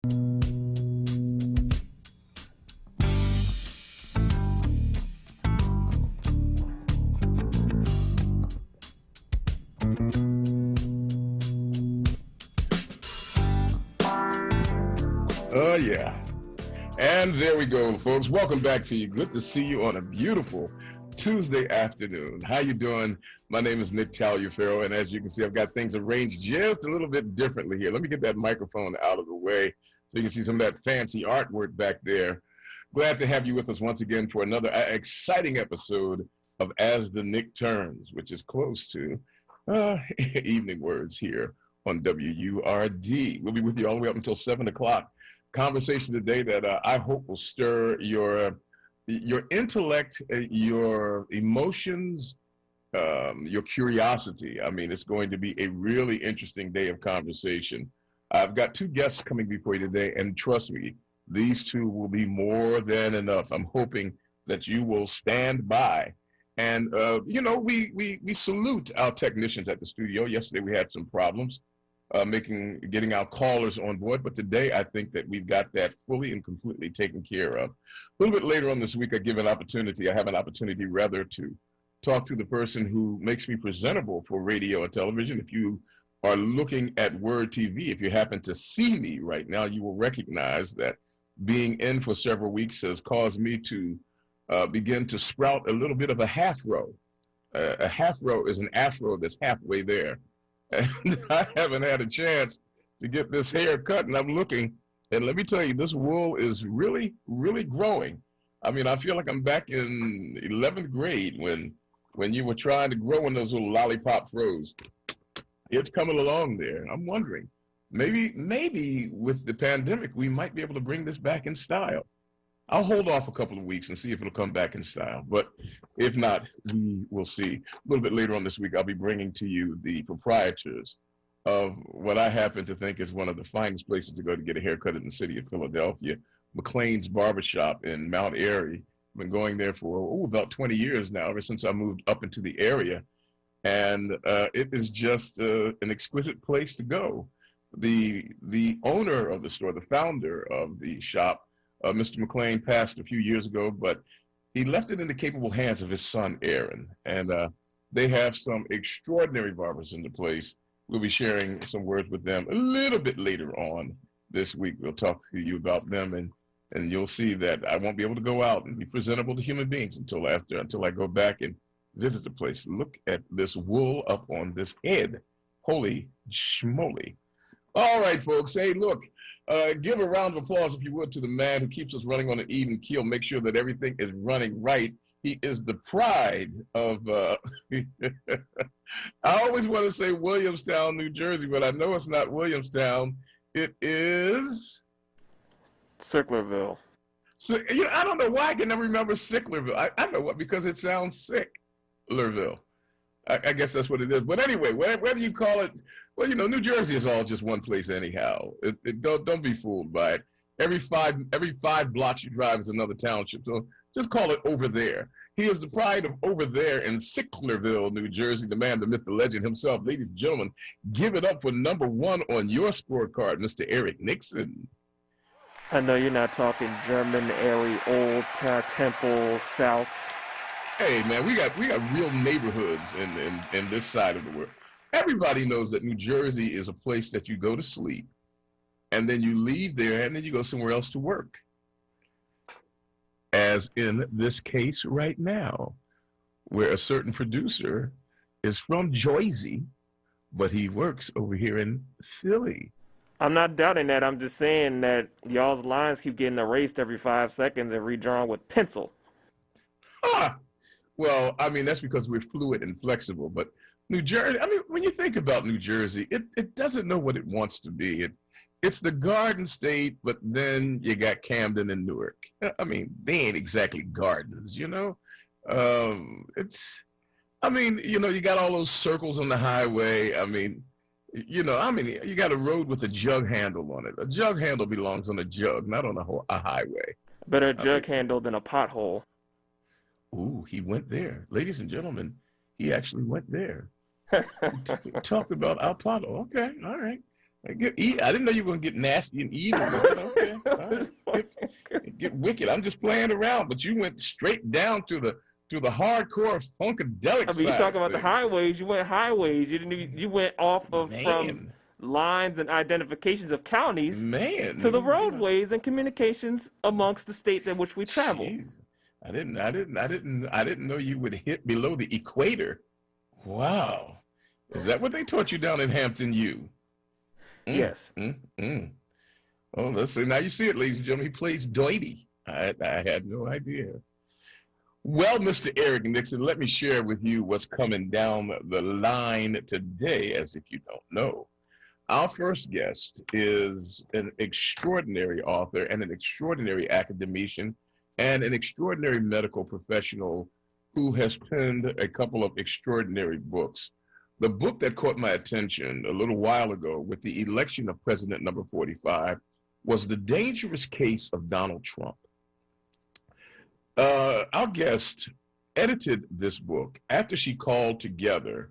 Oh, yeah. And there we go, folks. Welcome back to you. Good to see you on a beautiful Tuesday afternoon. How you doing? My name is Nick Taliaferro, and as you can see, I've got things arranged just a little bit differently here. Let me get that microphone out of the way so you can see some of that fancy artwork back there. Glad to have you with us once again for another exciting episode of As the Nick Turns, which is close to evening words here on WURD. We'll be with you all the way up until 7 o'clock. Conversation today that I hope will stir your intellect, your emotions, your curiosity. I mean, it's going to be a really interesting day of conversation. I've got two guests coming before you today, and trust me, these two will be more than enough. I'm hoping that you will stand by. And, you know, we salute our technicians at the studio. Yesterday we had some problems getting our callers on board, but today I think that we've got that fully and completely taken care of. A little bit later on this week, I have an opportunity rather to talk to the person who makes me presentable for radio and television. If you are looking at WURD TV, if you happen to see me right now, you will recognize that being in for several weeks has caused me to begin to sprout a little bit of a half row. A half row is an afro that's halfway there. And I haven't had a chance to get this hair cut, and I'm looking, and let me tell you, this wool is really, really growing. I mean, I feel like I'm back in 11th grade when you were trying to grow in those little lollipop froze. It's coming along there. I'm wondering, maybe with the pandemic, we might be able to bring this back in style. I'll hold off a couple of weeks and see if it'll come back in style. But if not, we will see. A little bit later on this week, I'll be bringing to you the proprietors of what I happen to think is one of the finest places to go to get a haircut in the city of Philadelphia, McLean's Barbershop in Mount Airy. I've been going there for about 20 years now, ever since I moved up into the area. And it is just an exquisite place to go. The owner of the store, the founder of the shop, Mr. McLean passed a few years ago, but he left it in the capable hands of his son, Aaron. And they have some extraordinary barbers in the place. We'll be sharing some words with them a little bit later on this week. We'll talk to you about them, and you'll see that I won't be able to go out and be presentable to human beings until I go back and visit the place. Look at this wool up on this head. Holy schmoly. All right, folks. Hey, look. Give a round of applause, if you would, to the man who keeps us running on an even keel, make sure that everything is running right. He is the pride of, I always want to say Williamstown, New Jersey, but I know it's not Williamstown. It is... Sicklerville. So, you know, I don't know why I can never remember Sicklerville. I know what, because it sounds Sicklerville. I guess that's what it is. But anyway, whether you call it, well, you know, New Jersey is all just one place anyhow. Don't be fooled by it. Every five blocks you drive is another township. So just call it over there. He is the pride of over there in Sicklerville, New Jersey, the man, the myth, the legend himself. Ladies and gentlemen, give it up for number one on your scorecard, Mr. Eric Nixon. I know you're not talking German, airy, old temple, south. Hey man, we got real neighborhoods in this side of the world. Everybody knows that New Jersey is a place that you go to sleep, and then you leave there, and then you go somewhere else to work. As in this case right now, where a certain producer is from Jersey, but he works over here in Philly. I'm not doubting that. I'm just saying that y'all's lines keep getting erased every 5 seconds and redrawn with pencil. Well, I mean, that's because we're fluid and flexible. But New Jersey, I mean, when you think about New Jersey, it doesn't know what it wants to be. It's the Garden State, but then you got Camden and Newark. I mean, they ain't exactly gardens, you know? I mean, you know, you got all those circles on the highway. I mean, you got a road with a jug handle on it. A jug handle belongs on a jug, not on a highway. Better a jug handle than a pothole. Ooh, he went there. Ladies and gentlemen, he actually went there. Talk about our pothole. Okay, all right. I didn't know you were gonna get nasty and evil with it. Okay, all right. Get wicked. I'm just playing around, but you went straight down to the hardcore funkadelic I mean, you side talk of about the things. highways. You went highways. You went off of from Man, lines and identifications of counties man, to the you know, roadways and communications amongst the states in which we travel. jeez. I didn't know you would hit below the equator. Wow. Is that what they taught you down in Hampton U? Yes. Oh, let's see. Now you see it, ladies and gentlemen. He plays Doity. I had no idea. Well, Mr. Eric Nixon, let me share with you what's coming down the line today, as if you don't know. Our first guest is an extraordinary author and an extraordinary academician and an extraordinary medical professional who has penned a couple of extraordinary books. The book that caught my attention a little while ago with the election of President number 45 was The Dangerous Case of Donald Trump. Our guest edited this book after she called together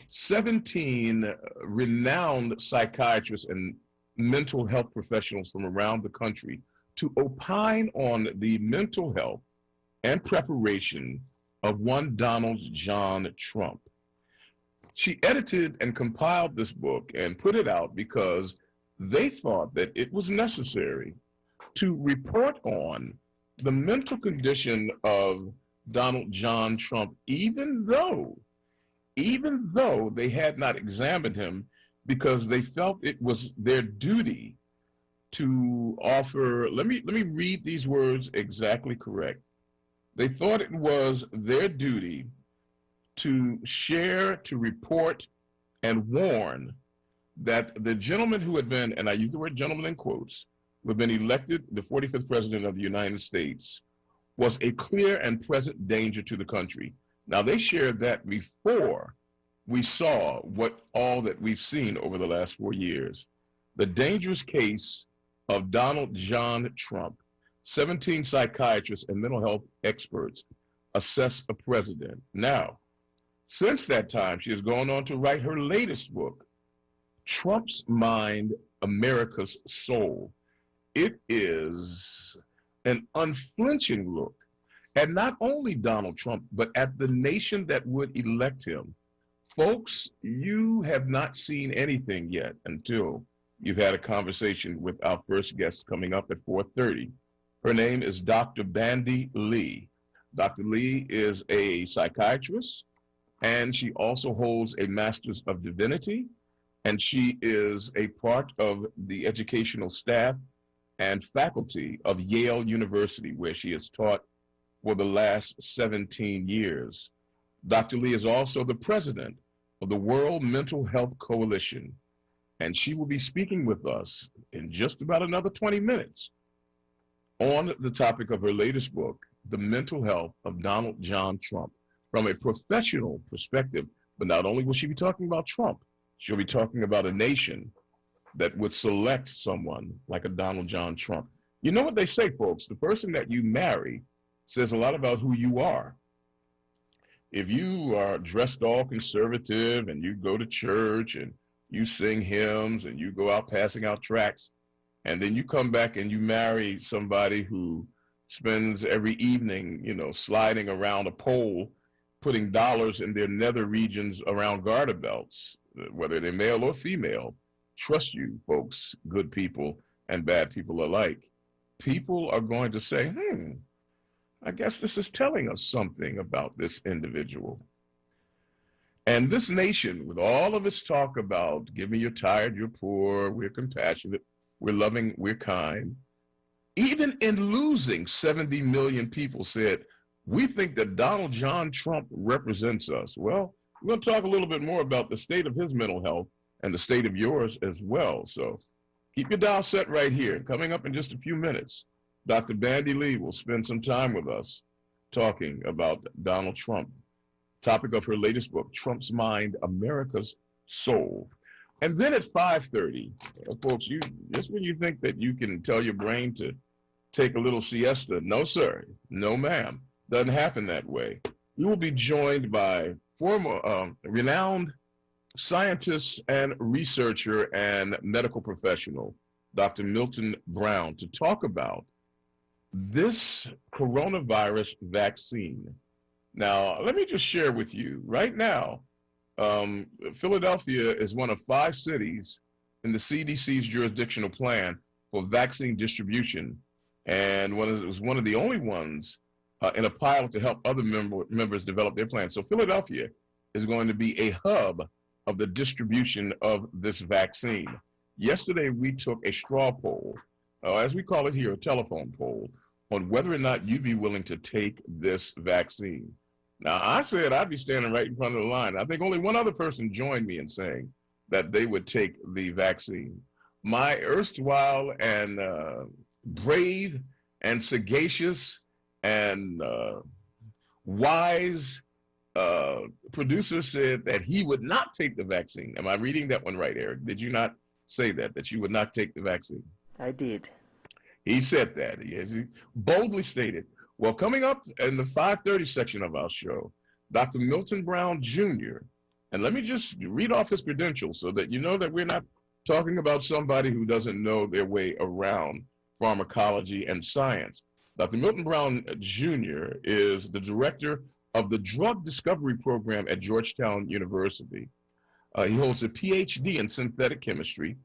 17 renowned psychiatrists and mental health professionals from around the country to opine on the mental health and preparation of one Donald John Trump. She edited and compiled this book and put it out because they thought that it was necessary to report on the mental condition of Donald John Trump, even though they had not examined him, because they felt it was their duty to offer, let me read these words exactly correct. They thought it was their duty to share, to report, and warn that the gentleman who had been, and I use the word gentleman in quotes, who had been elected the 45th president of the United States was a clear and present danger to the country. Now, they shared that before we saw what all that we've seen over the last 4 years. The dangerous case of Donald John Trump. 17 psychiatrists and mental health experts assess a president. Now, since that time, she has gone on to write her latest book, Trump's Mind, America's Soul. It is an unflinching look at not only Donald Trump, but at the nation that would elect him. Folks, you have not seen anything yet until you've had a conversation with our first guest coming up at 4:30. Her name is Dr. Bandy Lee. Dr. Lee is a psychiatrist, and she also holds a Master's of Divinity, and she is a part of the educational staff and faculty of Yale University, where she has taught for the last 17 years. Dr. Lee is also the president of the World Mental Health Coalition, and she will be speaking with us in just about another 20 minutes on the topic of her latest book, The Mental Health of Donald John Trump, from a professional perspective. But not only will she be talking about Trump, she'll be talking about a nation that would select someone like a Donald John Trump. You know what they say, folks, the person that you marry says a lot about who you are. If you are dressed all conservative and you go to church and you sing hymns and you go out passing out tracts, and then you come back and you marry somebody who spends every evening, sliding around a pole, putting dollars in their nether regions around garter belts, whether they're male or female, trust you, folks, good people and bad people alike, people are going to say, I guess this is telling us something about this individual. And this nation, with all of its talk about give me you're tired, you're poor, we're compassionate, we're loving, we're kind, even in losing 70 million people said, we think that Donald John Trump represents us. Well, we're going to talk a little bit more about the state of his mental health and the state of yours as well. So keep your dial set right here. Coming up in just a few minutes, Dr. Bandy Lee will spend some time with us talking about Donald Trump, topic of her latest book, Trump's Mind, America's Soul. And then at 5:30, folks, just when you think that you can tell your brain to take a little siesta, no, sir, no, ma'am, doesn't happen that way. We will be joined by former renowned scientist and researcher and medical professional, Dr. Milton Brown, to talk about this coronavirus vaccine. Now, let me just share with you right now, Philadelphia is one of 5 cities in the CDC's jurisdictional plan for vaccine distribution, and it was one of the only ones in a pilot to help other members develop their plans. So Philadelphia is going to be a hub of the distribution of this vaccine. Yesterday, we took a straw poll, as we call it here, a telephone poll, on whether or not you'd be willing to take this vaccine. Now, I said I'd be standing right in front of the line. I think only one other person joined me in saying that they would take the vaccine. My erstwhile and brave and sagacious and wise producer said that he would not take the vaccine. Am I reading that one right, Eric? Did you not say that you would not take the vaccine? I did. He said that. He boldly stated. Well, coming up in the 5:30 section of our show, Dr. Milton Brown Jr., and let me just read off his credentials so that you know that we're not talking about somebody who doesn't know their way around pharmacology and science. Dr. Milton Brown Jr. is the director of the Drug Discovery Program at Georgetown University. He holds a PhD in synthetic chemistry,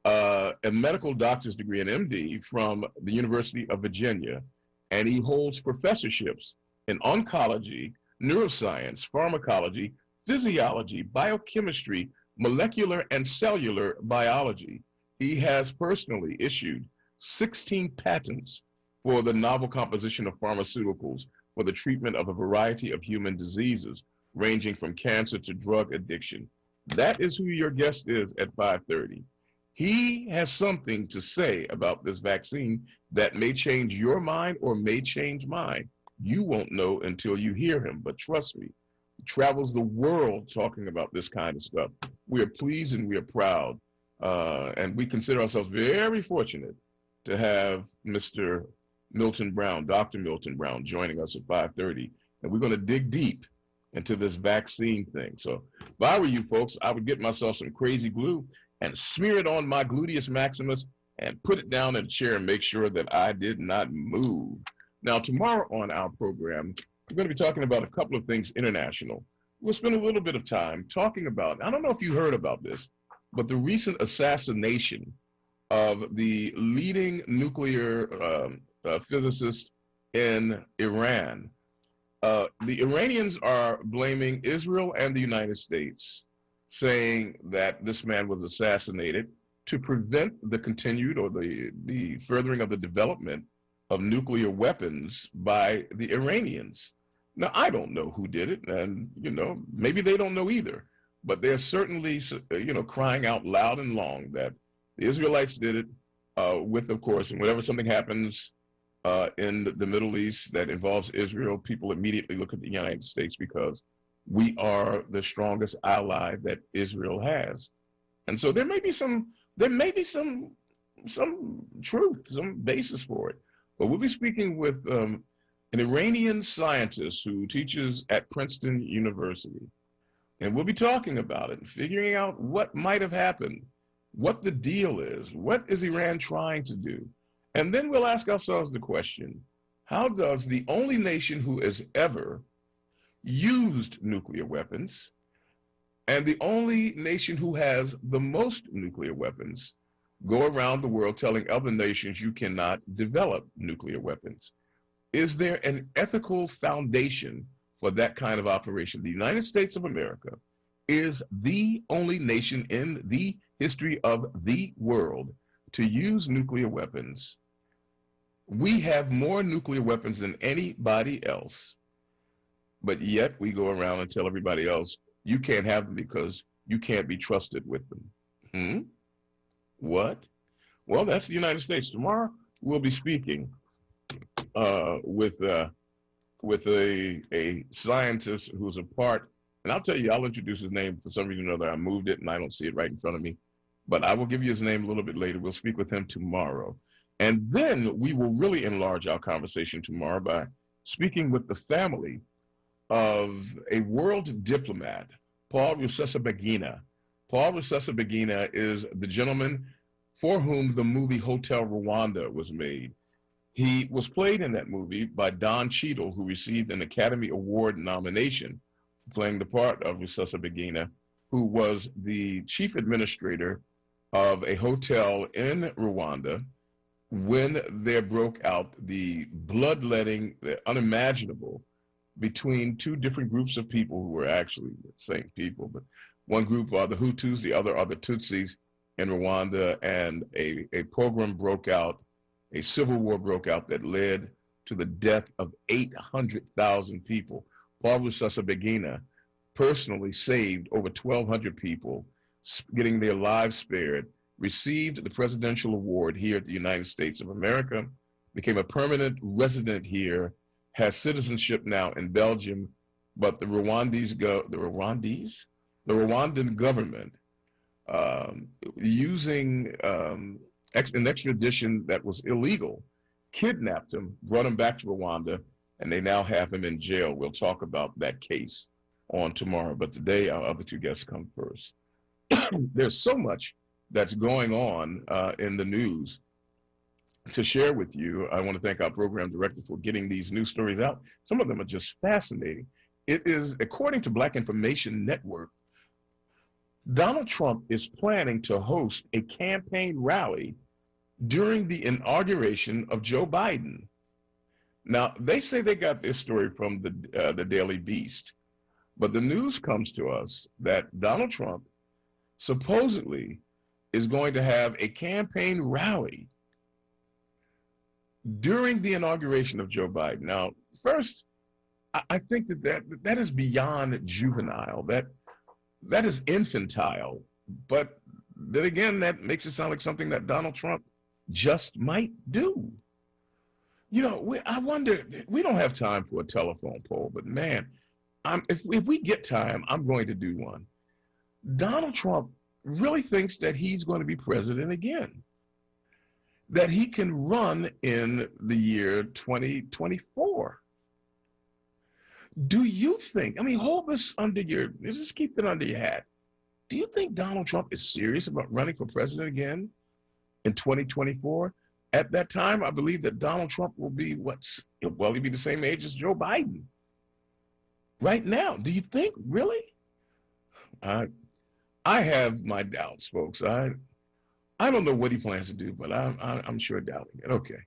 a medical doctor's degree, an MD, from the University of Virginia, and he holds professorships in oncology, neuroscience, pharmacology, physiology, biochemistry, molecular and cellular biology. He has personally issued 16 patents for the novel composition of pharmaceuticals for the treatment of a variety of human diseases, ranging from cancer to drug addiction. That is who your guest is at 5:30. He has something to say about this vaccine that may change your mind or may change mine. You won't know until you hear him, but trust me, he travels the world talking about this kind of stuff. We are pleased and we are proud, and we consider ourselves very fortunate to have Mr. Milton Brown, Dr. Milton Brown, joining us at 5:30, and we're going to dig deep into this vaccine thing. So if I were you folks, I would get myself some crazy glue and smear it on my gluteus maximus and put it down in a chair and make sure that I did not move. Now, tomorrow on our program, we're going to be talking about a couple of things international. We'll spend a little bit of time talking about, I don't know if you heard about this, but the recent assassination of the leading nuclear physicist in Iran. The Iranians are blaming Israel and the United States, saying that this man was assassinated to prevent the continued or the furthering of the development of nuclear weapons by the Iranians. Now, I don't know who did it, and, maybe they don't know either, but they're certainly, crying out loud and long that the Israelites did it with, of course, and whenever something happens in the Middle East that involves Israel, people immediately look at the United States because we are the strongest ally that Israel has. And so there may be some truth, some basis for it. But we'll be speaking with an Iranian scientist who teaches at Princeton University. And we'll be talking about it and figuring out what might have happened, what the deal is, what is Iran trying to do? And then we'll ask ourselves the question, how does the only nation who has ever used nuclear weapons and the only nation who has the most nuclear weapons go around the world telling other nations you cannot develop nuclear weapons? Is there an ethical foundation for that kind of operation? The United States of America is the only nation in the history of the world to use nuclear weapons. We have more nuclear weapons than anybody else, but yet we go around and tell everybody else, you can't have them because you can't be trusted with them. What? Well, that's the United States. Tomorrow, we'll be speaking with a scientist who's a part, and I'll tell you, I'll introduce his name. For some reason or another, I moved it and I don't see it right in front of me, but I will give you his name a little bit later. We'll speak with him tomorrow. And then we will really enlarge our conversation tomorrow by speaking with the family of a world diplomat, Paul Rusesabagina, Paul Rusesabagina is the gentleman for whom the movie Hotel Rwanda was made. He was played in that movie by Don Cheadle, who received an Academy Award nomination for playing the part of Rusesabagina, who was the chief administrator of a hotel in Rwanda when there broke out the bloodletting, the unimaginable, between two different groups of people who were actually the same people, but one group are the Hutus, the other are the Tutsis in Rwanda, and a pogrom broke out, a civil war broke out that led to the death of 800,000 people. Paul Rusesabagina personally saved over 1,200 people, getting their lives spared, received the Presidential Award here at the United States of America, became a permanent resident here, has citizenship now in Belgium, but the Rwandan government, using an extradition that was illegal, kidnapped him, brought him back to Rwanda, and they now have him in jail. We'll talk about that case on tomorrow, but today our other two guests come first. There's so much that's going on in the news to share with you. I want to thank our program director for getting these news stories out. Some of them are just fascinating. It is, according to Black Information Network, Donald Trump is planning to host a campaign rally during the inauguration of Joe Biden. Now, they say they got this story from the Daily Beast, but the news comes to us that Donald Trump supposedly is going to have a campaign rally during the inauguration of Joe Biden. Now, first, I think that is beyond juvenile. That is infantile. But then again, that makes it sound like something that Donald Trump just might do. You know, I wonder, we don't have time for a telephone poll, but man, if we get time, I'm going to do one. Donald Trump really thinks that he's going to be president again, that he can run in the year 2024. Do you think, I mean, hold this under your, just keep it under your hat. Do you think Donald Trump is serious about running for president again in 2024? At that time, I believe that Donald Trump will be he'll be the same age as Joe Biden. Right now, do you think, really? I have my doubts, folks. I don't know what he plans to do, but I'm sure doubting it. Okay.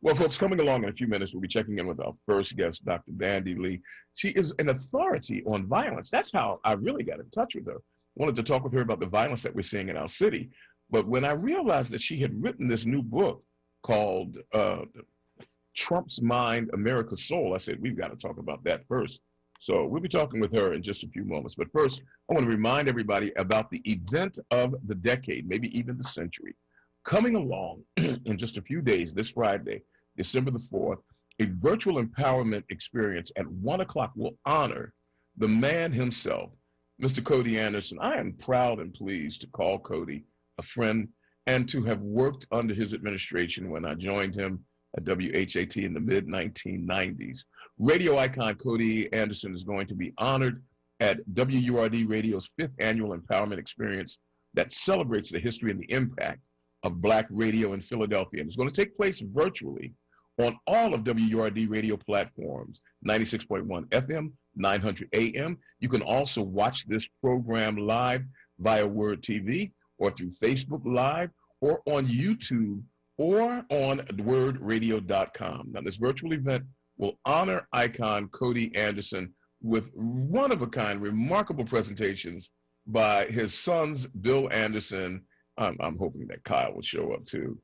Well, folks, coming along in a few minutes, we'll be checking in with our first guest, Dr. Bandy Lee. She is an authority on violence. That's how I really got in touch with her. I wanted to talk with her about the violence that we're seeing in our city. But when I realized that she had written this new book called Trump's Mind, America's Soul, I said, we've got to talk about that first. So we'll be talking with her in just a few moments. But first, I want to remind everybody about the event of the decade, maybe even the century. Coming along in just a few days, this Friday, December the 4th, a virtual empowerment experience at 1 o'clock will honor the man himself, Mr. Cody Anderson. I am proud and pleased to call Cody a friend and to have worked under his administration when I joined him at WHAT in the mid-1990s. Radio icon Cody Anderson is going to be honored at WURD Radio's 5th annual empowerment experience that celebrates the history and the impact of Black radio in Philadelphia. And it's going to take place virtually on all of WURD radio platforms, 96.1 FM, 900 AM. You can also watch this program live via WURD TV or through Facebook Live or on YouTube or on wordradio.com. Now, this virtual event will honor icon Cody Anderson with one-of-a-kind, remarkable presentations by his sons, Bill Anderson. I'm hoping that Kyle will show up too.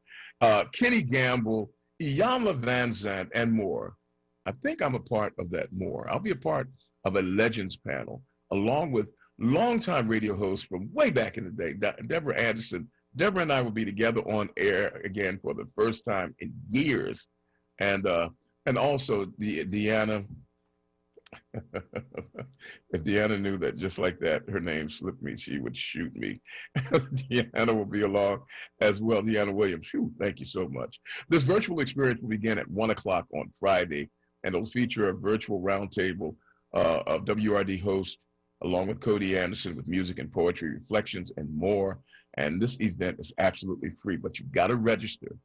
Kenny Gamble, Iyanla Van Zandt, and more. I think I'm a part of that more. I'll be a part of a Legends panel, along with longtime radio hosts from way back in the day, Deborah Anderson. Deborah and I will be together on air again for the first time in years. And also Deanna, if Deanna knew that just like that, her name slipped me, she would shoot me. Deanna will be along as well. Deanna Williams, whew, thank you so much. This virtual experience will begin at 1 o'clock on Friday, and it'll feature a virtual roundtable of WRD host along with Cody Anderson with music and poetry, reflections, and more. And this event is absolutely free, but you've got to register.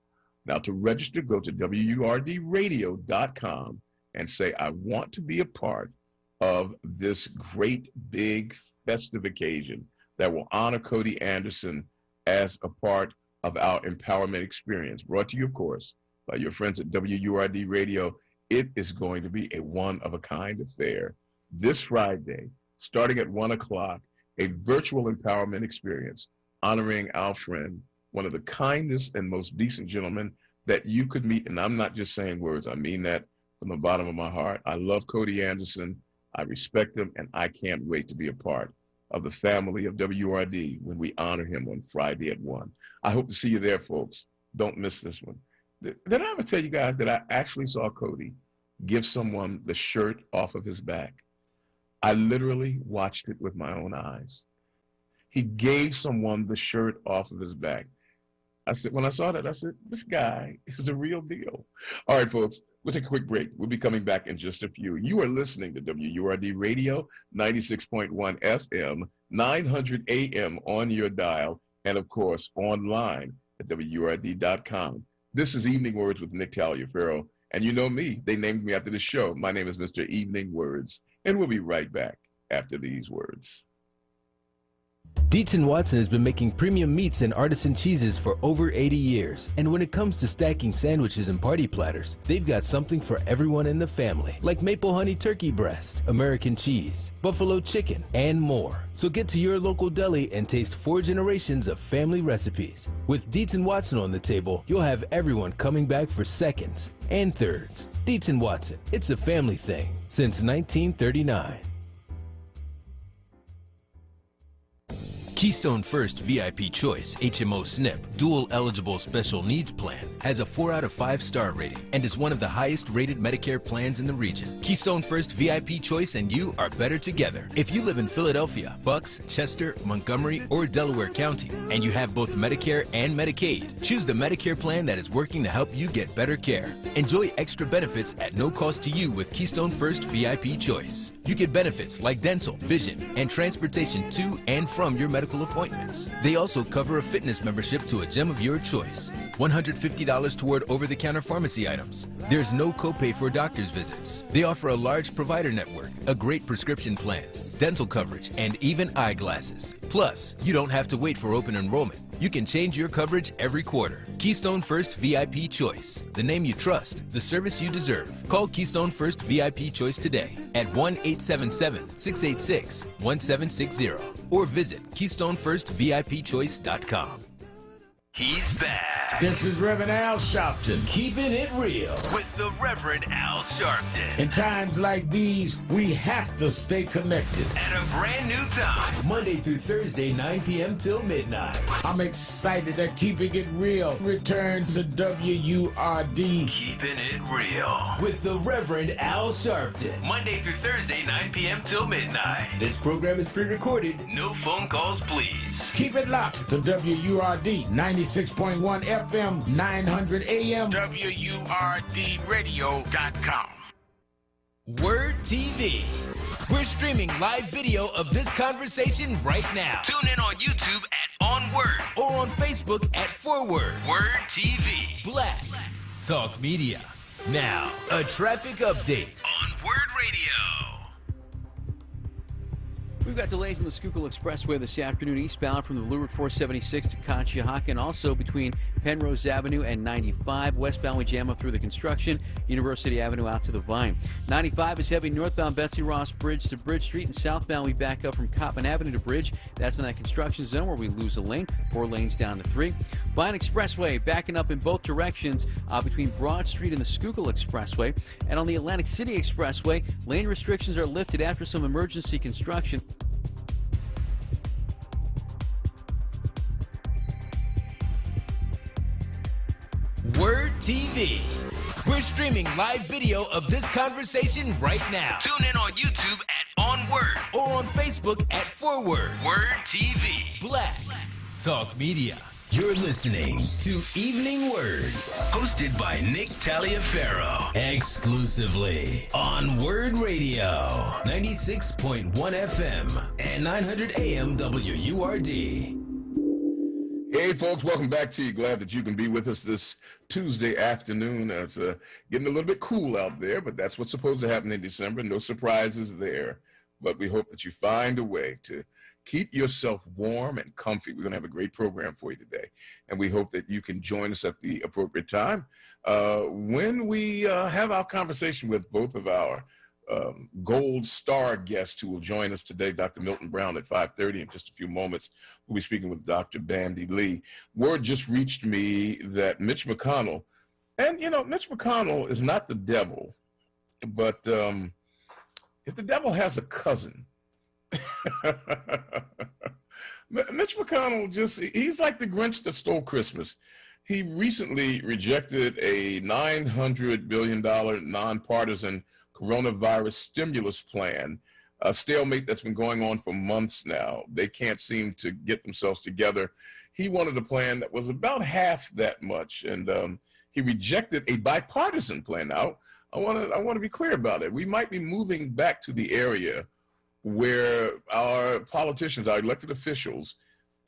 Now, to register, go to WURDradio.com and say, I want to be a part of this great, big, festive occasion that will honor Cody Anderson as a part of our empowerment experience. Brought to you, of course, by your friends at WURD Radio. It is going to be a one-of-a-kind affair. This Friday, starting at 1 o'clock, a virtual empowerment experience honoring our friend, one of the kindest and most decent gentlemen that you could meet. And I'm not just saying words, I mean that from the bottom of my heart. I love Cody Anderson, I respect him, and I can't wait to be a part of the family of WURD when we honor him on Friday at 1. I hope to see you there, folks. Don't miss this one. Did I ever tell you guys that I actually saw Cody give someone the shirt off of his back? I literally watched it with my own eyes. He gave someone the shirt off of his back. I said, when I saw that, I said, this guy is the real deal. All right, folks, we'll take a quick break. We'll be coming back in just a few. You are listening to WURD Radio, 96.1 FM, 900 AM on your dial, and of course, online at WURD.com. This is Evening Words with Nick Taliaferro, and you know me. They named me after the show. My name is Mr. Evening Words, and we'll be right back after these words. Dietz & Watson has been making premium meats and artisan cheeses for over 80 years. And when it comes to stacking sandwiches and party platters, they've got something for everyone in the family, like maple honey turkey breast, American cheese, buffalo chicken, and more. So get to your local deli and taste 4 generations of family recipes. With Dietz & Watson on the table, you'll have everyone coming back for seconds and thirds. Dietz & Watson, it's a family thing since 1939. Keystone First VIP Choice HMO SNP Dual Eligible Special Needs Plan has a 4 out of 5 star rating and is one of the highest rated Medicare plans in the region. Keystone First VIP Choice and you are better together. If you live in Philadelphia, Bucks, Chester, Montgomery, or Delaware County, and you have both Medicare and Medicaid, choose the Medicare plan that is working to help you get better care. Enjoy extra benefits at no cost to you with Keystone First VIP Choice. You get benefits like dental, vision, and transportation to and from your medical appointments. They also cover a fitness membership to a gym of your choice, $150 toward over-the-counter pharmacy items. There's no copay for doctor's visits. They offer a large provider network, a great prescription plan, dental coverage, and even eyeglasses. Plus, you don't have to wait for open enrollment. You can change your coverage every quarter. Keystone First VIP Choice. The name you trust, the service you deserve. Call Keystone First VIP Choice today at 1-877-686-1760 or visit KeystoneFirstVIPChoice.com. He's back. This is Reverend Al Sharpton. Keeping it real With the Reverend Al Sharpton. In times like these, we have to stay connected. At a brand new time. Monday through Thursday, 9 p.m. till midnight. I'm excited that Keeping It Real returns to WURD. Keeping it real. With the Reverend Al Sharpton. Monday through Thursday, 9 p.m. till midnight. This program is pre-recorded. No phone calls, please. Keep it locked to WURD 96.1 FM, 900 AM, WURDradio.com. WURD TV. We're streaming live video of this conversation right now. Tune in on YouTube at onWURD. Or on Facebook at ForWord. WURD TV. Black Talk Media. Now, a traffic update. On WURD Radio. We've got delays on the Schuylkill Expressway this afternoon eastbound from the Blue Route 476 to Conshohocken, and also between Penrose Avenue and 95. Westbound we jam up through the construction, University Avenue out to the Vine. 95 is heavy northbound Betsy Ross Bridge to Bridge Street, and southbound we back up from Coppin Avenue to Bridge. That's in that construction zone where we lose a lane, 4 lanes down to 3. Vine Expressway backing up in both directions between Broad Street and the Schuylkill Expressway. And on the Atlantic City Expressway, lane restrictions are lifted after some emergency construction. WURD TV. We're streaming live video of this conversation right now. Tune in on YouTube at onWURD. Or on Facebook at ForWord. WURD TV. Black Talk Media. You're listening to Evening Words, Hosted by Nick Taliaferro. exclusively on WURD Radio, 96.1 FM and 900 AM WURD. Hey, folks, welcome back to you. Glad that you can be with us this Tuesday afternoon. It's getting a little bit cool out there, but that's what's supposed to happen in December. No surprises there, but we hope that you find a way to keep yourself warm and comfy. We're going to have a great program for you today, and we hope that you can join us at the appropriate time when we have our conversation with both of our gold star guests who will join us today. Dr. Milton Brown at 5:30 in just a few moments. We'll be speaking with Dr. Bandy Lee. Word just reached me that Mitch McConnell, and Mitch McConnell is not the devil, but if the devil has a cousin, Mitch McConnell he's like the Grinch that stole Christmas. He recently rejected a $900 billion nonpartisan coronavirus stimulus plan, a stalemate that's been going on for months now. They can't seem to get themselves together. He wanted a plan that was about half that much, and he rejected a bipartisan plan. Now, I want to be clear about it. We might be moving back to the area where our politicians, our elected officials,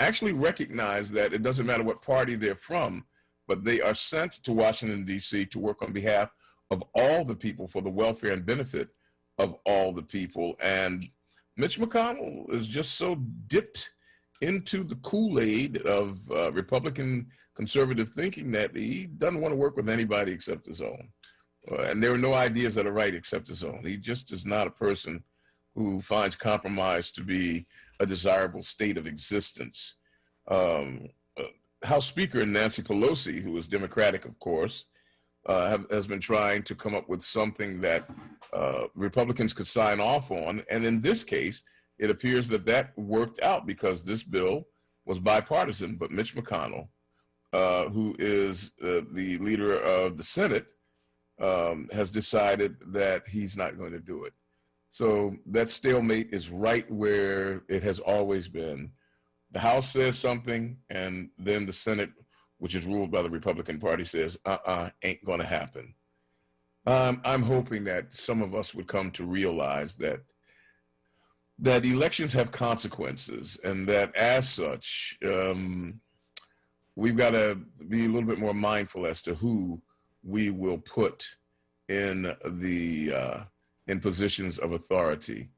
actually recognize that it doesn't matter what party they're from, but they are sent to Washington, D.C. to work on behalf of all the people for the welfare and benefit of all the people. And Mitch McConnell is just so dipped into the Kool-Aid of Republican conservative thinking that he doesn't want to work with anybody except his own. And there are no ideas that are right except his own. He just is not a person who finds compromise to be a desirable state of existence. House Speaker Nancy Pelosi, who is Democratic, of course, has been trying to come up with something that Republicans could sign off on. And in this case, it appears that worked out because this bill was bipartisan, but Mitch McConnell, who is the leader of the Senate, has decided that he's not going to do it. So that stalemate is right where it has always been. The House says something, and then the Senate, which is ruled by the Republican Party, says, ain't going to happen. I'm hoping that some of us would come to realize that elections have consequences, and that as such, we've got to be a little bit more mindful as to who we will put in in positions of authority.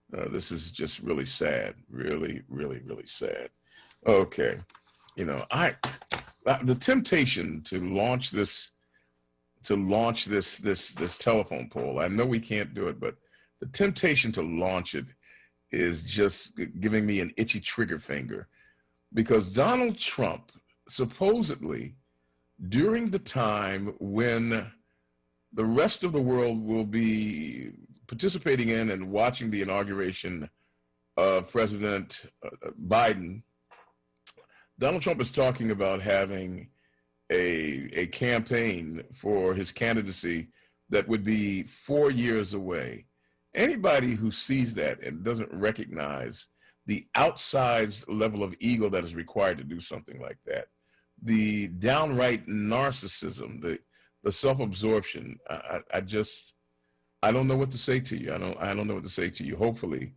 This is just really sad, really, really, really sad. Okay, the temptation to launch this telephone poll. I know we can't do it, but the temptation to launch it is just giving me an itchy trigger finger, because Donald Trump supposedly, during the time when the rest of the world will be participating in and watching the inauguration of President Biden, Donald Trump is talking about having a campaign for his candidacy that would be 4 years away. Anybody who sees that and doesn't recognize the outsized level of ego that is required to do something like that, the downright narcissism, the self-absorption, I don't know what to say to you. I don't know what to say to you. Hopefully,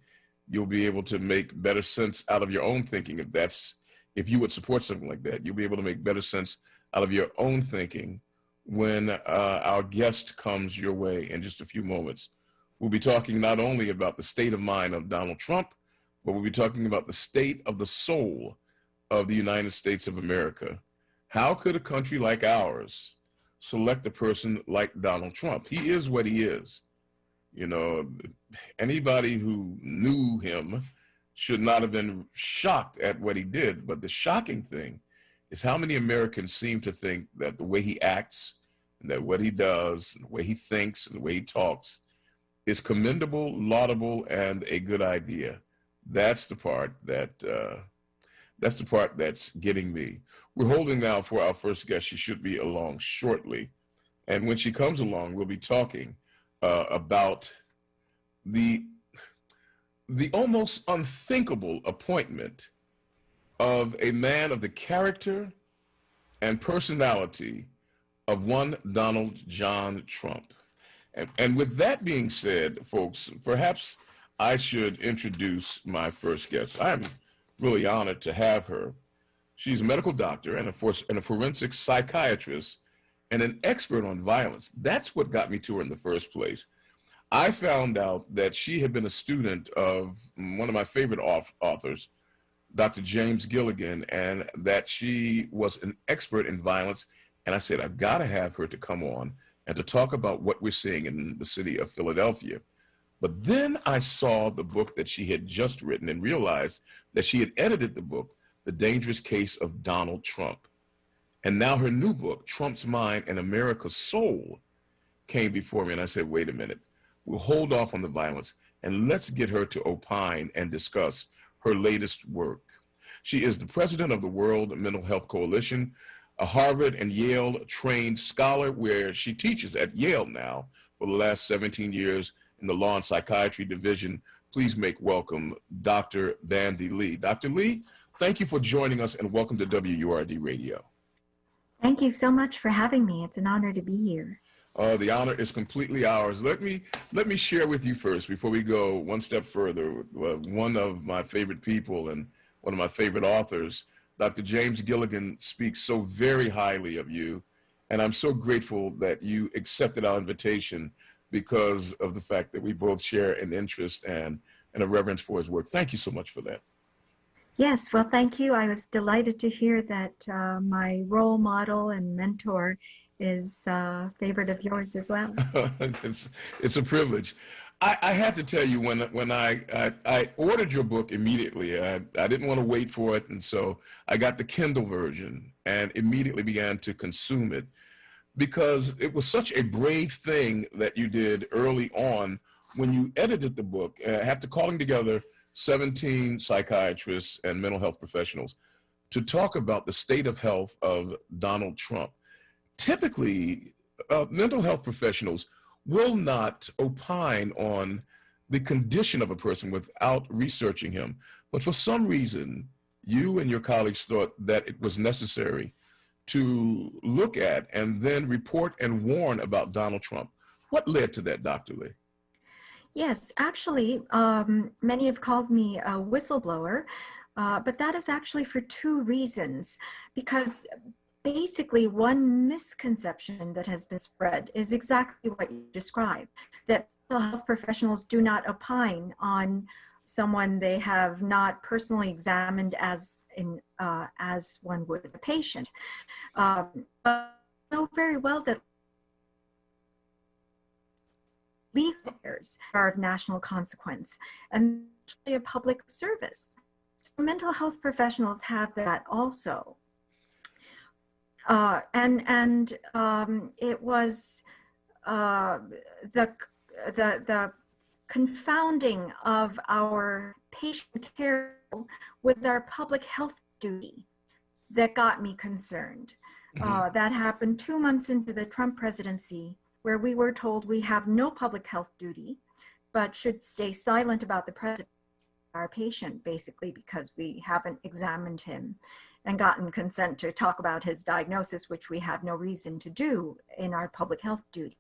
you'll be able to make better sense out of your own thinking. If you would support something like that, you'll be able to make better sense out of your own thinking when our guest comes your way in just a few moments. We'll be talking not only about the state of mind of Donald Trump, but we'll be talking about the state of the soul of the United States of America. How could a country like ours select a person like Donald Trump? He is what he is. Anybody who knew him should not have been shocked at what he did. But the shocking thing is how many Americans seem to think that the way he acts, and that what he does, and the way he thinks, and the way he talks is commendable, laudable, and a good idea. That's the part that's getting me. We're holding now for our first guest. She should be along shortly. And when she comes along, we'll be talking about the almost unthinkable appointment of a man of the character and personality of one Donald John Trump. And with that being said, folks, perhaps I should introduce my first guest. I'm really honored to have her. She's a medical doctor and a forensic psychiatrist and an expert on violence. That's what got me to her in the first place. I found out that she had been a student of one of my favorite authors, Dr. James Gilligan, and that she was an expert in violence. And I said, I've got to have her to come on and to talk about what we're seeing in the city of Philadelphia. But then I saw the book that she had just written and realized that she had edited the book, The Dangerous Case of Donald Trump. And now her new book, Trump's Mind and America's Soul, came before me. And I said, wait a minute, we'll hold off on the violence and let's get her to opine and discuss her latest work. She is the president of the World Mental Health Coalition, a Harvard and Yale trained scholar where she teaches at Yale now for the last 17 years in the Law and Psychiatry Division. Please make welcome Dr. Bandy Lee. Dr. Lee, thank you for joining us and welcome to WURD Radio. Thank you so much for having me. It's an honor to be here. The honor is completely ours. Let me share with you first, before we go one step further, one of my favorite people and one of my favorite authors, Dr. James Gilligan, speaks so very highly of you, and I'm so grateful that you accepted our invitation because of the fact that we both share an interest and a reverence for his work. Thank you so much for that. Yes, well, thank you. I was delighted to hear that my role model and mentor is a favorite of yours as well. It's a privilege. I had to tell you, when I ordered your book immediately, I didn't want to wait for it, and so I got the Kindle version and immediately began to consume it because it was such a brave thing that you did early on when you edited the book, after calling together 17 psychiatrists and mental health professionals to talk about the state of health of Donald Trump. Typically, mental health professionals will not opine on the condition of a person without researching him. But for some reason, you and your colleagues thought that it was necessary to look at and then report and warn about Donald Trump. What led to that, Dr. Lee? Yes, actually, many have called me a whistleblower, but that is actually for two reasons. Because basically, one misconception that has been spread is exactly what you described, that mental health professionals do not opine on someone they have not personally examined as one would a patient. But I know very well that legal affairs are of national consequence and actually a public service. So mental health professionals have that also. It was the confounding of our patient care with our public health duty that got me concerned. That happened 2 months into the Trump presidency, where we were told we have no public health duty, but should stay silent about the president, our patient, basically, because we haven't examined him and gotten consent to talk about his diagnosis, which we have no reason to do in our public health duty.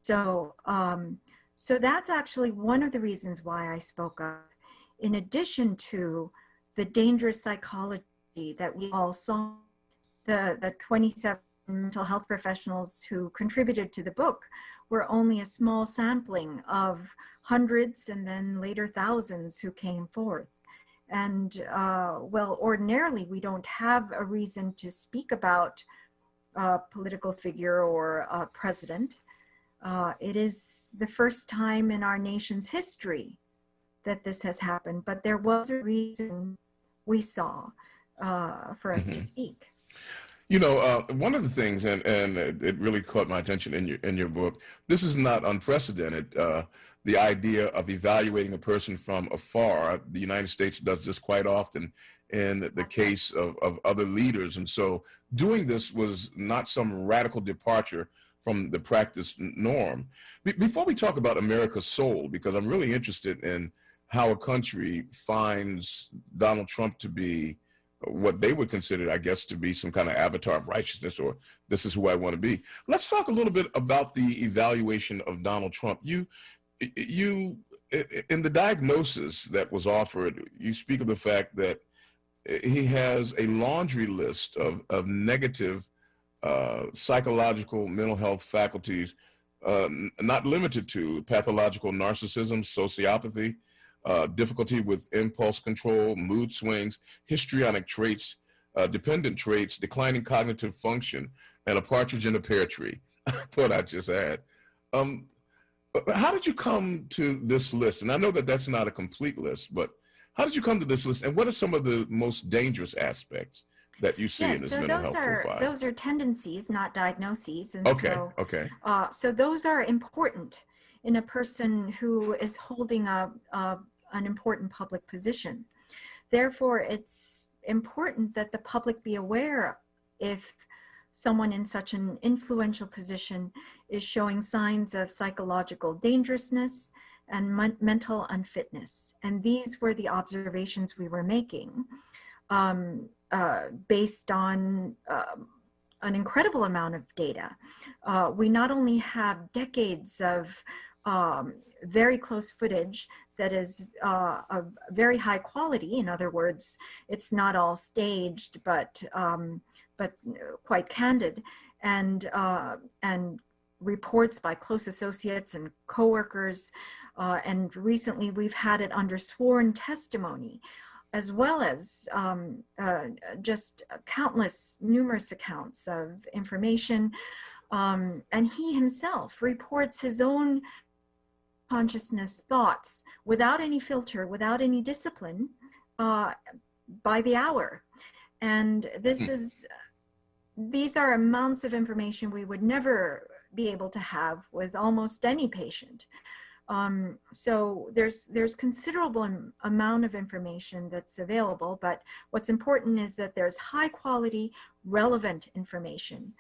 So that's actually one of the reasons why I spoke up, in addition to the dangerous psychology that we all saw. The 27 mental health professionals who contributed to the book were only a small sampling of hundreds and then later thousands who came forth. And well, ordinarily we don't have a reason to speak about a political figure or a president. It is the first time in our nation's history that this has happened, but there was a reason we saw for us to speak. You know, one of the things, and it really caught my attention in your book, this is not unprecedented, the idea of evaluating a person from afar. The United States does this quite often in the case of other leaders. And so doing this was not some radical departure from the practice norm. Before we talk about America's soul, because I'm really interested in how a country finds Donald Trump to be what they would consider, I guess, to be some kind of avatar of righteousness, or this is who I want to be. Let's talk a little bit about the evaluation of Donald Trump. You, in the diagnosis that was offered, you speak of the fact that he has a laundry list of negative psychological mental health faculties, not limited to pathological narcissism, sociopathy, difficulty with impulse control, mood swings, histrionic traits, dependent traits, declining cognitive function, and a partridge in a pear tree. I thought I'd just add. How did you come to this list? And I know that that's not a complete list, but how did you come to this list? And what are some of the most dangerous aspects that you see in this mental health profile? Those are tendencies, not diagnoses. And so those are important in a person who is holding an important public position. Therefore, it's important that the public be aware if someone in such an influential position is showing signs of psychological dangerousness and mental unfitness. And these were the observations we were making based on an incredible amount of data. We not only have decades of very close footage that is of very high quality. In other words, it's not all staged, but quite candid, and reports by close associates and coworkers. And recently we've had it under sworn testimony, as well as just numerous accounts of information. And he himself reports his own consciousness thoughts without any filter, without any discipline, by the hour. And these are amounts of information we would never be able to have with almost any patient. So there's considerable amount of information that's available, but what's important is that there's high quality, relevant information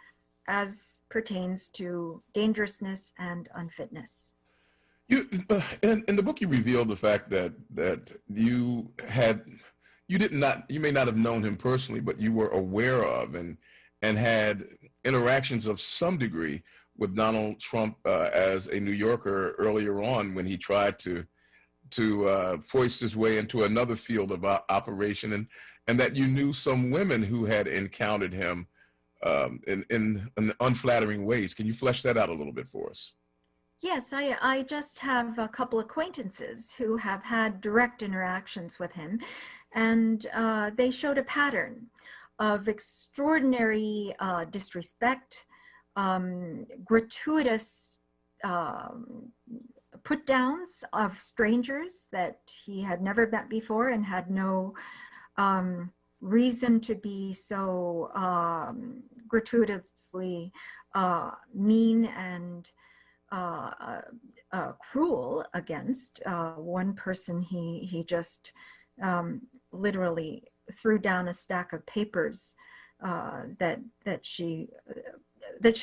as pertains to dangerousness and unfitness. You, in the book, you revealed the fact that you may not have known him personally, but you were aware of and had interactions of some degree with Donald Trump as a New Yorker earlier on, when he tried to foist his way into another field of operation, and that you knew some women who had encountered him in unflattering ways. Can you flesh that out a little bit for us? Yes, I just have a couple acquaintances who have had direct interactions with him, and they showed a pattern of extraordinary disrespect, gratuitous put downs of strangers that he had never met before and had no reason to be so gratuitously mean and cruel against. One person he just literally threw down a stack of papers that she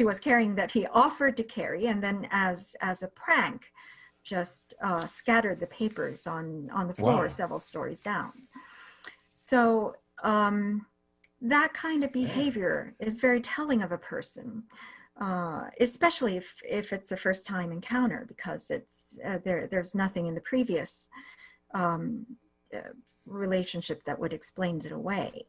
was carrying, that he offered to carry, and then as a prank just scattered the papers on the floor. Wow. Several stories down. So that kind of behavior is very telling of a person, especially if it's a first time encounter, because it's there's nothing in the previous relationship that would explain it away.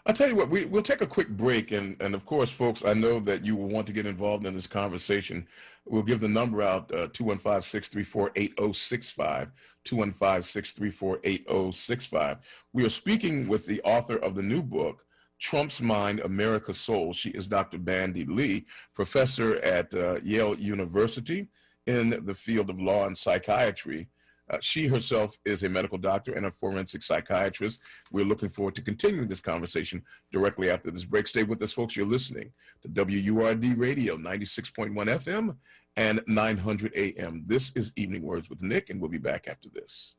I'll tell you what, we'll take a quick break, and of course, folks, I know that you will want to get involved in this conversation. We'll give the number out, 215-634-8065, 215-634-8065. We are speaking with the author of the new book, Trump's Mind, America's Soul. She is Dr. Bandy Lee, professor at Yale University in the field of law and psychiatry. She herself is a medical doctor and a forensic psychiatrist. We're looking forward to continuing this conversation directly after this break. Stay with us, folks. You're listening to WURD Radio, 96.1 FM and 900 AM. This is Evening Words with Nick, and we'll be back after this.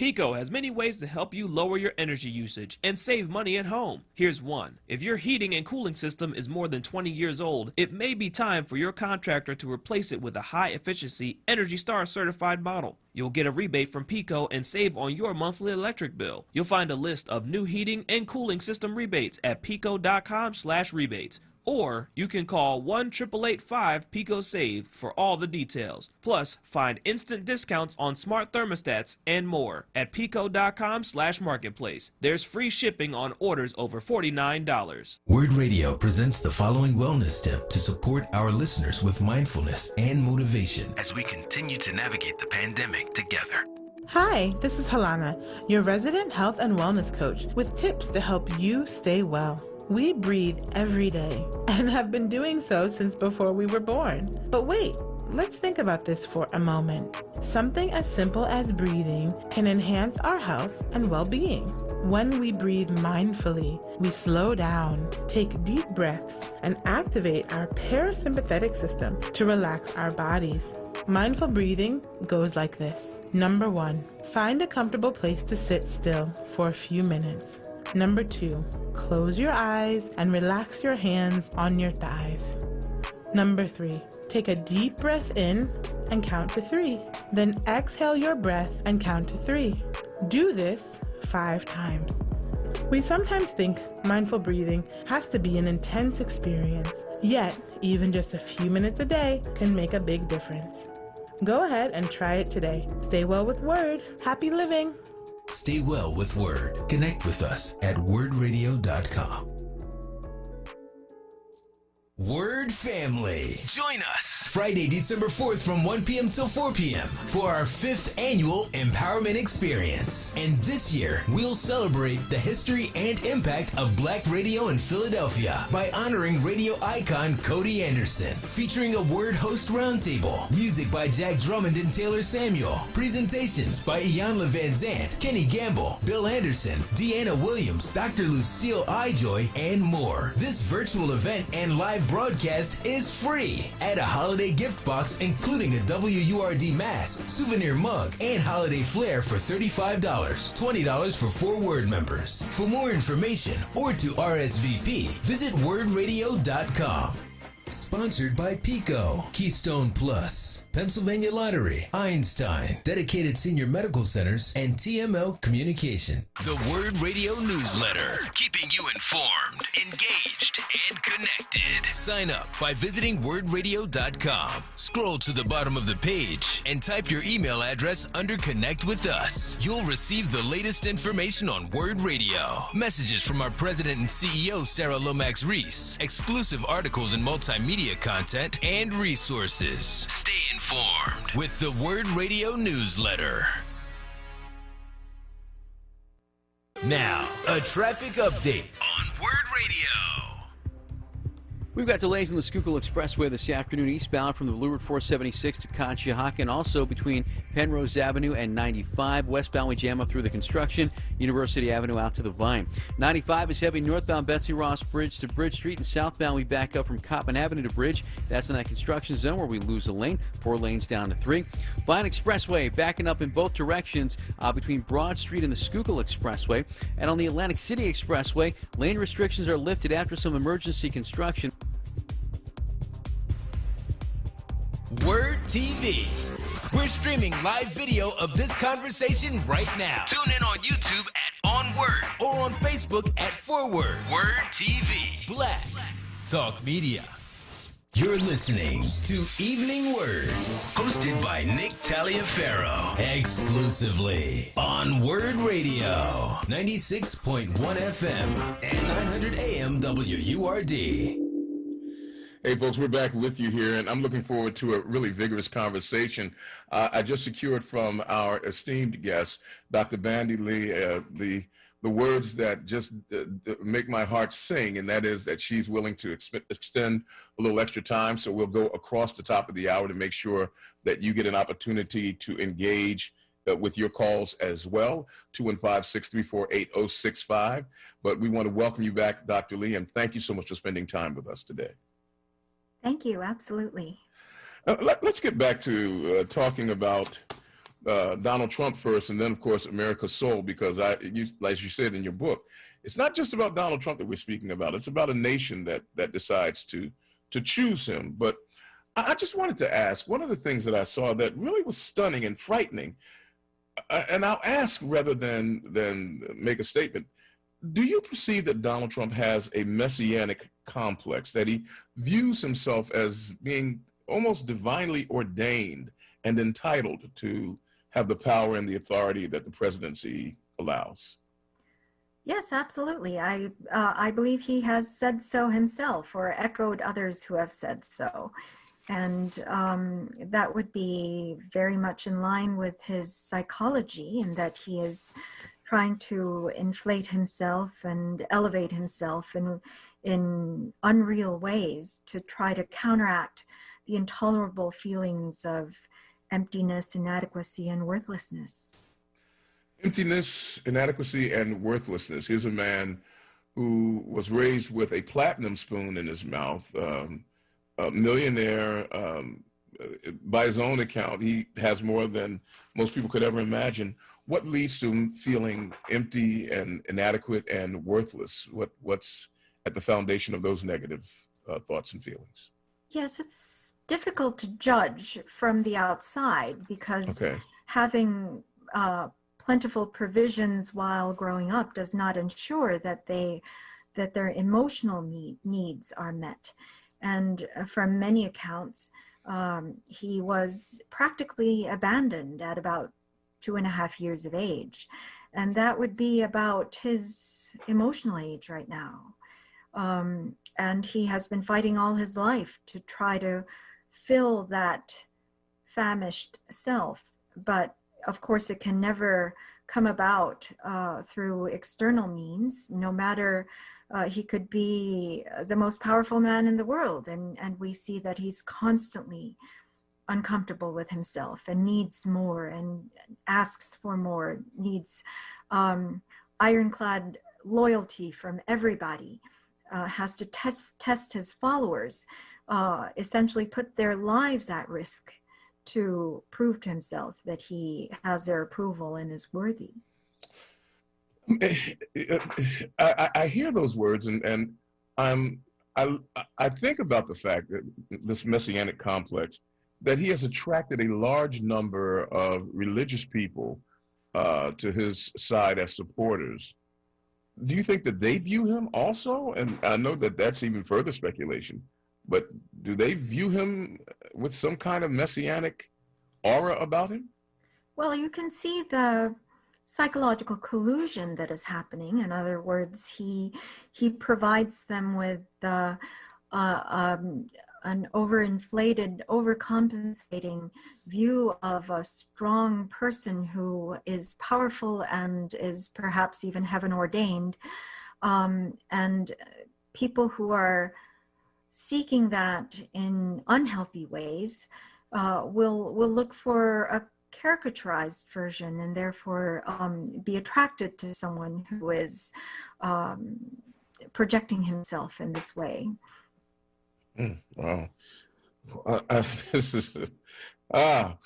Pico has many ways to help you lower your energy usage and save money at home. Here's one. If your heating and cooling system is more than 20 years old, it may be time for your contractor to replace it with a high-efficiency Energy Star certified model. You'll get a rebate from Pico and save on your monthly electric bill. You'll find a list of new heating and cooling system rebates at pico.com/rebates. Or you can call 1-888-5-PICO-SAVE for all the details. Plus, find instant discounts on smart thermostats and more at pico.com/marketplace. There's free shipping on orders over $49. WURD Radio presents the following wellness tip to support our listeners with mindfulness and motivation as we continue to navigate the pandemic together. Hi, this is Halana, your resident health and wellness coach with tips to help you stay well. We breathe every day and have been doing so since before we were born. But wait, let's think about this for a moment. Something as simple as breathing can enhance our health and well-being. When we breathe mindfully, we slow down, take deep breaths, and activate our parasympathetic system to relax our bodies. Mindful breathing goes like this. Number 1, find a comfortable place to sit still for a few minutes. Number 2, close your eyes and relax your hands on your thighs. Number 3, take a deep breath in and count to 3. Then exhale your breath and count to 3. Do this 5 times. We sometimes think mindful breathing has to be an intense experience, yet even just a few minutes a day can make a big difference. Go ahead and try it today. Stay well with WURD. Happy living. Stay well with WURD. Connect with us at wordradio.com. WURD family. Join us Friday, December 4th from 1 p.m. till 4 p.m. for our 5th annual Empowerment Experience. And this year, we'll celebrate the history and impact of Black radio in Philadelphia by honoring radio icon Cody Anderson, featuring a WURD host roundtable, music by Jack Drummond and Taylor Samuel, presentations by Iyanla Van Zandt, Kenny Gamble, Bill Anderson, Deanna Williams, Dr. Lucille Ijoy, and more. This virtual event and live broadcast is free. Add a holiday gift box including a WURD mask, souvenir mug, and holiday flair for $35, $20 for 4 WURD members. For more information or to RSVP, visit wordradio.com. Sponsored by Pico, Keystone Plus, Pennsylvania Lottery, Einstein, Dedicated Senior Medical Centers, and TML Communication. the WURD Radio newsletter, keeping you informed, engaged, and connected. Sign up by visiting wordradio.com. Scroll to the bottom of the page and type your email address under Connect with Us. You'll receive the latest information on WURD Radio, messages from our president and CEO, Sarah Lomax Reese, exclusive articles and multimedia content, and resources. Stay informed with the WURD Radio newsletter. Now, a traffic update on WURD Radio. We've got delays on the Schuylkill Expressway this afternoon eastbound from the Leeward 476 to Conshohocken, also between Penrose Avenue and 95. Westbound we jam up through the construction, University Avenue out to the Vine. 95 is heavy northbound Betsy Ross Bridge to Bridge Street, and southbound we back up from Coppin Avenue to Bridge. That's in that construction zone where we lose a lane, 4 lanes down to 3. Vine Expressway backing up in both directions between Broad Street and the Schuylkill Expressway. And on the Atlantic City Expressway, lane restrictions are lifted after some emergency construction. WURD TV. We're streaming live video of this conversation right now. Tune in on YouTube at onWURD or on Facebook at ForWord. WURD TV. Black Talk Media. You're listening to Evening Words, hosted by Nick Taliaferro, exclusively on WURD Radio, 96.1 FM and 900 AM WURD. Hey, folks, we're back with you here, and I'm looking forward to a really vigorous conversation. I just secured from our esteemed guest, Dr. Bandy Lee, the words that just make my heart sing, and that is that she's willing to extend a little extra time. So we'll go across the top of the hour to make sure that you get an opportunity to engage with your calls as well, 215-634-8065. But we want to welcome you back, Dr. Lee, and thank you so much for spending time with us today. Thank you. Absolutely. Let's get back to talking about Donald Trump first, and then of course America's soul, because like you said in your book, it's not just about Donald Trump that we're speaking about. It's about a nation that decides to choose him. But I just wanted to ask, one of the things that I saw that really was stunning and frightening, and I'll ask rather than make a statement. Do you perceive that Donald Trump has a messianic complex, that he views himself as being almost divinely ordained and entitled to have the power and the authority that the presidency allows? Yes, absolutely. I believe he has said so himself, or echoed others who have said so. And that would be very much in line with his psychology, in that he is trying to inflate himself and elevate himself in unreal ways to try to counteract the intolerable feelings of emptiness, inadequacy, and worthlessness. Emptiness, inadequacy, and worthlessness. Here's a man who was raised with a platinum spoon in his mouth, a millionaire. By his own account, he has more than most people could ever imagine. What leads to him feeling empty and inadequate and worthless? What's at the foundation of those negative thoughts and feelings? Yes, it's difficult to judge from the outside, because having plentiful provisions while growing up does not ensure that their emotional needs are met. And from many accounts, he was practically abandoned at about 2.5 years of age. And that would be about his emotional age right now. And he has been fighting all his life to try to fill that famished self. But of course, it can never come about through external means, no matter he could be the most powerful man in the world. And we see that he's constantly uncomfortable with himself and needs more and asks for more, needs ironclad loyalty from everybody, has to test his followers, essentially put their lives at risk to prove to himself that he has their approval and is worthy. I hear those words, and I think about the fact that this messianic complex, that he has attracted a large number of religious people to his side as supporters. Do you think that they view him also? And I know that that's even further speculation, but do they view him with some kind of messianic aura about him? Well, you can see the psychological collusion that is happening. In other words, he provides them with an overinflated, overcompensating view of a strong person who is powerful and is perhaps even heaven ordained. And people who are seeking that in unhealthy ways will look for a caricaturized version, and therefore be attracted to someone who is projecting himself in this way. Wow. This is well,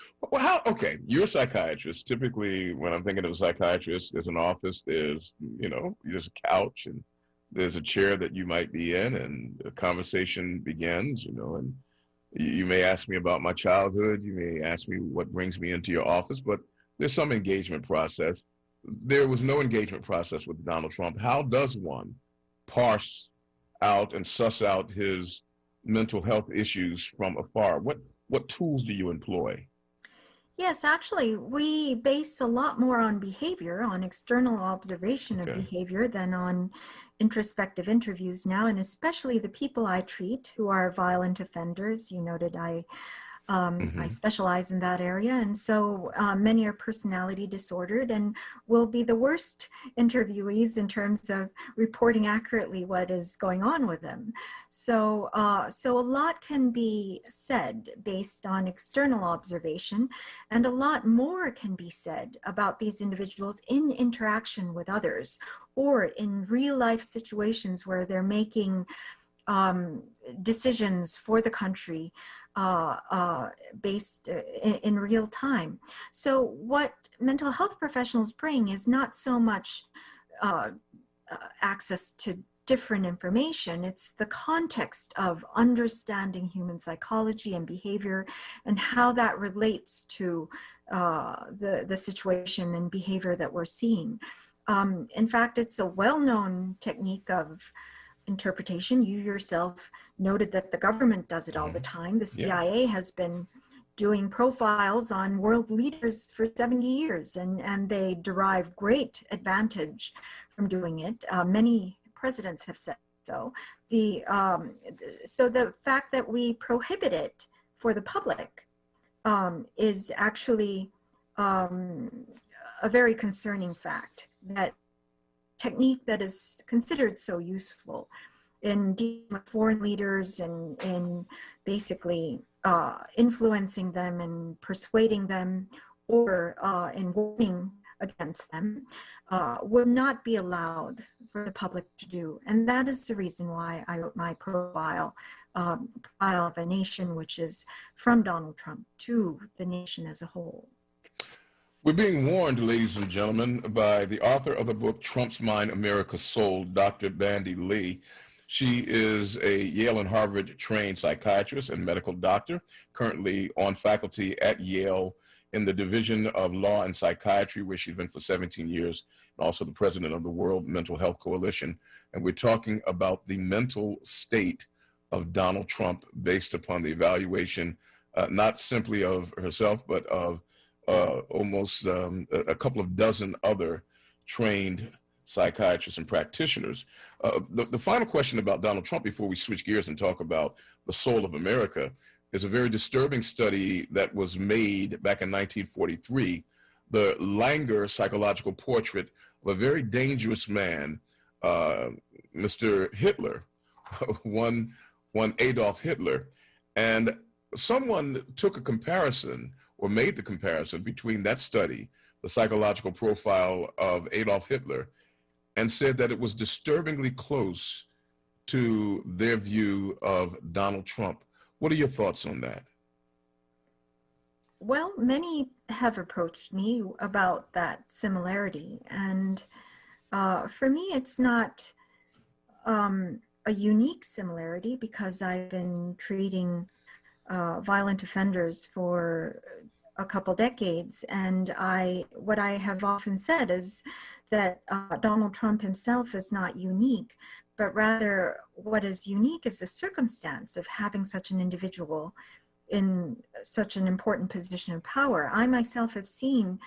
okay, you're a psychiatrist. Typically, when I'm thinking of a psychiatrist, there's an office, there's a couch, and there's a chair that you might be in, and a conversation begins, and you may ask me about my childhood, you may ask me what brings me into your office, but there's some engagement process. There was no engagement process with Donald Trump. How does one parse out and suss out his mental health issues from afar? What tools do you employ? Yes, actually, we base a lot more on behavior, on external observation of behavior, than on introspective interviews now, and especially the people I treat who are violent offenders. You noted I specialize in that area, and so many are personality disordered and will be the worst interviewees in terms of reporting accurately what is going on with them. So a lot can be said based on external observation, and a lot more can be said about these individuals in interaction with others, or in real life situations where they're making decisions for the country based in real time. So what mental health professionals bring is not so much access to different information. It's the context of understanding human psychology and behavior and how that relates to the situation and behavior that we're seeing. In fact, it's a well-known technique of interpretation. You yourself noted that the government does it all the time. The CIA has been doing profiles on world leaders for 70 years, and they derive great advantage from doing it. Many presidents have said so. So the fact that we prohibit it for the public is actually a very concerning fact. That technique that is considered so useful in dealing with foreign leaders and in basically influencing them and persuading them or in warning against them would not be allowed for the public to do. And that is the reason why I wrote my profile of a nation which is from Donald Trump to the nation as a whole. We're being warned, ladies and gentlemen, by the author of the book, Trump's Mind, America Sold, Dr. Bandy Lee. She is a Yale and Harvard trained psychiatrist and medical doctor, currently on faculty at Yale in the Division of Law and Psychiatry, where she's been for 17 years, and also the president of the World Mental Health Coalition. And we're talking about the mental state of Donald Trump based upon the evaluation, not simply of herself, but of almost a couple of dozen other trained psychiatrists and practitioners. The final question about Donald Trump before we switch gears and talk about the soul of America is a very disturbing study that was made back in 1943, the Langer psychological portrait of a very dangerous man, Mr. Hitler, one Adolf Hitler. And someone took a comparison or made the comparison between that study, the psychological profile of Adolf Hitler, and said that it was disturbingly close to their view of Donald Trump. What are your thoughts on that? Well, many have approached me about that similarity. And for me, it's not a unique similarity because I've been treating violent offenders for a couple decades. And what I have often said is that Donald Trump himself is not unique, but rather what is unique is the circumstance of having such an individual in such an important position of power. I myself have seen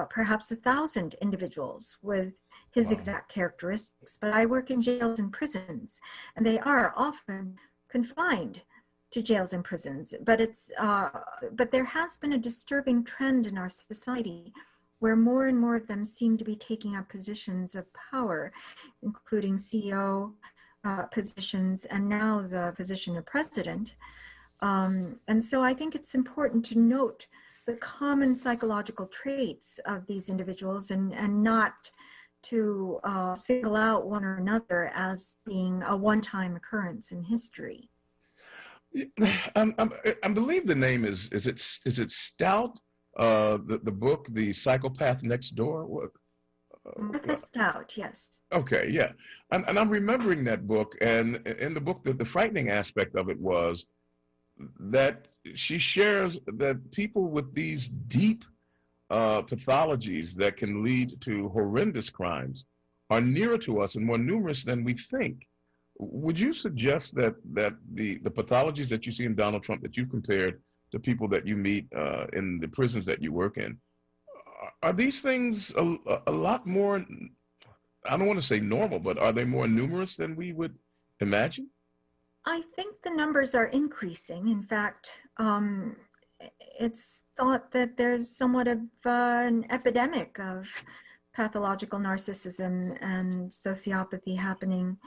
perhaps 1,000 individuals with his exact characteristics, but I work in jails and prisons, and they are often confined to jails and prisons. But but there has been a disturbing trend in our society where more and more of them seem to be taking up positions of power, including CEO positions and now the position of president. And so I think it's important to note the common psychological traits of these individuals and not to single out one or another as being a one-time occurrence in history. I believe the name is it Stout? The book, The Psychopath Next Door? What? Martha Stout, yes. Okay, yeah. And I'm remembering that book, and in the book, the frightening aspect of it was that she shares that people with these deep pathologies that can lead to horrendous crimes are nearer to us and more numerous than we think. Would you suggest that the pathologies that you see in Donald Trump that you compared to people that you meet in the prisons that you work in, are these things a lot more, I don't want to say normal, but are they more numerous than we would imagine? I think the numbers are increasing. In fact, it's thought that there's somewhat of an epidemic of pathological narcissism and sociopathy happening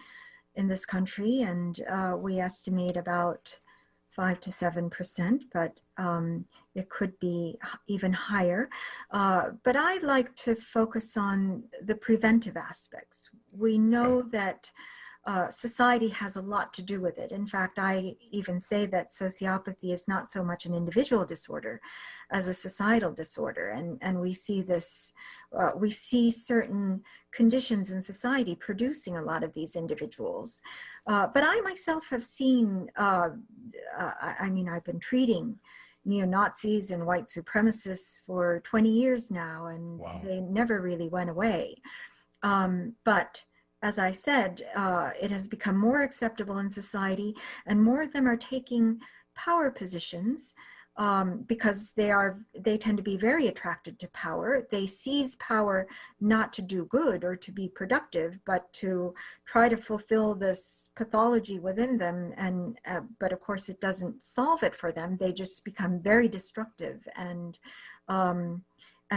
in this country, and we estimate about 5 to 7%, but it could be even higher. But I'd like to focus on the preventive aspects. We know that society has a lot to do with it. In fact, I even say that sociopathy is not so much an individual disorder as a societal disorder. And we see this, we see certain conditions in society producing a lot of these individuals. But I myself have seen, I mean, I've been treating neo-Nazis and white supremacists for 20 years now, and Wow. they never really went away. But as I said, it has become more acceptable in society, and more of them are taking power positions because they tend to be very attracted to power. They seize power not to do good or to be productive, but to try to fulfill this pathology within them. And but of course, it doesn't solve it for them. They just become very destructive and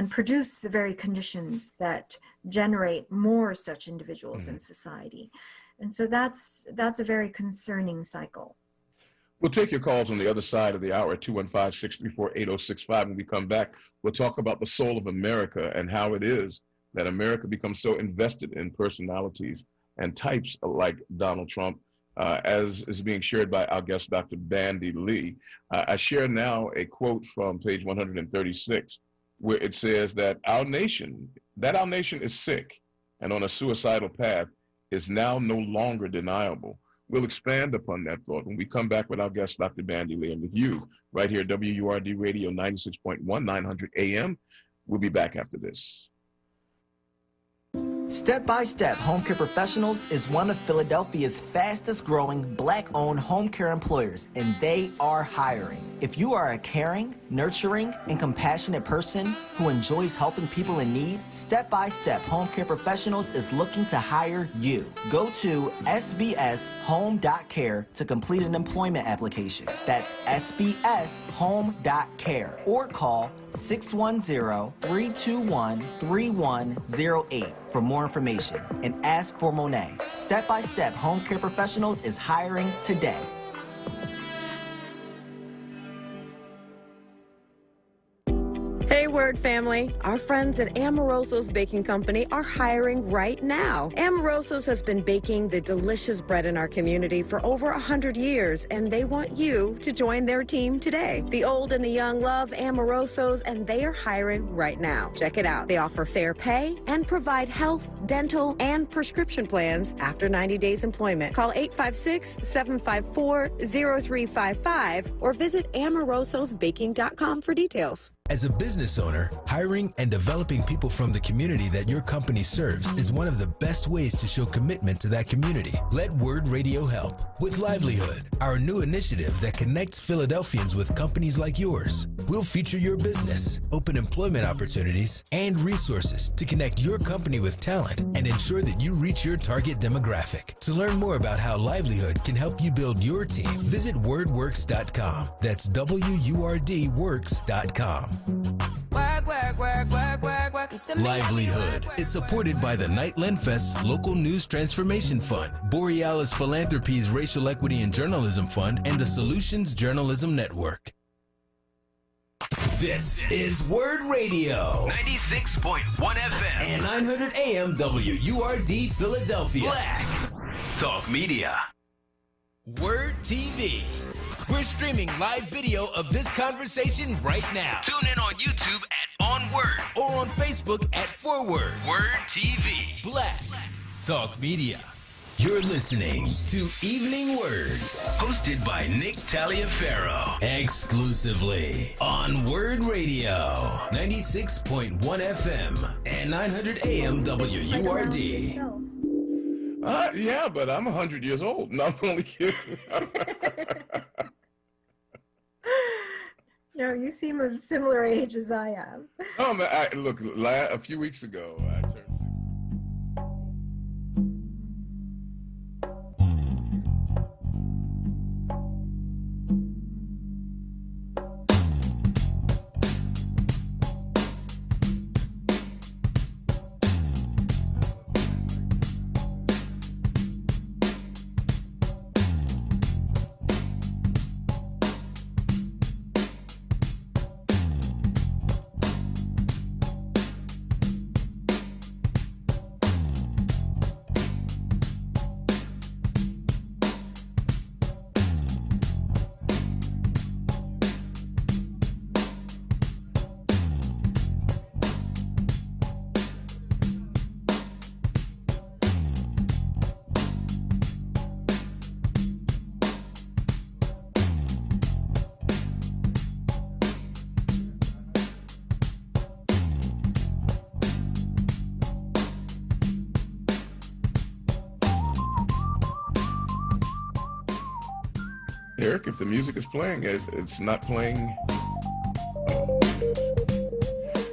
produce the very conditions that generate more such individuals in society. And so that's a very concerning cycle. We'll take your calls on the other side of the hour, 215-634-8065. When we come back, we'll talk about the soul of America and how it is that America becomes so invested in personalities and types like Donald Trump, as is being shared by our guest, Dr. Bandy Lee. I share now a quote from page 136, where it says that our nation is sick and on a suicidal path is now no longer deniable. We'll expand upon that thought when we come back with our guest, Dr. Bandy Lee, and with you right here at WURD Radio 96.1, 900 AM. We'll be back after this. Step by Step Home Care Professionals is one of Philadelphia's fastest growing Black-owned home care employers, and they are hiring. If you are a caring, nurturing, and compassionate person who enjoys helping people in need, Step by Step Home Care Professionals is looking to hire you. Go to sbshome.care to complete an employment application. That's sbshome.care, or call 610-321-3108 for more information and ask for Monet. Step by Step Home Care Professionals is hiring today. Hey, WURD family. Our friends at Amoroso's Baking Company are hiring right now. Amoroso's has been baking the delicious bread in our community for over 100 years, and they want you to join their team today. The old and the young love Amoroso's, and they are hiring right now. Check it out. They offer fair pay and provide health, dental, and prescription plans after 90 days employment. Call 856-754-0355 or visit amorososbaking.com for details. As a business owner, hiring and developing people from the community that your company serves is one of the best ways to show commitment to that community. Let WURD Radio help with Livelihood, our new initiative that connects Philadelphians with companies like yours. We'll feature your business, open employment opportunities, and resources to connect your company with talent and ensure that you reach your target demographic. To learn more about how Livelihood can help you build your team, visit wordworks.com. That's WURDworks.com. Livelihood is supported by the Nightland Fest's Local News Transformation Fund, Borealis Philanthropies Racial Equity and Journalism Fund, and the Solutions Journalism Network. This is WURD Radio, 96.1 FM and 900 AM WURD Philadelphia. Black Talk Media. WURD TV. We're streaming live video of this conversation right now. Tune in on YouTube at onWURD or on Facebook at ForWord. WURD TV. Black Talk Media. You're listening to Evening Words, hosted by Nick Taliaferro, exclusively on WURD Radio, 96.1 FM and 900 AM WURD. Yeah, but I'm 100 years old. No, I'm only kidding. No, you seem of similar age as I am. Oh, man, look, a few weeks ago, I turned 60. Derek, if the music is playing, it's not playing.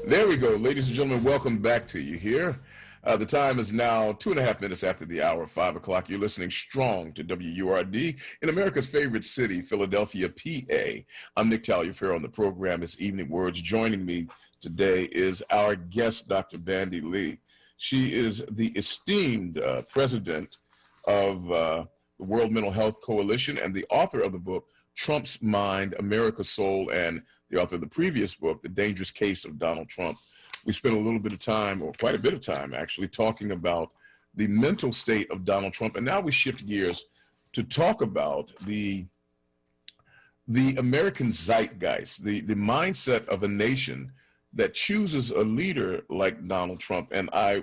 There we go. Ladies and gentlemen, welcome back to you here. The time is now 2.5 minutes after the hour of 5 o'clock. You're listening strong to WURD in America's favorite city, Philadelphia, PA. I'm Nick Taliaferro on the program is Evening Words. Joining me today is our guest, Dr. Bandy Lee. She is the esteemed president of the World Mental Health Coalition and the author of the book, Trump's Mind, America's Soul, and the author of the previous book, The Dangerous Case of Donald Trump. We spent a little bit of time, or quite a bit of time actually, talking about the mental state of Donald Trump. And now we shift gears to talk about the American zeitgeist, the mindset of a nation that chooses a leader like Donald Trump. And I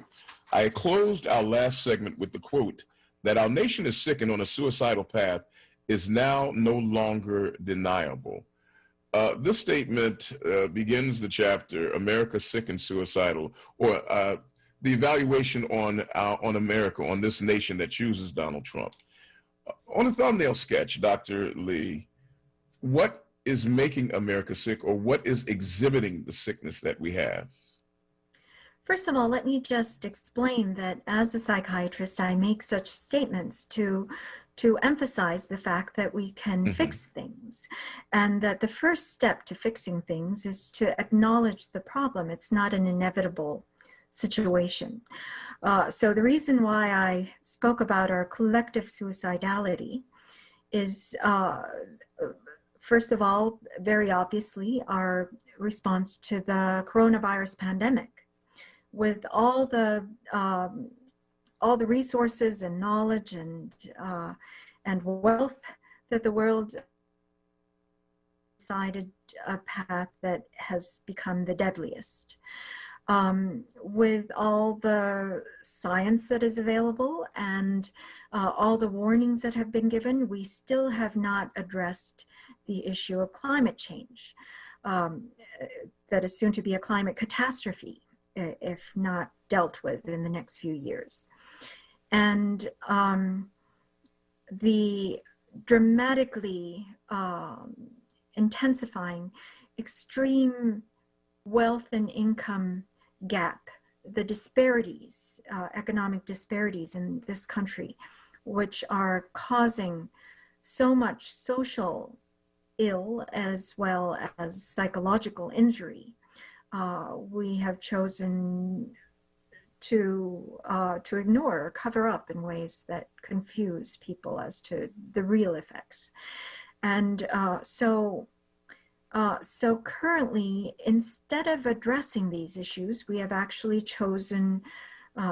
closed our last segment with the quote that our nation is sick and on a suicidal path is now no longer deniable. This statement begins the chapter, America Sick and Suicidal, or the evaluation on America, on this nation that chooses Donald Trump. On a thumbnail sketch, Dr. Lee, what is making America sick, or what is exhibiting the sickness that we have? First of all, let me just explain that as a psychiatrist, I make such statements to emphasize the fact that we can fix things, and that the first step to fixing things is to acknowledge the problem. It's not an inevitable situation. So the reason why I spoke about our collective suicidality is, first of all, very obviously, our response to the coronavirus pandemic. With all the resources and knowledge and wealth that the world decided a path that has become the deadliest. With all the science that is available and all the warnings that have been given, we still have not addressed the issue of climate change, that is soon to be a climate catastrophe if not dealt with in the next few years. And the dramatically intensifying extreme wealth and income gap, the disparities, economic disparities in this country, which are causing so much social ill as well as psychological injury. We have chosen to ignore or cover up in ways that confuse people as to the real effects. And so currently, instead of addressing these issues, we have actually chosen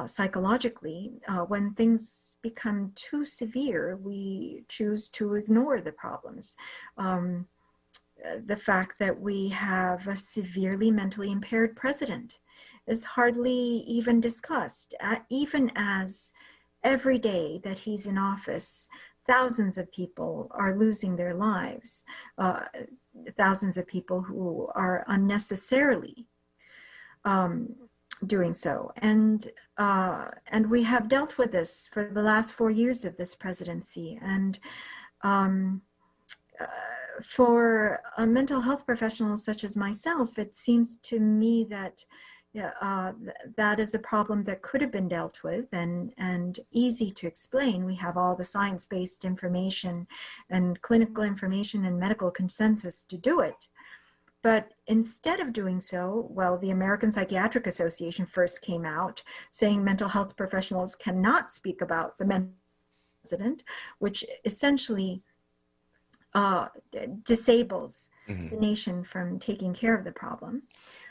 psychologically, when things become too severe, we choose to ignore the problems. The fact that we have a severely mentally impaired president is hardly even discussed, even as every day that he's in office, thousands of people are losing their lives, thousands of people who are unnecessarily doing so. And we have dealt with this for the last 4 years of this presidency. And for mental health professionals such as myself, it seems to me that that is a problem that could have been dealt with and easy to explain. We have all the science-based information and clinical information and medical consensus to do it. But instead of doing so, well, the American Psychiatric Association first came out saying mental health professionals cannot speak about the mental president, which essentially disables the nation from taking care of the problem.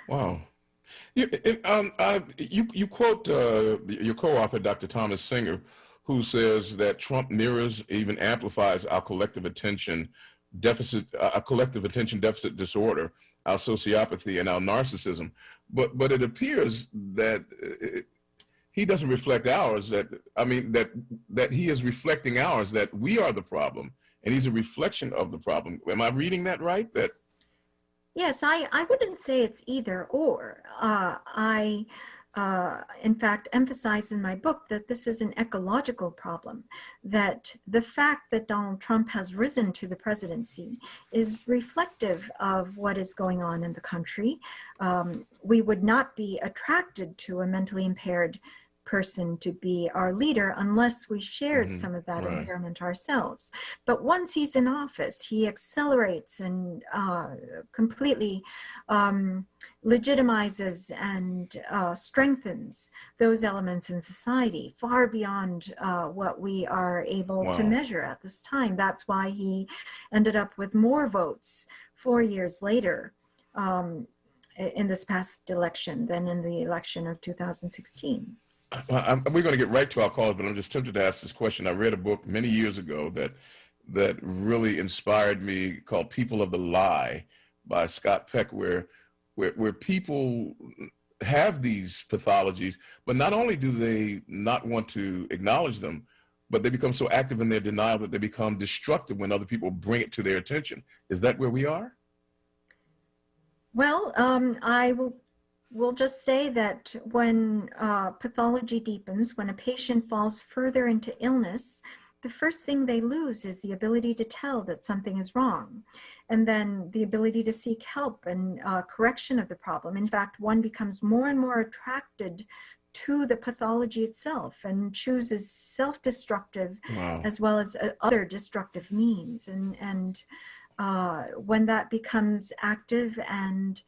Wow. You quote your co-author, Dr. Thomas Singer, who says that Trump mirrors, even amplifies our collective attention deficit disorder, our sociopathy, and our narcissism. But it appears that he doesn't reflect ours. That he is reflecting ours. That we are the problem, and he's a reflection of the problem. Am I reading that right? That yes, I wouldn't say it's either or. in fact, emphasize in my book that this is an ecological problem, that the fact that Donald Trump has risen to the presidency is reflective of what is going on in the country. We would not be attracted to a mentally impaired person to be our leader unless we shared some of that impairment ourselves. But once he's in office, he accelerates and completely legitimizes and strengthens those elements in society far beyond what we are able to measure at this time. That's why he ended up with more votes 4 years later in this past election than in the election of 2016. We're going to get right to our calls, but I'm just tempted to ask this question. I read a book many years ago that really inspired me called People of the Lie by Scott Peck, where people have these pathologies, but not only do they not want to acknowledge them, but they become so active in their denial that they become destructive when other people bring it to their attention. Is that where we are? Well, we'll just say that when pathology deepens, when a patient falls further into illness, the first thing they lose is the ability to tell that something is wrong, and then the ability to seek help and correction of the problem. In fact, one becomes more and more attracted to the pathology itself and chooses self-destructive as well as other destructive means. And when that becomes active and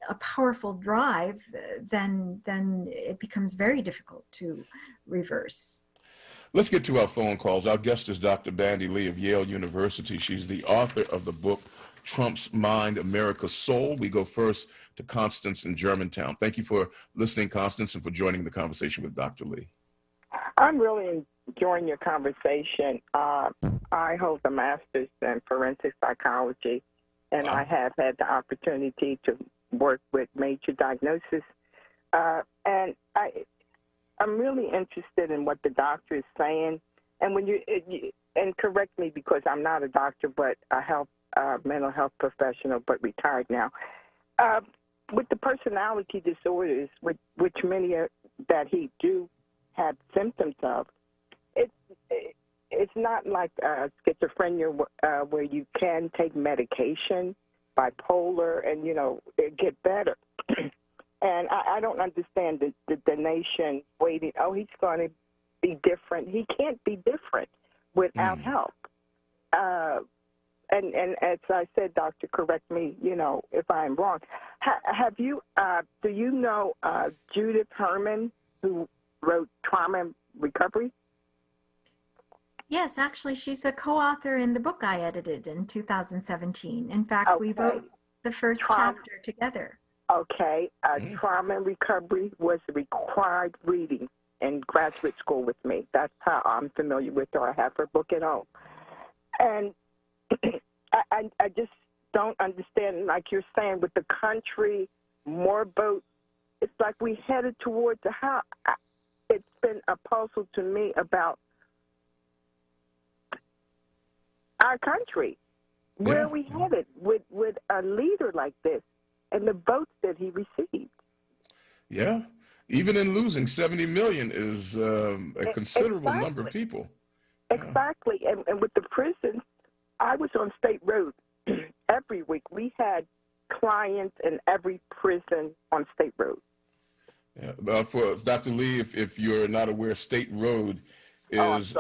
a powerful drive, then it becomes very difficult to reverse. Let's get to our phone calls. Our guest is Dr. Bandy Lee of Yale University. She's the author of the book, Trump's Mind, America's Soul. We go first to Constance in Germantown. Thank you for listening, Constance, and for joining the conversation with Dr. Lee. I'm really enjoying your conversation. I hold a master's in forensic psychology, and I have had the opportunity to work with major diagnosis. And I'm really interested in what the doctor is saying. And when and correct me because I'm not a doctor, but a mental health professional, but retired now. With the personality disorders, which many that he do have symptoms of, it's not like schizophrenia where you can take medication, bipolar, and, get better. And I don't understand the nation waiting, he's going to be different. He can't be different without help. And as I said, doctor, correct me, if I'm wrong. Have you, do you know Judith Herman, who wrote Trauma and Recovery? Yes, actually, she's a co-author in the book I edited in 2017. In fact, we wrote the first chapter together. Okay. Trauma and Recovery was a required reading in graduate school with me. That's how I'm familiar with her. I have her book at home. And I just don't understand, like you're saying, with the country, more votes, it's like we headed towards it's been a puzzle to me about our country. Where are we headed with a leader like this and the votes that he received? Yeah. Even in losing 70 million is a considerable number of people. Exactly. And with the prisons, I was on State Road every week. We had clients in every prison on State Road. Yeah. For Dr. Lee, if you're not aware, State Road is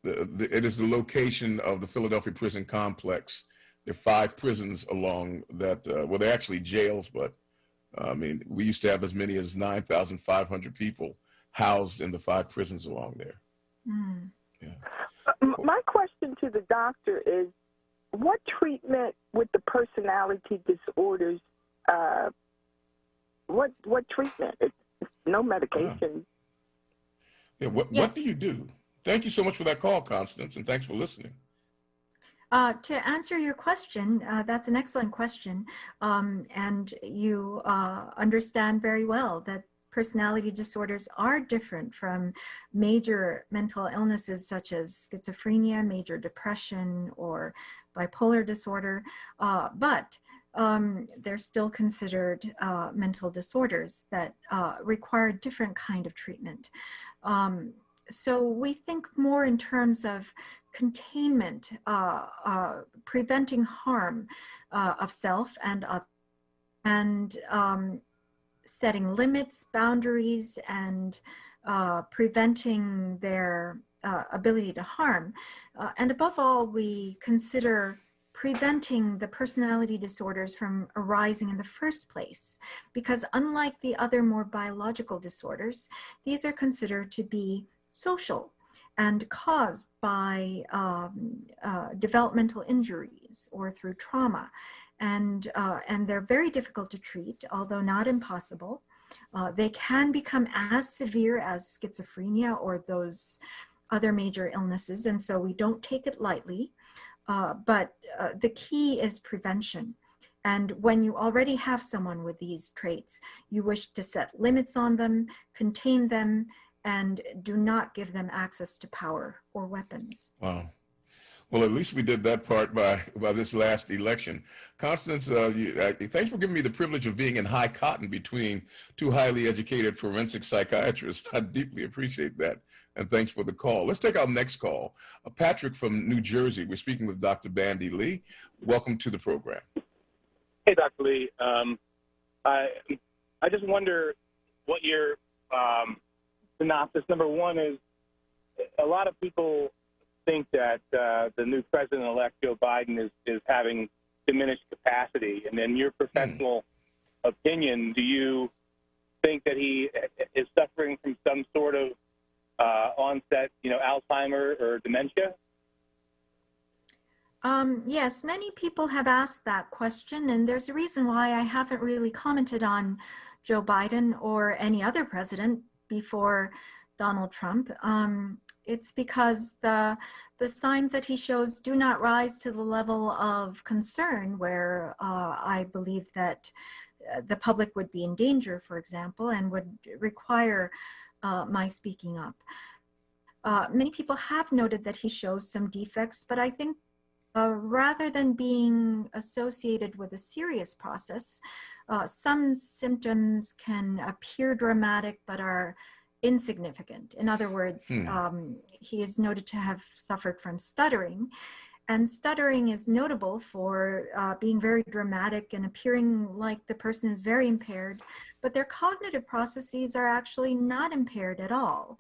it is the location of the Philadelphia prison complex. There are 5 prisons along that. They're actually jails, but we used to have as many as 9,500 people housed in the 5 prisons along there. Yeah. My question to the doctor is, what treatment with the personality disorders? What treatment? It's no medication. What do you do? Thank you so much for that call, Constance, and thanks for listening. To answer your question, that's an excellent question. And you understand very well that personality disorders are different from major mental illnesses such as schizophrenia, major depression, or bipolar disorder. But they're still considered mental disorders that require a different kind of treatment. So we think more in terms of containment, preventing harm of self and others, and setting limits, boundaries, and preventing their ability to harm. And above all, we consider preventing the personality disorders from arising in the first place, because unlike the other more biological disorders, these are considered to be social and caused by developmental injuries or through trauma. And they're very difficult to treat, although not impossible. They can become as severe as schizophrenia or those other major illnesses, and so we don't take it lightly. But the key is prevention. And when you already have someone with these traits, you wish to set limits on them, contain them, and do not give them access to power or weapons. Wow. Well, at least we did that part by this last election. Constance, thanks for giving me the privilege of being in high cotton between two highly educated forensic psychiatrists. I deeply appreciate that, and thanks for the call. Let's take our next call. Patrick from New Jersey. We're speaking with Dr. Bandy Lee. Welcome to the program. Hey, Dr. Lee. I just wonder what your synopsis. Number one is, a lot of people think that the new president-elect Joe Biden is having diminished capacity, and in your professional opinion, do you think that he is suffering from some sort of onset, Alzheimer or dementia? Yes, many people have asked that question, and there's a reason why I haven't really commented on Joe Biden or any other president before Donald Trump. It's because the signs that he shows do not rise to the level of concern where I believe that the public would be in danger, for example, and would require my speaking up. Many people have noted that he shows some defects, but I think rather than being associated with a serious process, some symptoms can appear dramatic but are insignificant. In other words, he is noted to have suffered from stuttering, and stuttering is notable for being very dramatic and appearing like the person is very impaired, but their cognitive processes are actually not impaired at all.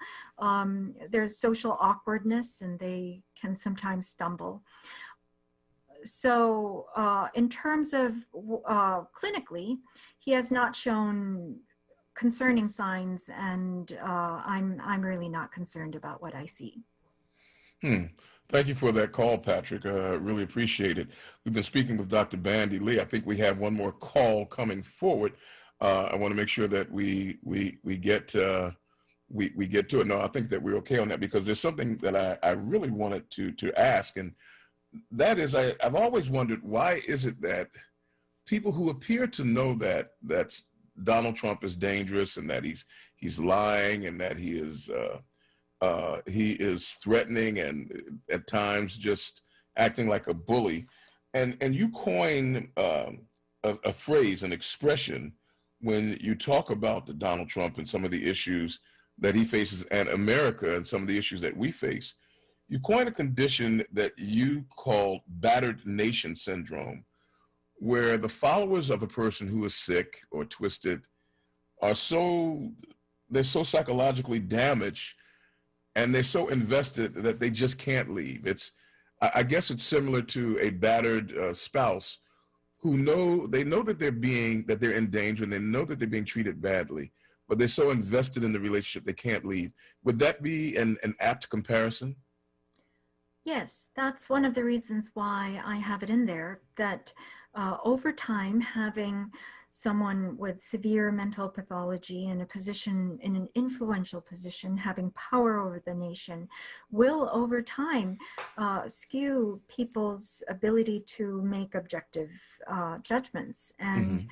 There's social awkwardness, and they can sometimes stumble. So in terms of clinically, he has not shown concerning signs, and I'm really not concerned about what I see. Thank you for that call, Patrick. Really appreciate it. We've been speaking with Dr. Bandy Lee. I think we have one more call coming forward. I want to make sure that we get to it. No, I think that we're okay on that, because there's something that I really wanted to ask, and that is, I've always wondered, why is it that people who appear to know that Donald Trump is dangerous and that he's lying and that he is threatening and at times just acting like a bully, and you coin a phrase, an expression, when you talk about the Donald Trump and some of the issues that he faces, and America and some of the issues that we face. You coin a condition that you call battered nation syndrome, where the followers of a person who is sick or twisted they're so psychologically damaged, and they're so invested that they just can't leave. I guess it's similar to a battered spouse who know that they're in danger, and they know that they're being treated badly, but they're so invested in the relationship they can't leave. Would that be an apt comparison? Yes, that's one of the reasons why I have it in there, that over time, having someone with severe mental pathology in an influential position, having power over the nation, will over time skew people's ability to make objective judgments. And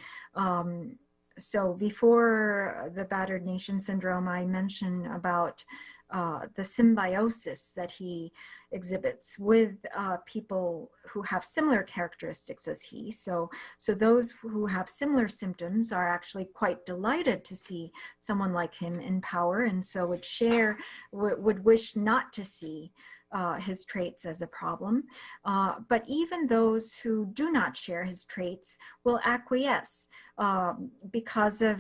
so before the battered nation syndrome, I mentioned about the symbiosis that he exhibits with people who have similar characteristics as he. So those who have similar symptoms are actually quite delighted to see someone like him in power, and so would wish not to see his traits as a problem. But even those who do not share his traits will acquiesce because of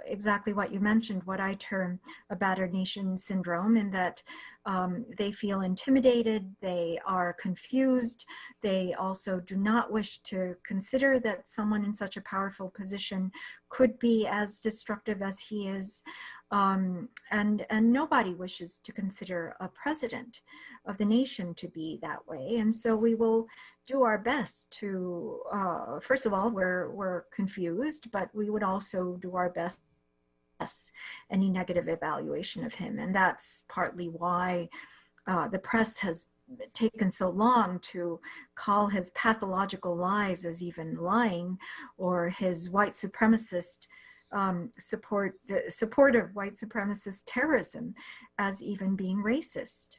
exactly what you mentioned, what I term a battered nation syndrome, in that they feel intimidated, they are confused, they also do not wish to consider that someone in such a powerful position could be as destructive as he is. And nobody wishes to consider a president of the nation to be that way. And so we will do our best to, first of all, we're confused, but we would also do our best to assess any negative evaluation of him. And that's partly why the press has taken so long to call his pathological lies as even lying, or his white supremacist support of white supremacist terrorism as even being racist.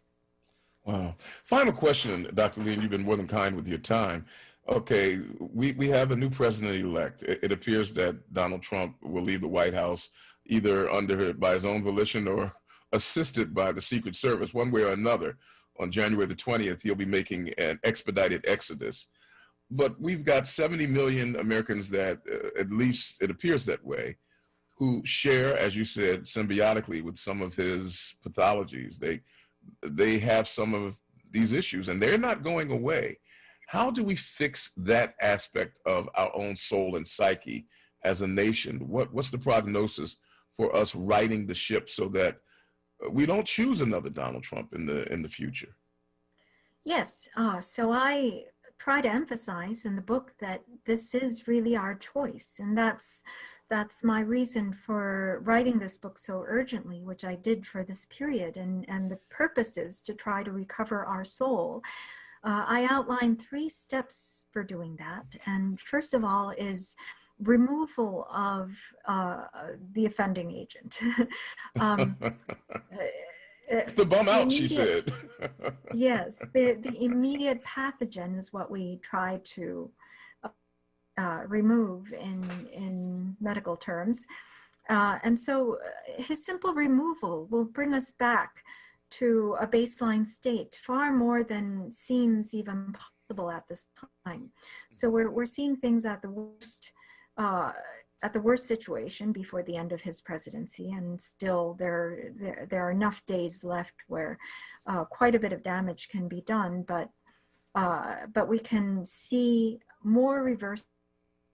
Wow. Final question, Dr. Lee, and you've been more than kind with your time. Okay, we have a new president-elect. It appears that Donald Trump will leave the White House either by his own volition or assisted by the Secret Service, one way or another. On January the 20th, he'll be making an expedited exodus. But we've got 70 million Americans that, at least it appears that way, who share, as you said, symbiotically with some of his pathologies. They have some of these issues, and they're not going away. How do we fix that aspect of our own soul and psyche as a nation? What's the prognosis for us righting the ship so that we don't choose another Donald Trump in the future? Yes, so I try to emphasize in the book that this is really our choice, and that's my reason for writing this book so urgently, which I did for this period, and the purpose is to try to recover our soul. I outlined 3 steps for doing that, and first of all is removal of the offending agent. The bum out, she said. Yes, the immediate pathogen is what we try to remove in medical terms. And so his simple removal will bring us back to a baseline state far more than seems even possible at this time. So we're seeing things at the worst situation before the end of his presidency, and still there are enough days left where quite a bit of damage can be done, but we can see more reverse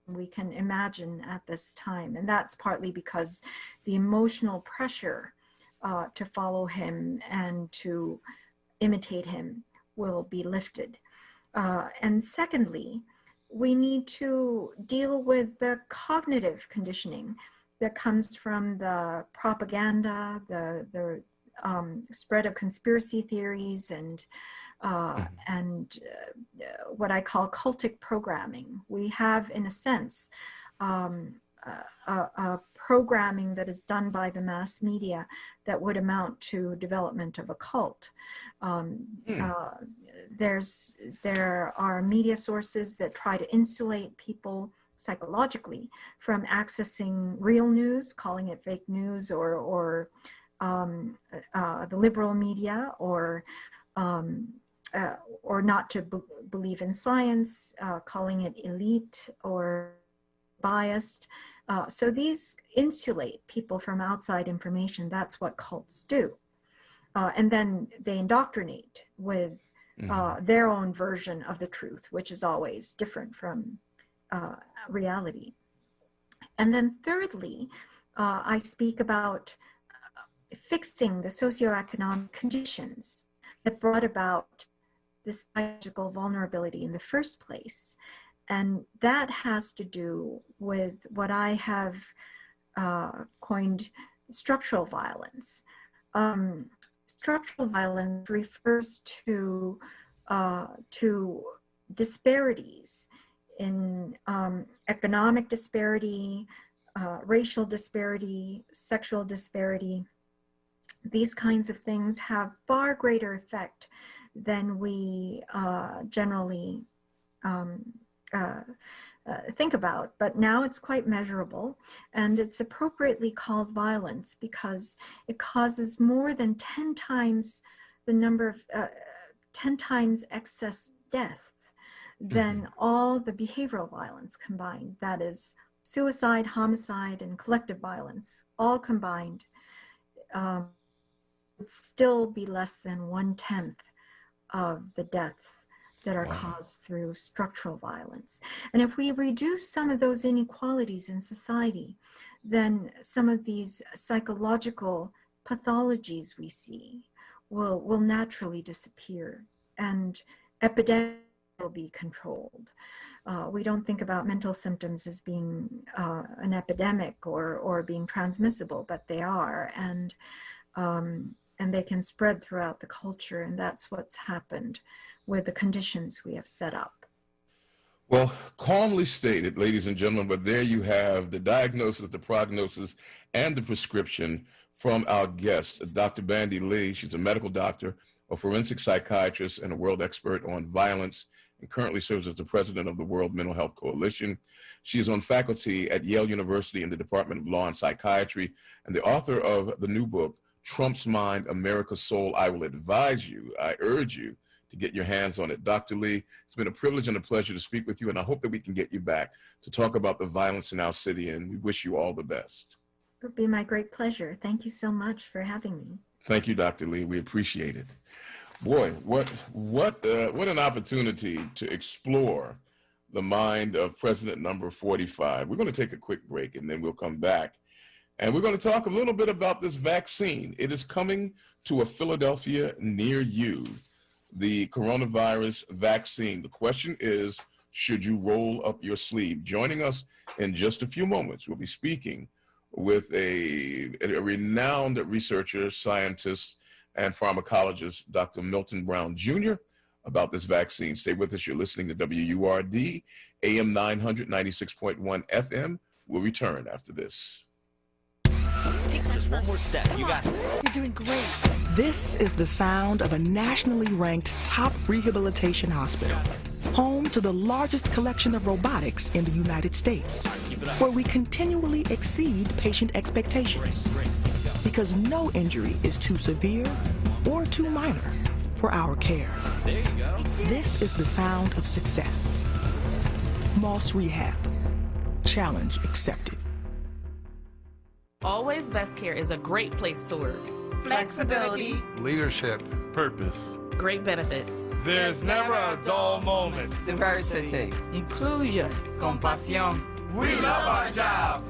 than we can imagine at this time, and that's partly because the emotional pressure to follow him and to imitate him will be lifted. And secondly, we need to deal with the cognitive conditioning that comes from the propaganda, the spread of conspiracy theories, and what I call cultic programming. We have, in a sense, a programming that is done by the mass media that would amount to development of a cult. There are media sources that try to insulate people psychologically from accessing real news, calling it fake news, or the liberal media, or not to believe in science, calling it elite or biased. So these insulate people from outside information. That's what cults do. And then they indoctrinate with their own version of the truth, which is always different from reality. And then thirdly, I speak about fixing the socioeconomic conditions that brought about this psychological vulnerability in the first place. And that has to do with what I have coined structural violence. Structural violence refers to disparities in economic disparity, racial disparity, sexual disparity, these kinds of things have far greater effect than we generally think about, but now it's quite measurable, and it's appropriately called violence because it causes more than 10 times the number of 10 times excess deaths than all the behavioral violence combined. That is suicide, homicide, and collective violence all combined. Would still be less than 1/10 of the deaths that are caused through structural violence. And if we reduce some of those inequalities in society, then some of these psychological pathologies we see will naturally disappear, and epidemics will be controlled. We don't think about mental symptoms as being an epidemic or being transmissible, but they are, and they can spread throughout the culture, and that's what's happened with the conditions we have set up. Well, calmly stated, ladies and gentlemen, but there you have the diagnosis, the prognosis, and the prescription from our guest, Dr. Bandy Lee. She's a medical doctor, a forensic psychiatrist, and a world expert on violence, and currently serves as the president of the World Mental Health Coalition. She is on faculty at Yale University in the Department of Law and Psychiatry, and the author of the new book, Trump's Mind, America's Soul. I will advise you, I urge you to get your hands on it. Dr. Lee, it's been a privilege and a pleasure to speak with you, and I hope that we can get you back to talk about the violence in our city, and we wish you all the best. It would be my great pleasure. Thank you so much for having me. Thank you, Dr. Lee. We appreciate it. Boy, what an opportunity to explore the mind of President number 45. We're going to take a quick break, and then we'll come back. And we're going to talk a little bit about this vaccine. It is coming to a Philadelphia near you, the coronavirus vaccine. The question is, should you roll up your sleeve? Joining us in just a few moments, we'll be speaking with a renowned researcher, scientist, and pharmacologist, Dr. Milton Brown Jr., about this vaccine. Stay with us. You're listening to WURD, AM 900, 96.1 FM. We'll return after this. Just one more step. You got it. You're doing great. This is the sound of a nationally ranked top rehabilitation hospital, home to the largest collection of robotics in the United States, where we continually exceed patient expectations, because no injury is too severe or too minor for our care. There you go. This is the sound of success. Moss Rehab. Challenge accepted. Always Best Care is a great place to work. Flexibility, leadership, purpose, great benefits. There's never a dull moment. Diversity, inclusion, compasión. We love our jobs.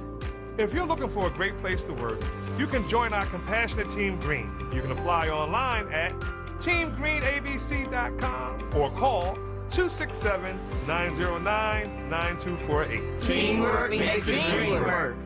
If you're looking for a great place to work, you can join our compassionate Team Green. You can apply online at teamgreenabc.com or call 267-909-9248. Teamwork makes the dream work.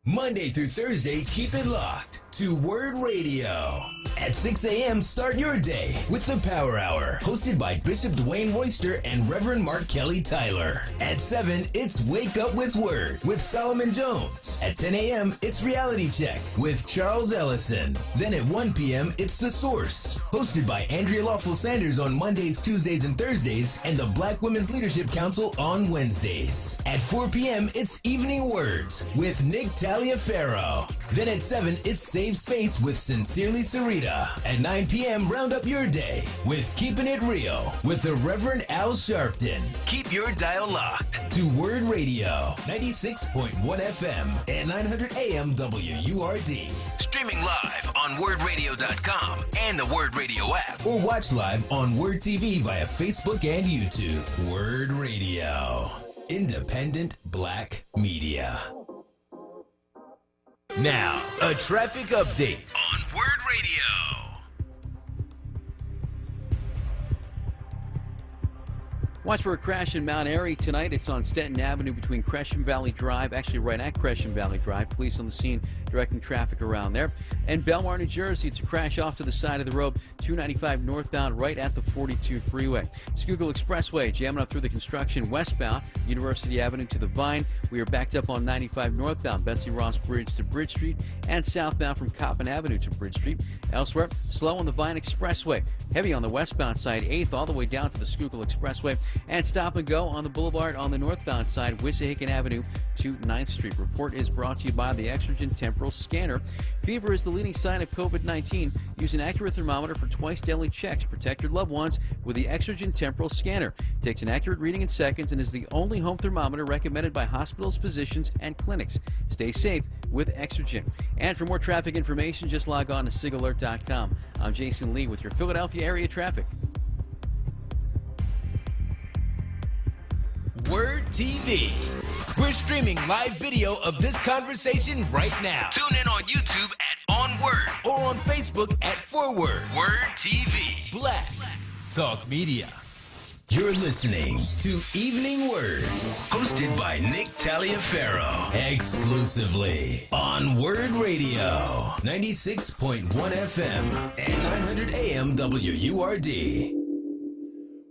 Monday through Thursday, keep it locked to WURD Radio. At 6 a.m., start your day with the Power Hour, hosted by Bishop Dwayne Royster and Reverend Mark Kelly Tyler. At 7, it's Wake Up with WURD with Solomon Jones. At 10 a.m., it's Reality Check with Charles Ellison. Then at 1 p.m., it's The Source, hosted by Andrea Lawful Sanders on Mondays, Tuesdays, and Thursdays, and the Black Women's Leadership Council on Wednesdays. At 4 p.m., it's Evening Words with Nick Taliaferro. Then at 7, it's Save Space with Sincerely Sarita. At 9 p.m., round up your day with Keeping It Real with the Reverend Al Sharpton. Keep your dial locked to WURD Radio, 96.1 FM and 900 AM WURD. Streaming live on WURDradio.com and the WURD Radio app. Or watch live on WURD TV via Facebook and YouTube. WURD Radio. Independent Black Media. Now, a traffic update on WURD Radio. Watch for a crash in Mount Airy tonight. It's on Stanton Avenue between Gresham Valley Drive, actually right at Gresham Valley Drive. Police on the scene directing traffic around there. And Belmar, New Jersey, it's a crash off to the side of the road, 295 northbound, right at the 42 freeway. Schuylkill Expressway, jamming up through the construction westbound, University Avenue to the Vine. We are backed up on 95 northbound, Betsy Ross Bridge to Bridge Street, and southbound from Coppin Avenue to Bridge Street. Elsewhere, slow on the Vine Expressway, heavy on the westbound side, 8th all the way down to the Schuylkill Expressway, and stop and go on the boulevard on the northbound side, Wissahickon Avenue to 9th Street. Report is brought to you by the Exergen Temporal Scanner. Fever is the leading sign of COVID-19. Use an accurate thermometer for twice daily checks. Protect your loved ones with the Exergen Temporal Scanner. Takes an accurate reading in seconds and is the only home thermometer recommended by hospitals, physicians, and clinics. Stay safe with Exergen. And for more traffic information, just log on to sigalert.com. I'm Jason Lee with your Philadelphia area traffic. WURD TV. We're streaming live video of this conversation right now. Tune in on YouTube at onWURD or on Facebook at ForWord. WURD TV. Black Talk Media. You're listening to Evening Words, hosted by Nick Taliaferro, exclusively on WURD Radio, 96.1 FM and 900 AM WURD.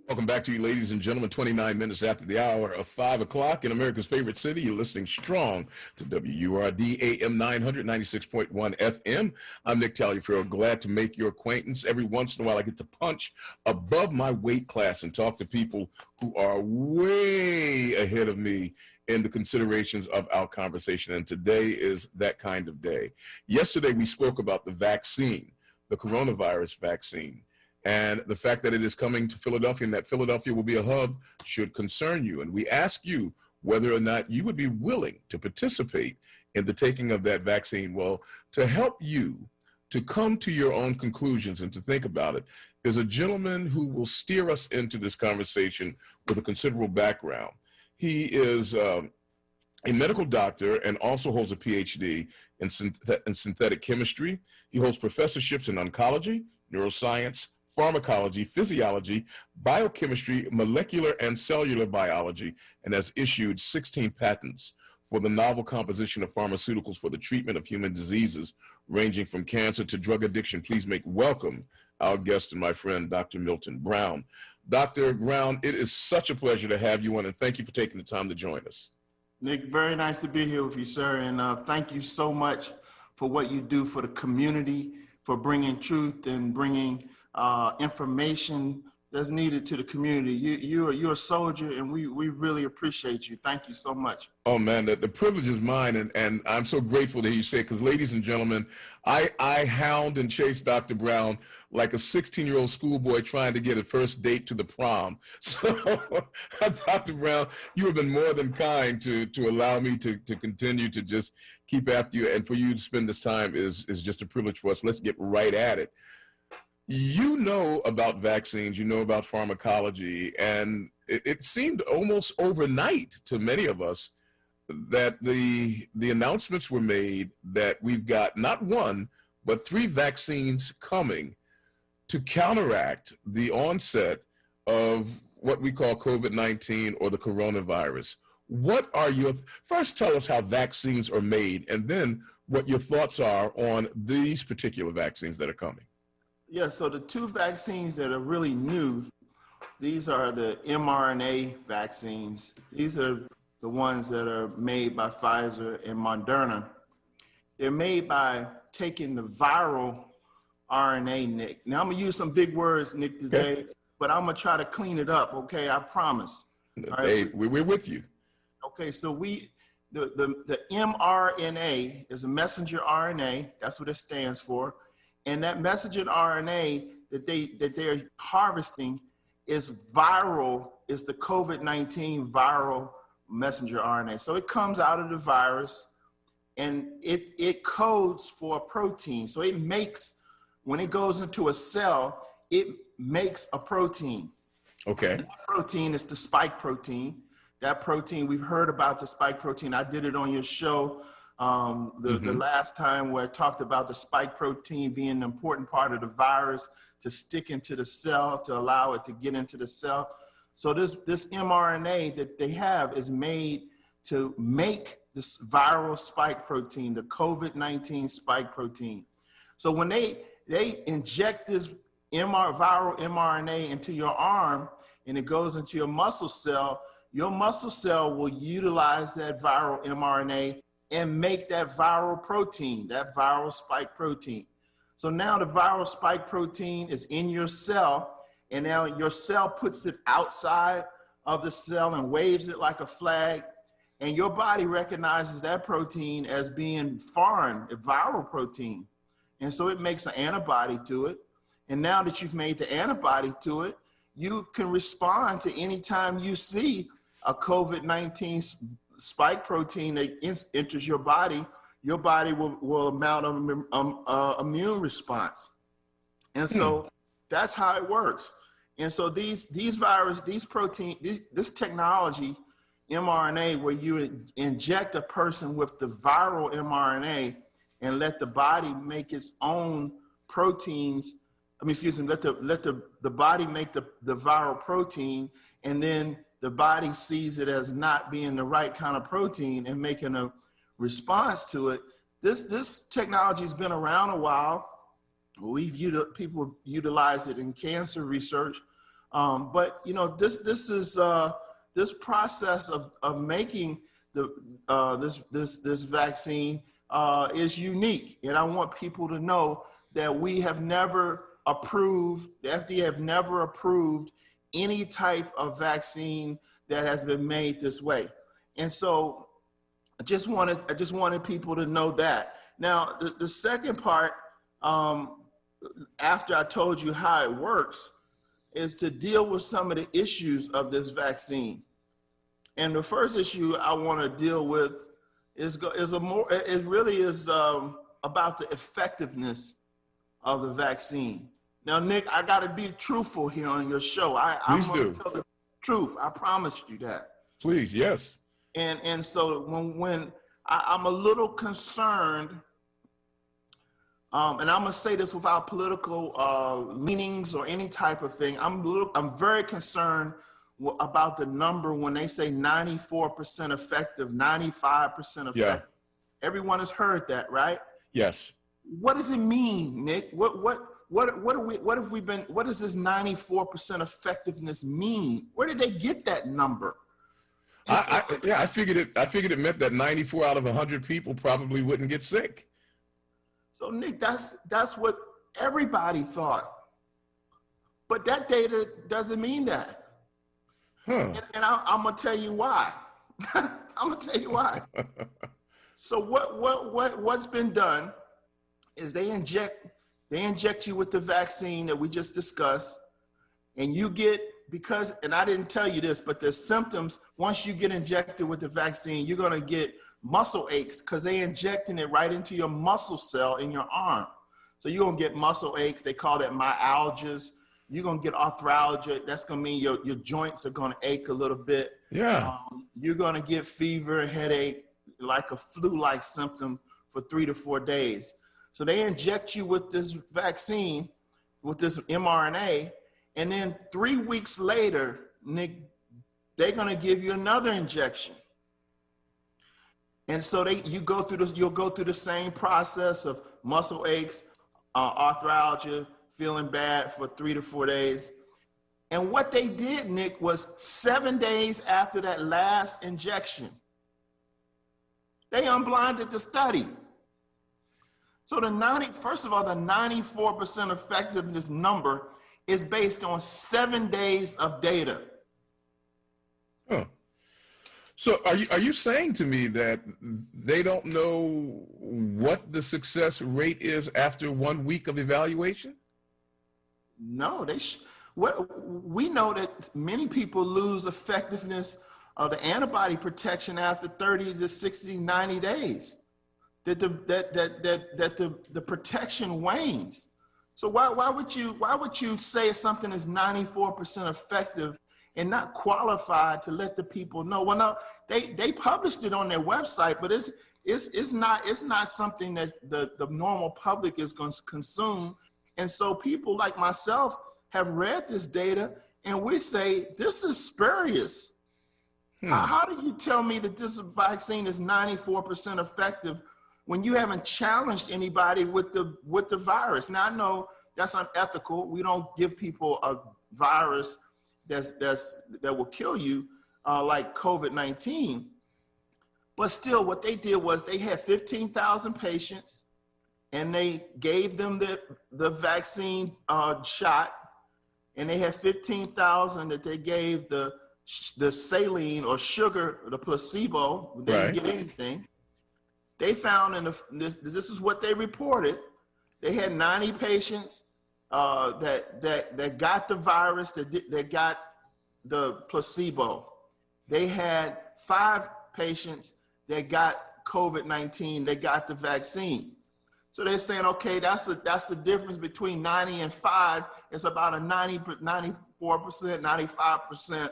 Welcome back to you, ladies and gentlemen. 29 minutes after the hour of 5 o'clock in America's favorite city. You're listening strong to WURD AM 900, 96.1 FM. I'm Nick Taliaferro, glad to make your acquaintance. Every once in a while, I get to punch above my weight class and talk to people who are way ahead of me in the considerations of our conversation. And today is that kind of day. Yesterday, we spoke about the vaccine, the coronavirus vaccine. And the fact that it is coming to Philadelphia and that Philadelphia will be a hub should concern you. And we ask you whether or not you would be willing to participate in the taking of that vaccine. Well, to help you to come to your own conclusions and to think about it is a gentleman who will steer us into this conversation with a considerable background. He is a medical doctor and also holds a PhD in synthetic chemistry. He holds professorships in oncology, neuroscience, pharmacology, physiology, biochemistry, molecular and cellular biology, and has issued 16 patents for the novel composition of pharmaceuticals for the treatment of human diseases, ranging from cancer to drug addiction. Please make welcome our guest and my friend, Dr. Milton Brown. Dr. Brown, it is such a pleasure to have you on, and thank you for taking the time to join us. Nick, very nice to be here with you, sir, and thank you so much for what you do for the community, for bringing truth and bringing information that's needed to the community. You're a soldier, and we really appreciate you. Thank you so much. Oh man, the privilege is mine, and I'm so grateful to hear you say it, because ladies and gentlemen, I hound and chase Dr. Brown like a 16-year-old schoolboy trying to get a first date to the prom. So Dr. Brown, you have been more than kind to allow me to continue to just keep after you, and for you to spend this time is just a privilege for us. Let's get right at it. You know about vaccines, you know about pharmacology, and it seemed almost overnight to many of us that the announcements were made that we've got not one, but 3 vaccines coming to counteract the onset of what we call COVID-19 or the coronavirus. What are your, first tell us how vaccines are made, and then what your thoughts are on these particular vaccines that are coming. Yeah, so the 2 vaccines that are really new, these are the mRNA vaccines. These are the ones that are made by Pfizer and Moderna. They're made by taking the viral RNA, Nick. Now I'm gonna use some big words, Nick, today, okay, but I'm gonna try to clean it up, okay? I promise. Hey, we're with you. Okay, so the mRNA is a messenger RNA. That's what it stands for. And that messenger RNA that they're harvesting is viral, is the COVID-19 viral messenger RNA. So it comes out of the virus, and it codes for a protein. So it makes, when it goes into a cell, it makes a protein. Okay. And that protein is the spike protein. That protein, we've heard about the spike protein. I did it on your show the last time, where I talked about the spike protein being an important part of the virus to stick into the cell, to allow it to get into the cell. So this mRNA that they have is made to make this viral spike protein, the COVID-19 spike protein. So when they inject this viral mRNA into your arm and it goes into your muscle cell will utilize that viral mRNA and make that viral protein, that viral spike protein. So now the viral spike protein is in your cell, and now your cell puts it outside of the cell and waves it like a flag, and your body recognizes that protein as being foreign, a viral protein. And so it makes an antibody to it. And now that you've made the antibody to it, you can respond to any time you see a COVID-19 spike protein that enters your body will mount an immune response. And so that's how it works. And so these protein, this technology, mRNA, where you inject a person with the viral mRNA and let the body make its own proteins, let the body make the viral protein, and then the body sees it as not being the right kind of protein and making a response to it. This technology has been around a while. People utilize it in cancer research, but you know this process of making this vaccine is unique, and I want people to know that we have never approved. The FDA have never approved any type of vaccine that has been made this way, and so I just wanted people to know that. Now, the second part, after I told you how it works, is to deal with some of the issues of this vaccine. And the first issue I want to deal with is really about the effectiveness of the vaccine. Now, Nick, I got to be truthful here on your show. I'm going to tell the truth. I promised you that. Please, yes. And so when I'm a little concerned, and I'm gonna say this without political leanings or any type of thing, I'm very concerned about the number when they say 94% effective, 95% effective. Yeah. Everyone has heard that, right? Yes. What does it mean, Nick? What does this 94% effectiveness mean? Where did they get that number? I figured it meant that 94 out of 100 people probably wouldn't get sick. So Nick, that's what everybody thought, but that data doesn't mean that. And I'm gonna tell you why. I'm gonna tell you why. So what's been done is they inject you with the vaccine that we just discussed, and you get, because, and I didn't tell you this, but the symptoms, once you get injected with the vaccine, you're gonna get muscle aches because they're injecting it right into your muscle cell in your arm. So you're gonna get muscle aches. They call that myalgias. You're gonna get arthralgia. That's gonna mean your joints are gonna ache a little bit. Yeah. You're gonna get fever, headache, like a flu-like symptom for 3 to 4 days. So they inject you with this vaccine, with this mRNA, and then 3 weeks later, Nick, they're gonna give you another injection. And so you'll go through the same process of muscle aches, arthralgia, feeling bad for 3 to 4 days. And what they did, Nick, was 7 days after that last injection, they unblinded the study. So first of all, the 94% effectiveness number is based on 7 days of data. Huh. So are you saying to me that they don't know what the success rate is after 1 week of evaluation? No, we know that many people lose effectiveness of the antibody protection after 30 to 60, 90 days. That the protection wanes. So why would you say something is 94% effective and not qualified to let the people know? Well, no, they published it on their website, but it's not something that the normal public is going to consume. And so people like myself have read this data, and we say this is spurious. How do you tell me that this vaccine is 94% effective when you haven't challenged anybody with the virus? Now, I know that's unethical. We don't give people a virus that will kill you like COVID-19. But still, what they did was they had 15,000 patients, and they gave them the vaccine shot, and they had 15,000 that they gave the saline or sugar, the placebo. They didn't get anything. They found this is what they reported. They had 90 patients that got the virus, that got the placebo. They had 5 patients that got COVID-19, they got the vaccine. So they're saying, okay, that's the difference between 90 and 5. It's about a 94%, 95%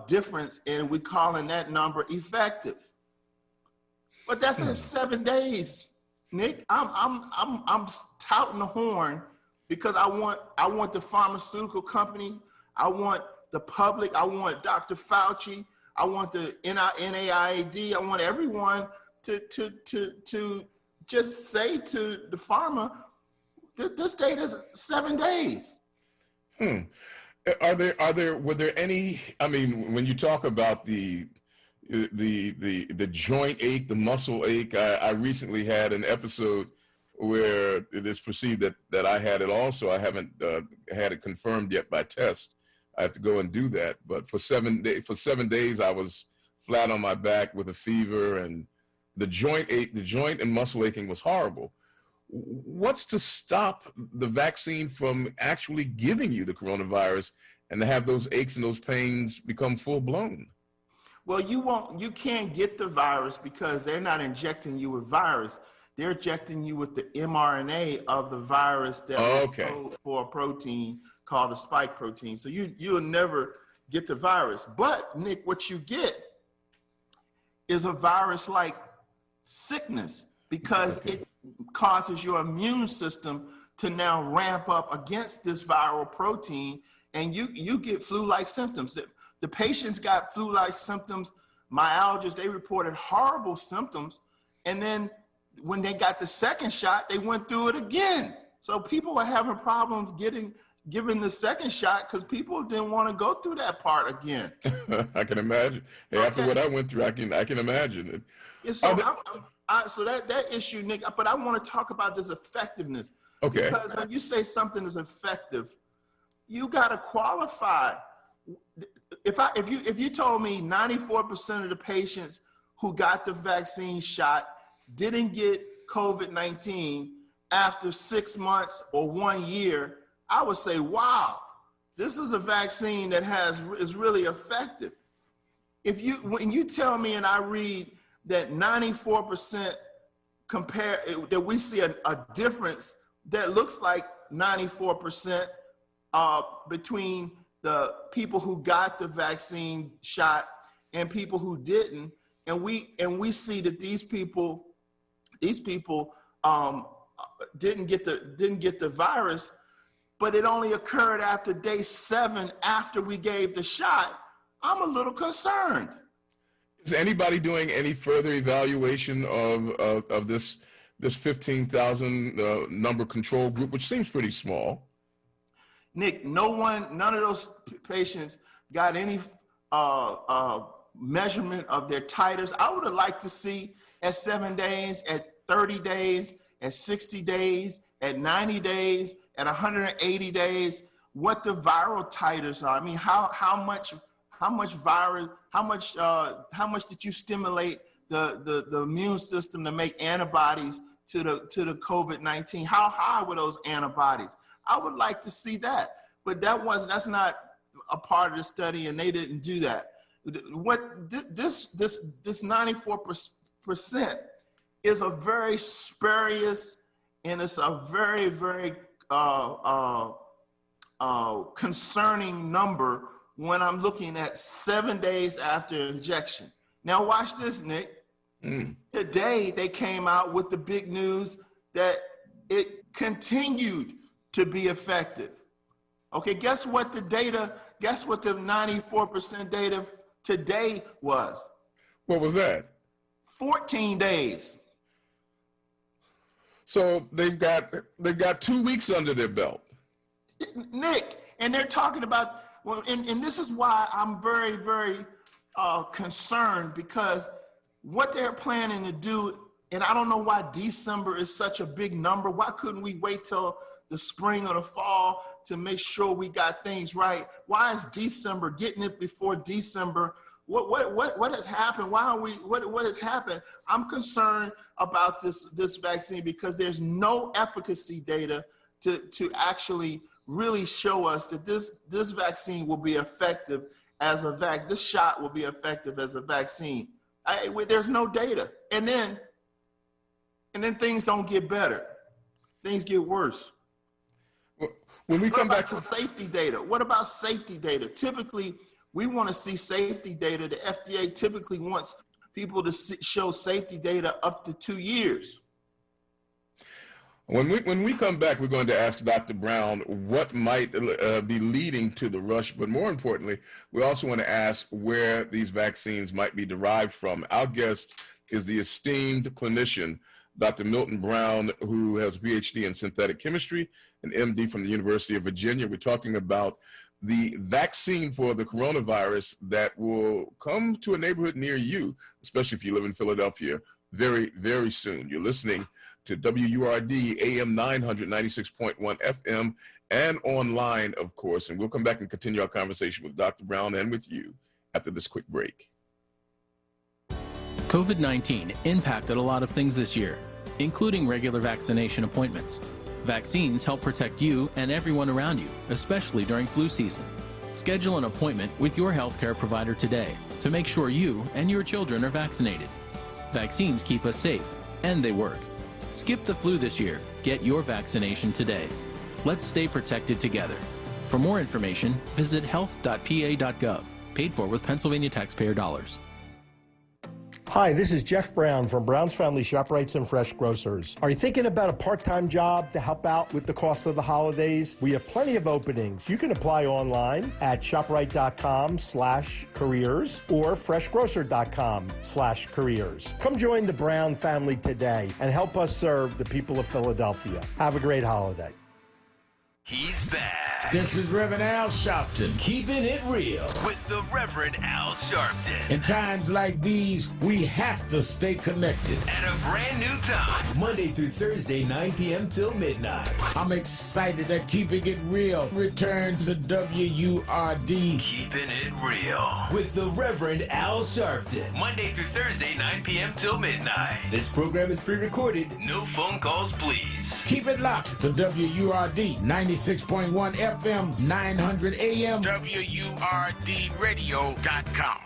difference, and we're calling that number effective. But that's in 7 days, Nick. I'm touting the horn because I want the pharmaceutical company, I want the public, I want Dr. Fauci, I want the NIAID, I want everyone to just say to the pharma that this date is 7 days. Were there any, I mean, when you talk about the joint ache, the muscle ache, I recently had an episode where it is perceived that I had it also. I haven't had it confirmed yet by test. I have to go and do that. But for 7 days, I was flat on my back with a fever, and the joint and muscle aching was horrible. What's to stop the vaccine from actually giving you the coronavirus and to have those aches and those pains become full blown? Well, you can't get the virus because they're not injecting you with virus. They're injecting you with the mRNA of the virus that codes for a protein called a spike protein. So you'll never get the virus. But Nick, what you get is a virus-like sickness because it causes your immune system to now ramp up against this viral protein, and you get flu-like symptoms. The patients got flu-like symptoms, myalgias, they reported horrible symptoms, and then when they got the second shot, they went through it again. So people were having problems given the second shot because people didn't want to go through that part again. I can imagine. After what I went through, I can imagine it. Yeah, so so that issue, Nick, but I want to talk about this effectiveness. Okay. Because when you say something is effective, you got to qualify. If you told me 94% of the patients who got the vaccine shot didn't get COVID-19 after 6 months or 1 year, I would say, wow, this is a vaccine that is really effective. When you tell me and I read that 94% that we see a difference that looks like 94% between the people who got the vaccine shot and people who didn't, and we see that these people didn't get the virus, but it only occurred after day 7 after we gave the shot. I'm a little concerned. Is anybody doing any further evaluation of this 15,000 number control group, which seems pretty small? Nick, none of those patients got any measurement of their titers. I would have liked to see at 7 days, at 30 days, at 60 days, at 90 days, at 180 days, what the viral titers are. I mean, how much did you stimulate the immune system to make antibodies to the COVID-19? How high were those antibodies? I would like to see that, but that's not a part of the study, and they didn't do that. What this 94% is a very spurious, and it's a very, very concerning number when I'm looking at 7 days after injection. Now watch this, Nick. Today they came out with the big news that it continued to be effective. Okay, guess what the 94% data today was. What was that? 14 days. So they've got 2 weeks under their belt. Nick, and they're talking about, well, and this is why I'm very, very concerned, because what they're planning to do, and I don't know why December is such a big number. Why couldn't we wait till the spring or the fall to make sure we got things right? Why is December, getting it before December? What has happened? Why are we, what has happened? I'm concerned about this vaccine because there's no efficacy data to actually really show us that this vaccine will be effective as a this shot will be effective as a vaccine. There's no data. And then things don't get better. Things get worse. When we come back to safety data, what about safety data? Typically, we want to see safety data. The FDA typically wants people to show safety data up to 2 years. When we come back, we're going to ask Dr. Brown what might be leading to the rush, but more importantly, we also want to ask where these vaccines might be derived from. Our guest is the esteemed clinician, Dr. Milton Brown, who has a PhD in synthetic chemistry, an MD from the University of Virginia. We're talking about the vaccine for the coronavirus that will come to a neighborhood near you, especially if you live in Philadelphia, very, very soon. You're listening to WURD AM 900, 96.1 FM, and online, of course. And we'll come back and continue our conversation with Dr. Brown and with you after this quick break. COVID-19 impacted a lot of things this year, including regular vaccination appointments. Vaccines help protect you and everyone around you, especially during flu season. Schedule an appointment with your healthcare provider today to make sure you and your children are vaccinated. Vaccines keep us safe, and they work. Skip the flu this year. Get your vaccination today. Let's stay protected together. For more information, visit health.pa.gov, paid for with Pennsylvania taxpayer dollars. Hi, this is Jeff Brown from Brown's Family ShopRites and Fresh Grocers. Are you thinking about a part-time job to help out with the cost of the holidays? We have plenty of openings. You can apply online at shoprite.com/careers or freshgrocer.com/careers. Come join the Brown family today and help us serve the people of Philadelphia. Have a great holiday. He's back. This is Reverend Al Sharpton. Keeping it real with the Reverend Al Sharpton. In times like these, we have to stay connected. At a brand new time. Monday through Thursday, 9 p.m. till midnight. I'm excited that Keeping It Real returns to WURD. Keeping it real. With the Reverend Al Sharpton. Monday through Thursday, 9 p.m. till midnight. This program is pre-recorded. No phone calls, please. Keep it locked to WURD 96.1 FM, 900 AM, WURDradio.com.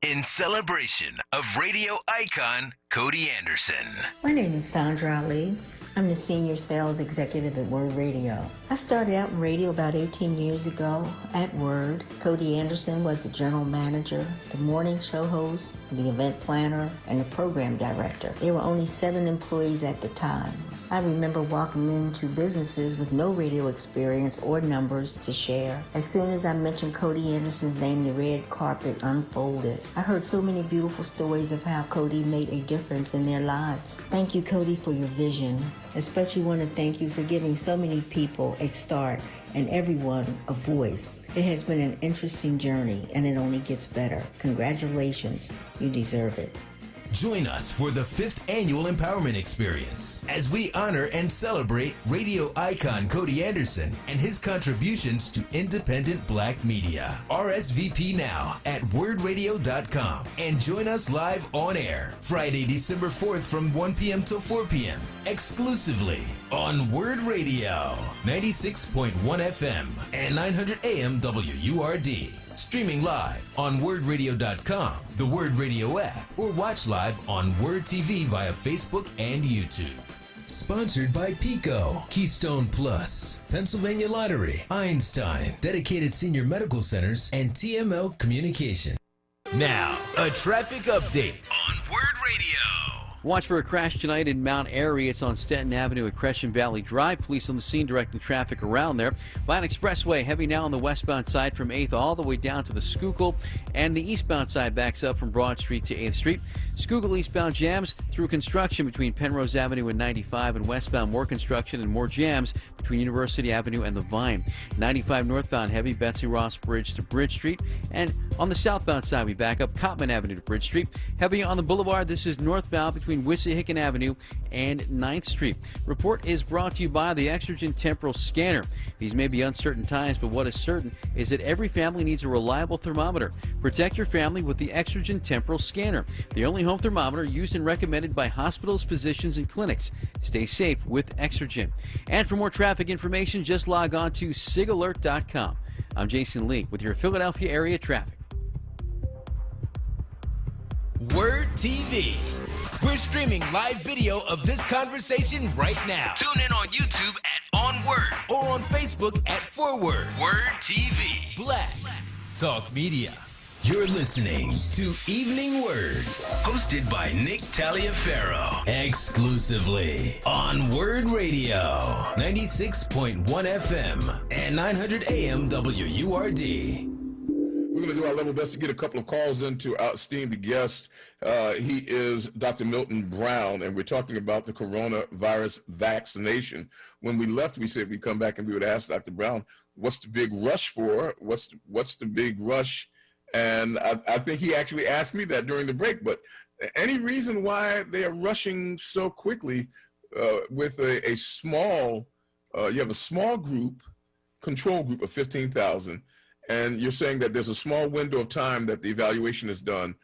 In celebration of radio icon Cody Anderson. My name is Sandra Ali. I'm the Senior Sales Executive at WURD Radio. I started out in radio about 18 years ago at WURD. Cody Anderson was the General Manager, the morning show host, the event planner, and the program director. There were only 7 employees at the time. I remember walking into businesses with no radio experience or numbers to share. As soon as I mentioned Cody Anderson's name, the red carpet unfolded. I heard so many beautiful stories of how Cody made a difference in their lives. Thank you, Cody, for your vision. Especially want to thank you for giving so many people a start and everyone a voice. It has been an interesting journey, and it only gets better. Congratulations. You deserve it. Join us for the 5th Annual Empowerment Experience as we honor and celebrate radio icon Cody Anderson and his contributions to independent black media. RSVP now at wordradio.com and join us live on air Friday, December 4th from 1 p.m. till 4 p.m. exclusively on WURD Radio, 96.1 FM and 900 AM WURD. Streaming live on wordradio.com, the WURD Radio app, or watch live on WURD TV via Facebook and YouTube. Sponsored by Pico, Keystone Plus, Pennsylvania Lottery, Einstein, Dedicated Senior Medical Centers, and TML Communication. Now, a traffic update on WURD Radio. Watch for a crash tonight in Mount Airy. It's on Stenton Avenue at Crescent Valley Drive. Police on the scene directing traffic around there. By an expressway, heavy now on the westbound side from 8th all the way down to the Schuylkill, and the eastbound side backs up from Broad Street to 8th Street. Schuylkill eastbound jams through construction between Penrose Avenue and 95, and westbound more construction and more jams between University Avenue and the Vine. 95 northbound heavy Betsy Ross Bridge to Bridge Street, and on the southbound side we back up Cotman Avenue to Bridge Street. Heavy on the boulevard, this is northbound between Wissahickon Avenue and 9th Street. Report is brought to you by the Exergen Temporal Scanner. These may be uncertain times, but what is certain is that every family needs a reliable thermometer. Protect your family with the Exergen Temporal Scanner, the only home thermometer used and recommended by hospitals, physicians, and clinics. Stay safe with Exergen. And for more traffic information, just log on to sigalert.com. I'm Jason Lee with your Philadelphia area traffic. WURD TV. We're streaming live video of this conversation right now. Tune in on YouTube at onWURD or on Facebook at ForWord. WURD TV. Black Talk Media. You're listening to Evening Words, hosted by Nick Taliaferro, exclusively on WURD Radio, 96.1 FM and 900 AM WURD. We're going to do our level best to get a couple of calls into our esteemed guest. He is Dr. Milton Brown, and we're talking about the coronavirus vaccination. When we left, we said we'd come back and we would ask Dr. Brown, what's the big rush for? What's the big rush? And I think he actually asked me that during the break, but any reason why they are rushing so quickly with a small, you have a small group, control group of 15,000, and you're saying that there's a small window of time that the evaluation is done.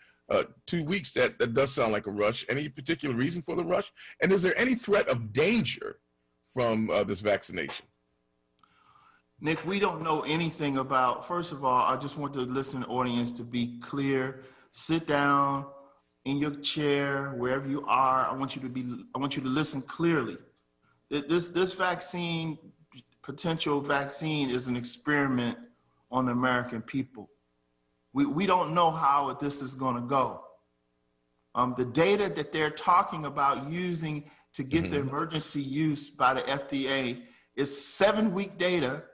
2 weeks, that does sound like a rush. Any particular reason for the rush? And is there any threat of danger from this vaccination? Nick, we don't know anything about, first of all, I just want the listening audience to be clear. Sit down in your chair, wherever you are. I want you to listen clearly. This vaccine, potential vaccine, is an experiment on the American people. We don't know how this is going to go. The data that they're talking about using to get the emergency use by the FDA is 7-week data,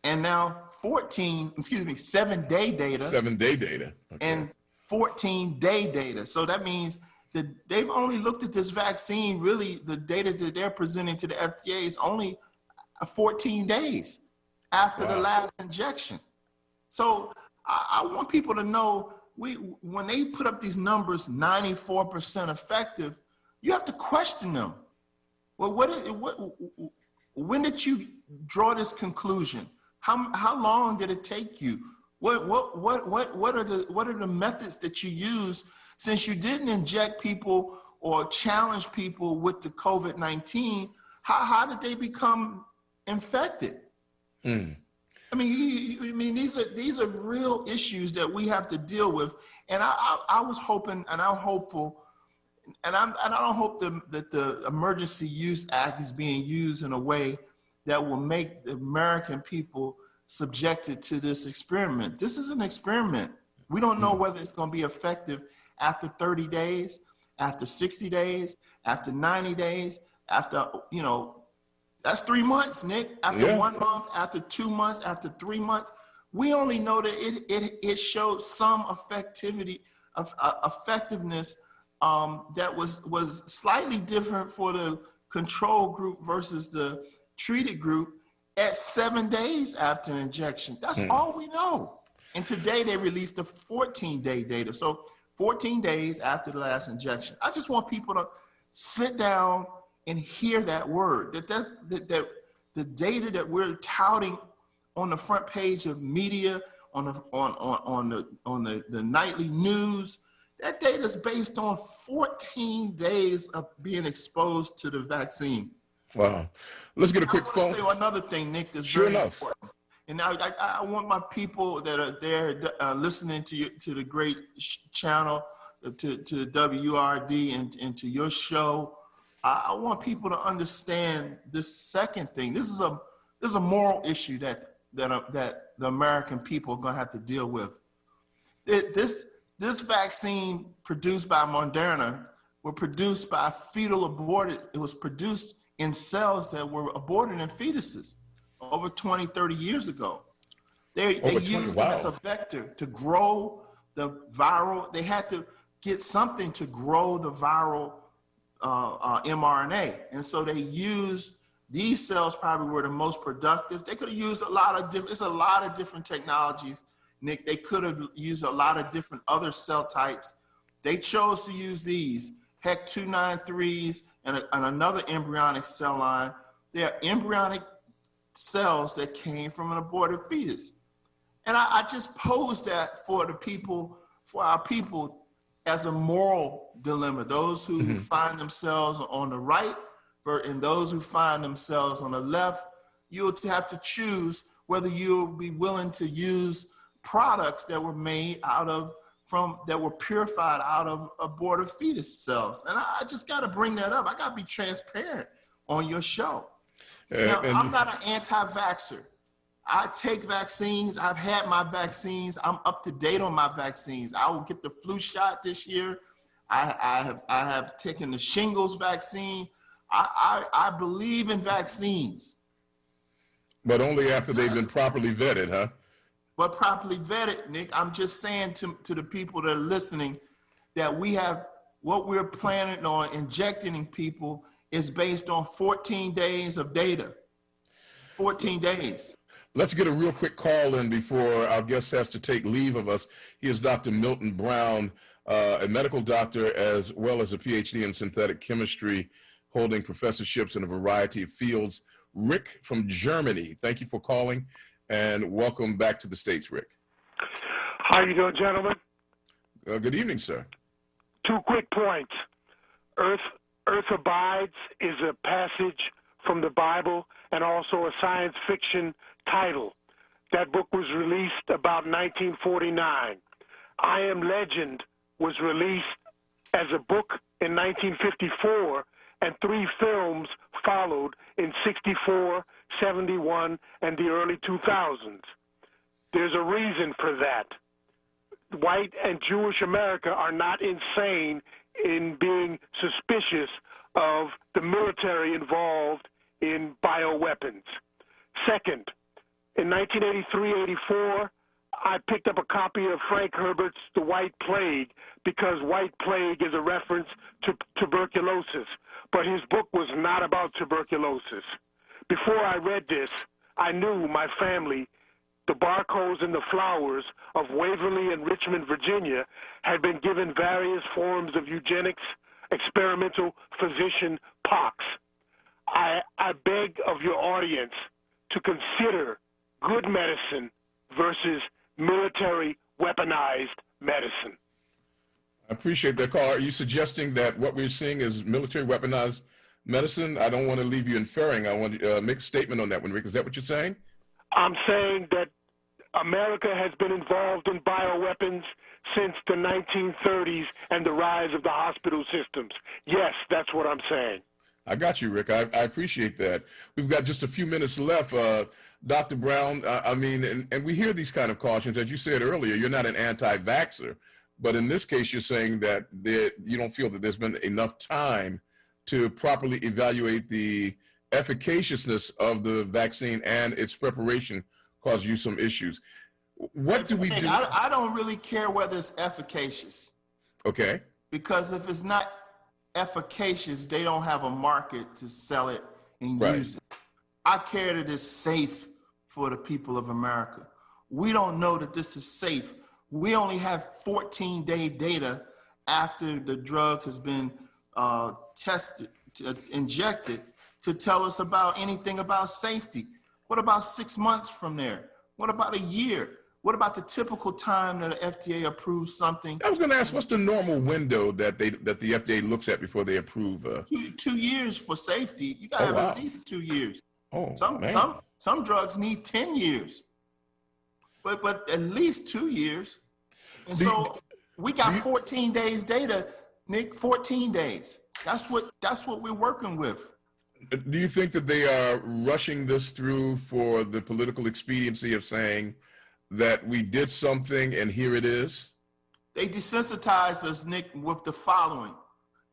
and now 7-day data. 7-day data. Okay. And 14-day data. So that means that they've only looked at this vaccine, really the data that they're presenting to the FDA is only 14 days after the last injection. So I want people to know, when they put up these numbers, 94% effective, you have to question them. Well, when did you draw this conclusion? How long did it take you? What are the methods that you use, since you didn't inject people or challenge people with the COVID-19? How did they become infected? I mean, these are real issues that we have to deal with. And I was hoping, and I'm hopeful, and I don't hope that the Emergency Use Act is being used in a way that will make the American people subjected to this experiment. This is an experiment. We don't know whether it's going to be effective after 30 days, after 60 days, after 90 days, after, that's 3 months, Nick. After 1 month, after 2 months, after 3 months. We only know that it showed some effectiveness that was slightly different for the control group versus the treated group at 7 days after injection. That's all we know. And today they released the 14-day data. So 14 days after the last injection. I just want people to sit down and hear that word, that the data that we're touting on the front page of media, on the nightly news, that data is based on 14 days of being exposed to the vaccine. Wow. Let's get a quick phone. Say another thing, Nick, that's sure very enough. important. And I want my people that are there listening to the great channel, to WURD and to your show. I want people to understand this second thing. This is a moral issue that the American people are going to have to deal with. This vaccine produced by Moderna were produced by fetal aborted. It was produced in cells that were aborted in fetuses over 20, 30 years ago. They used them as a vector to grow the viral. They had to get something to grow the viral mRNA. And so they used, these cells probably were the most productive. They could have used a lot of different, it's a lot of different technologies, Nick. They could have used a lot of different other cell types. They chose to use these, HEC293s and another embryonic cell line. They are embryonic cells that came from an aborted fetus. And I just posed that for the people, for our people, as a moral dilemma. Those who find themselves on the right and those who find themselves on the left, you'll have to choose whether you'll be willing to use products that were made that were purified out of aborted fetus cells. And I just got to bring that up. I got to be transparent on your show. Now, I'm not an anti-vaxxer. I take vaccines. I've had my vaccines. I'm up to date on my vaccines. I will get the flu shot this year. I have taken the shingles vaccine. I believe in vaccines. But only after they've been properly vetted, huh? But properly vetted, Nick. I'm just saying to the people that are listening that we have, what we're planning on injecting in people is based on 14 days of data. 14 days. Let's get a real quick call in before our guest has to take leave of us. He is Dr. Milton Brown, a medical doctor as well as a PhD in synthetic chemistry, holding professorships in a variety of fields. Rick from Germany, thank you for calling and welcome back to the States, Rick. How you doing, gentlemen? Good evening, sir. 2 quick points. Earth Abides is a passage from the Bible and also a science fiction title. That book was released about 1949. I Am Legend was released as a book in 1954, and 3 films followed in 64, 71, and the early 2000s. There's a reason for that. White and Jewish America are not insane in being suspicious of the military involved in bioweapons. Second, in 1983-84, I picked up a copy of Frank Herbert's The White Plague because white plague is a reference to tuberculosis, but his book was not about tuberculosis. Before I read this, I knew my family, the Barcoes and the Flowers of Waverly and Richmond, Virginia, had been given various forms of eugenics, experimental physician pox. I beg of your audience to consider good medicine versus military weaponized medicine. I appreciate that call. Are you suggesting that what we're seeing is military weaponized medicine? I don't want to leave you inferring. I want to make a statement on that one, Rick. Is that what you're saying? I'm saying that America has been involved in bioweapons since the 1930s and the rise of the hospital systems. Yes, that's what I'm saying. I got you, Rick. I appreciate that. We've got just a few minutes left. Dr. Brown, I mean, and we hear these kind of cautions. As you said earlier, you're not an anti-vaxxer, but in this case, you're saying that you don't feel that there's been enough time to properly evaluate the efficaciousness of the vaccine and its preparation caused you some issues. What do we do? I don't really care whether it's efficacious. Okay. Because if it's not efficacious, they don't have a market to sell it and use it. I care that it's safe for the people of America. We don't know that this is safe. We only have 14-day data after the drug has been tested, injected, to tell us about anything about safety. What about 6 months from there? What about a year? What about the typical time that the FDA approves something? I was going to ask, what's the normal window that the FDA looks at before they approve? 2 years for safety. You got to have at least 2 years. Oh, some drugs need 10 years, but at least 2 years. And so we got 14 days data, Nick. 14 days. That's what we're working with. Do you think that they are rushing this through for the political expediency of saying that we did something and here it is? They desensitize us, Nick, with the following.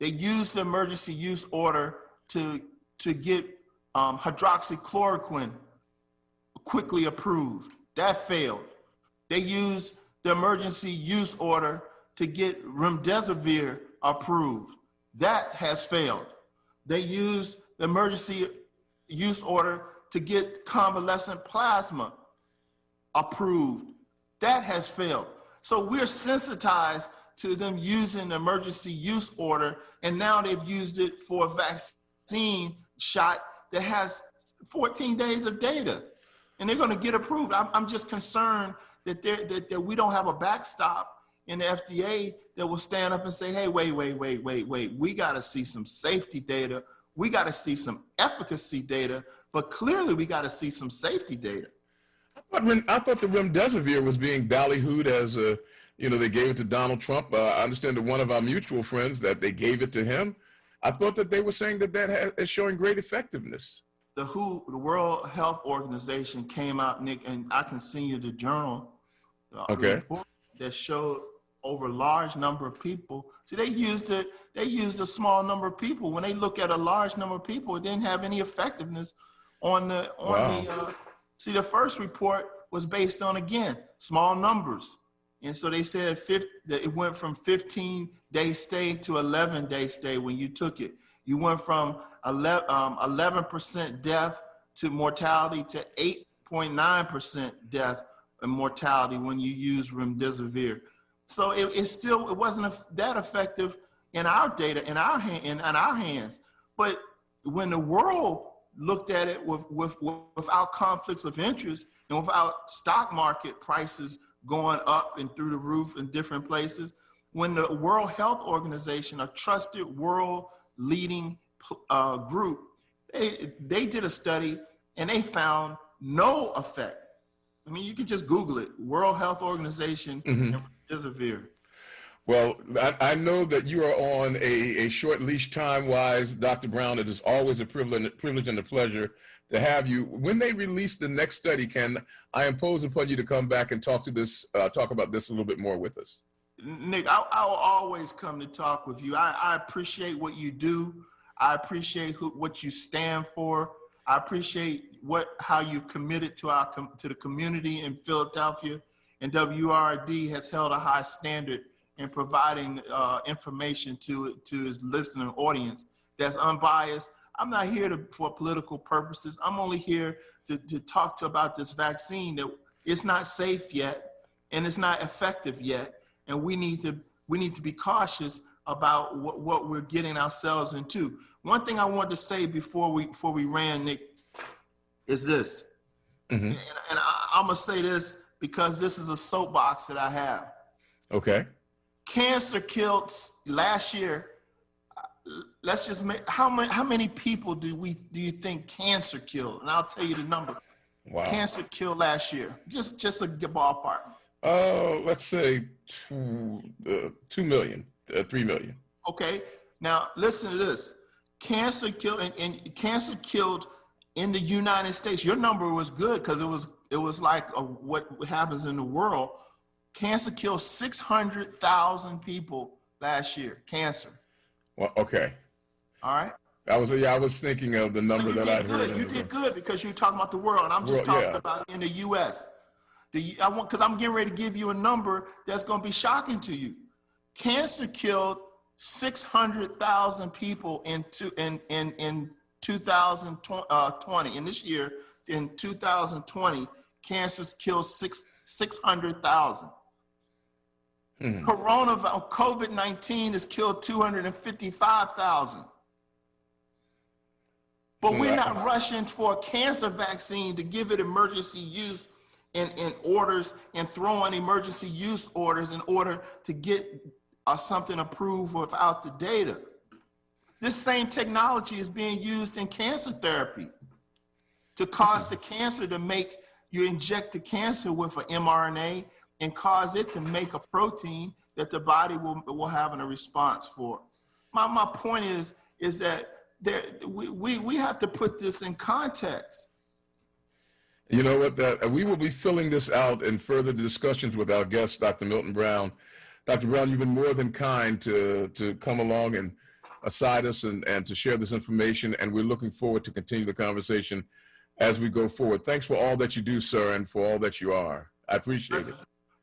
They used the emergency use order to get hydroxychloroquine quickly approved. That failed. They used the emergency use order to get remdesivir approved. That has failed. They used the emergency use order to get convalescent plasma approved. That has failed. So we're sensitized to them using the emergency use order, and now they've used it for a vaccine shot that has 14 days of data, and they're going to get approved. I'm just concerned that that we don't have a backstop in the FDA that will stand up and say, hey, wait, we got to see some safety data. We got to see some efficacy data, but clearly we got to see some safety data. I thought the remdesivir was being ballyhooed as they gave it to Donald Trump. I understand that one of our mutual friends that they gave it to him. I thought that they were saying that is showing great effectiveness. The World Health Organization came out, Nick, and I can send you the journal. Report that showed over a large number of people. See, they used a small number of people. When they look at a large number of people, it didn't have any effectiveness on the see, the first report was based on, again, small numbers. And so they said that it went from 15-day stay to 11-day stay when you took it. You went from 11% death to mortality to 8.9% death and mortality when you use remdesivir. So it wasn't that effective in our data, in our hands. But when the world looked at it without conflicts of interest and without stock market prices going up and through the roof in different places, when the World Health Organization, a trusted world leading group, they did a study and they found no effect. I mean, you can just Google it, World Health Organization and remdesivir. Well, I know that you are on a short leash time-wise, Dr. Brown. It is always a privilege and a pleasure to have you. When they release the next study, can I impose upon you to come back and talk about this a little bit more with us? Nick, I will always come to talk with you. I appreciate what you do. I appreciate what you stand for. I appreciate how you committed to the community in Philadelphia, and WURD has held a high standard in providing information to his listening audience that's unbiased. I'm not here for political purposes. I'm only here to talk about this vaccine that it's not safe yet and it's not effective yet, and we need to be cautious about what we're getting ourselves into. One thing I wanted to say before we ran, Nick, is this, and I'm gonna say this because this is a soapbox that I have. Okay. Cancer killed last year. Let's just make how many people do you think cancer killed? And I'll tell you the number. Wow. Cancer killed last year. Just a ballpark. Let's say 2 million, 3 million. Okay. Now listen to this. Cancer killed and cancer killed in the United States. Your number was good because it was like what happens in the world. Cancer killed 600,000 people last year. Cancer. Well, okay. All right. I was thinking of the number that I'd heard. You did good because you're talking about the world, and I'm just talking about in the U.S. Because I'm getting ready to give you a number that's going to be shocking to you. Cancer killed 600,000 people in 2020. In this year, in 2020, cancers killed 600,000. Coronavirus, COVID-19 has killed 255,000. But we're not rushing for a cancer vaccine to give it emergency use in orders and throwing emergency use orders in order to get something approved without the data. This same technology is being used in cancer therapy to cause the cancer to make you inject the cancer with an mRNA and cause it to make a protein that the body will have a response for. My point is that we have to put this in context. You know what? We will be filling this out in further discussions with our guest, Dr. Milton Brown. Dr. Brown, you've been more than kind to come along and aside us and to share this information, and we're looking forward to continue the conversation as we go forward. Thanks for all that you do, sir, and for all that you are. I appreciate it.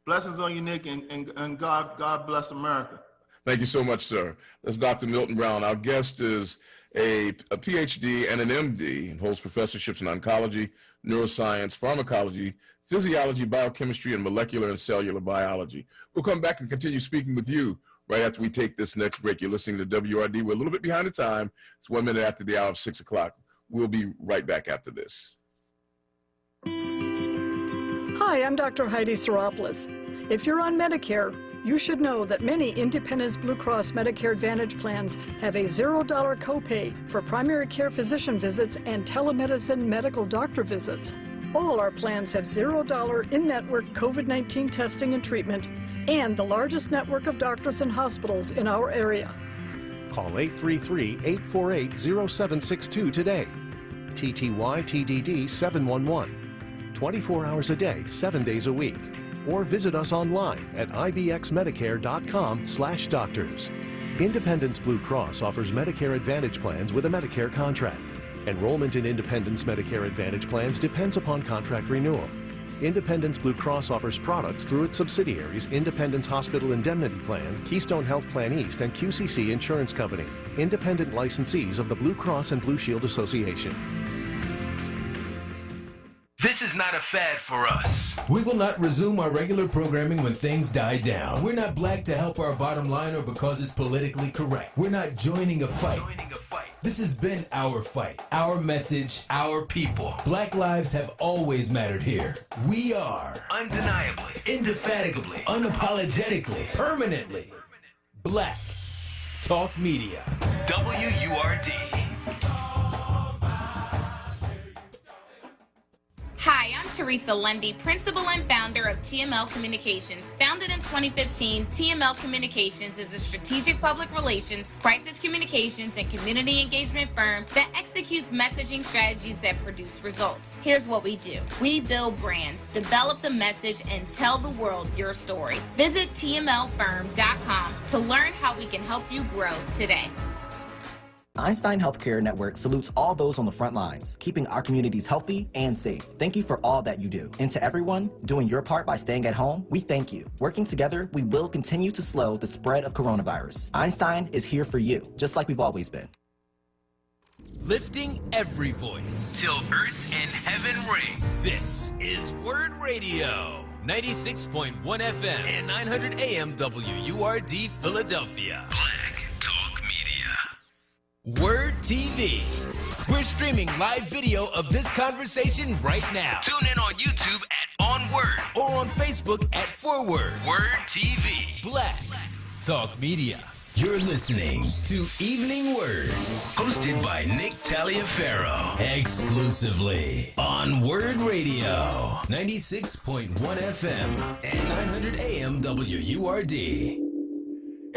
Blessings on you, Nick, and God bless America. Thank you so much, sir. That's Dr. Milton Brown. Our guest is a PhD and an MD and holds professorships in oncology, neuroscience, pharmacology, physiology, biochemistry, and molecular and cellular biology. We'll come back and continue speaking with you right after we take this next break. You're listening to WRD. We're a little bit behind the time. It's 1 minute after the hour of 6 o'clock. We'll be right back after this. Hi, I'm Dr. Heidi Seropoulos. If you're on Medicare, you should know that many Independence Blue Cross Medicare Advantage plans have a $0 copay for primary care physician visits and telemedicine medical doctor visits. All our plans have $0 in-network COVID-19 testing and treatment and the largest network of doctors and hospitals in our area. Call 833-848-0762 today. TTY-TDD 711. 24 hours a day, 7 days a week. Or visit us online at ibxmedicare.com/doctors. Independence Blue Cross offers Medicare Advantage plans with a Medicare contract. Enrollment in Independence Medicare Advantage plans depends upon contract renewal. Independence Blue Cross offers products through its subsidiaries Independence Hospital Indemnity Plan, Keystone Health Plan East, and QCC Insurance Company, independent licensees of the Blue Cross and Blue Shield Association. This is not a fad for us. We will not resume our regular programming when things die down. We're not black to help our bottom line or because it's politically correct. We're not joining a fight. This has been our fight, our message, our people. Black lives have always mattered here. We are Undeniably, indefatigably, unapologetically, permanently Black Talk Media. WURD. Hi, I'm Teresa Lundy, Principal and Founder of TML Communications. Founded in 2015, TML Communications is a strategic public relations, crisis communications, and community engagement firm that executes messaging strategies that produce results. Here's what we do. We build brands, develop the message, and tell the world your story. Visit tmlfirm.com to learn how we can help you grow today. Einstein Healthcare Network salutes all those on the front lines, keeping our communities healthy and safe. Thank you for all that you do. And to everyone doing your part by staying at home, we thank you. Working together, we will continue to slow the spread of coronavirus. Einstein is here for you, just like we've always been. Lifting every voice till earth and heaven ring. This is WURD Radio. 96.1 FM and 900 AM WURD Philadelphia. Black Talk Media. WURD TV. We're streaming live video of this conversation right now. Tune in on YouTube at onWURD or on Facebook at ForWord. WURD TV. Black Talk Media. You're listening to Evening Words, hosted by Nick Taliaferro, exclusively on WURD Radio, 96.1 FM and 900 AM WURD.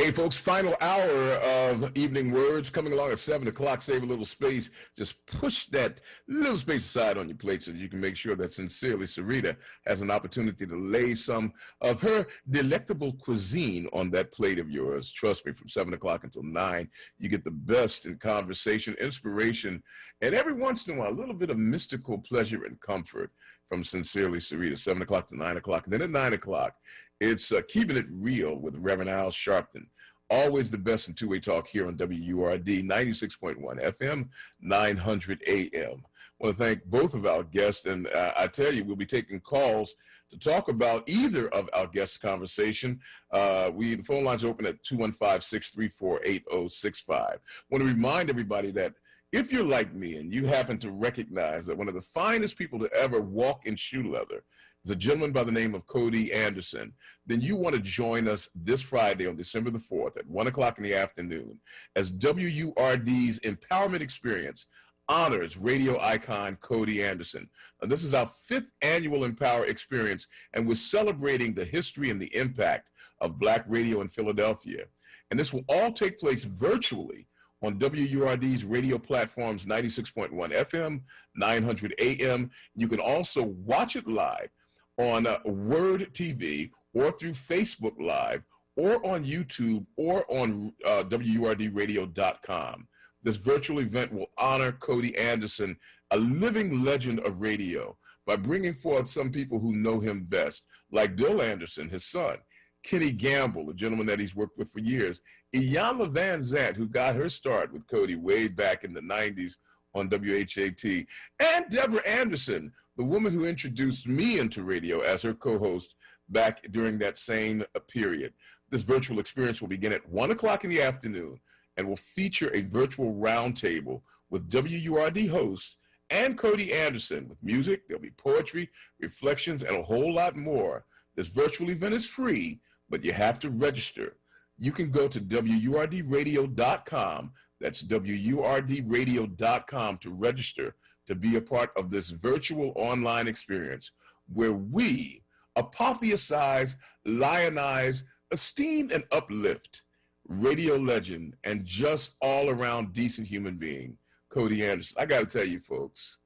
Hey, folks, final hour of Evening Words coming along at 7 o'clock. Save a little space. Just push that little space aside on your plate so that you can make sure that Sincerely Sarita has an opportunity to lay some of her delectable cuisine on that plate of yours. Trust me, from 7 o'clock until 9, you get the best in conversation, inspiration, and every once in a while, a little bit of mystical pleasure and comfort from Sincerely Sarita, 7 o'clock to 9 o'clock. And then at 9 o'clock, it's Keeping It Real with Reverend Al Sharpton. Always the best in two-way talk here on WURD, 96.1 FM, 900 AM. I want to thank both of our guests, and I tell you, we'll be taking calls to talk about either of our guests' conversation. The phone lines are open at 215-634-8065. I want to remind everybody that if you're like me and you happen to recognize that one of the finest people to ever walk in shoe leather is a gentleman by the name of Cody Anderson, then you want to join us this Friday on December the 4th at 1 o'clock in the afternoon as WURD's Empowerment Experience honors radio icon Cody Anderson. Now, this is our 5th annual Empower Experience, and we're celebrating the history and the impact of Black radio in Philadelphia. And this will all take place virtually on WURD's radio platforms, 96.1 FM, 900 AM. You can also watch it live on WURD TV or through Facebook Live or on YouTube or on WURDradio.com. This virtual event will honor Cody Anderson, a living legend of radio, by bringing forth some people who know him best, like Bill Anderson, his son, Kenny Gamble, a gentleman that he's worked with for years, Iyanla Van Zant, who got her start with Cody way back in the 90s on WHAT, and Deborah Anderson, the woman who introduced me into radio as her co-host back during that same period. This virtual experience will begin at 1 o'clock in the afternoon and will feature a virtual roundtable with WURD hosts and Cody Anderson with music. There'll be poetry, reflections, and a whole lot more. This virtual event is free, but you have to register. You can go to WURDradio.com. That's WURDradio.com to register to be a part of this virtual online experience where we apotheosize, lionize, esteem, and uplift radio legend and just all-around decent human being, Cody Anderson. I got to tell you, folks,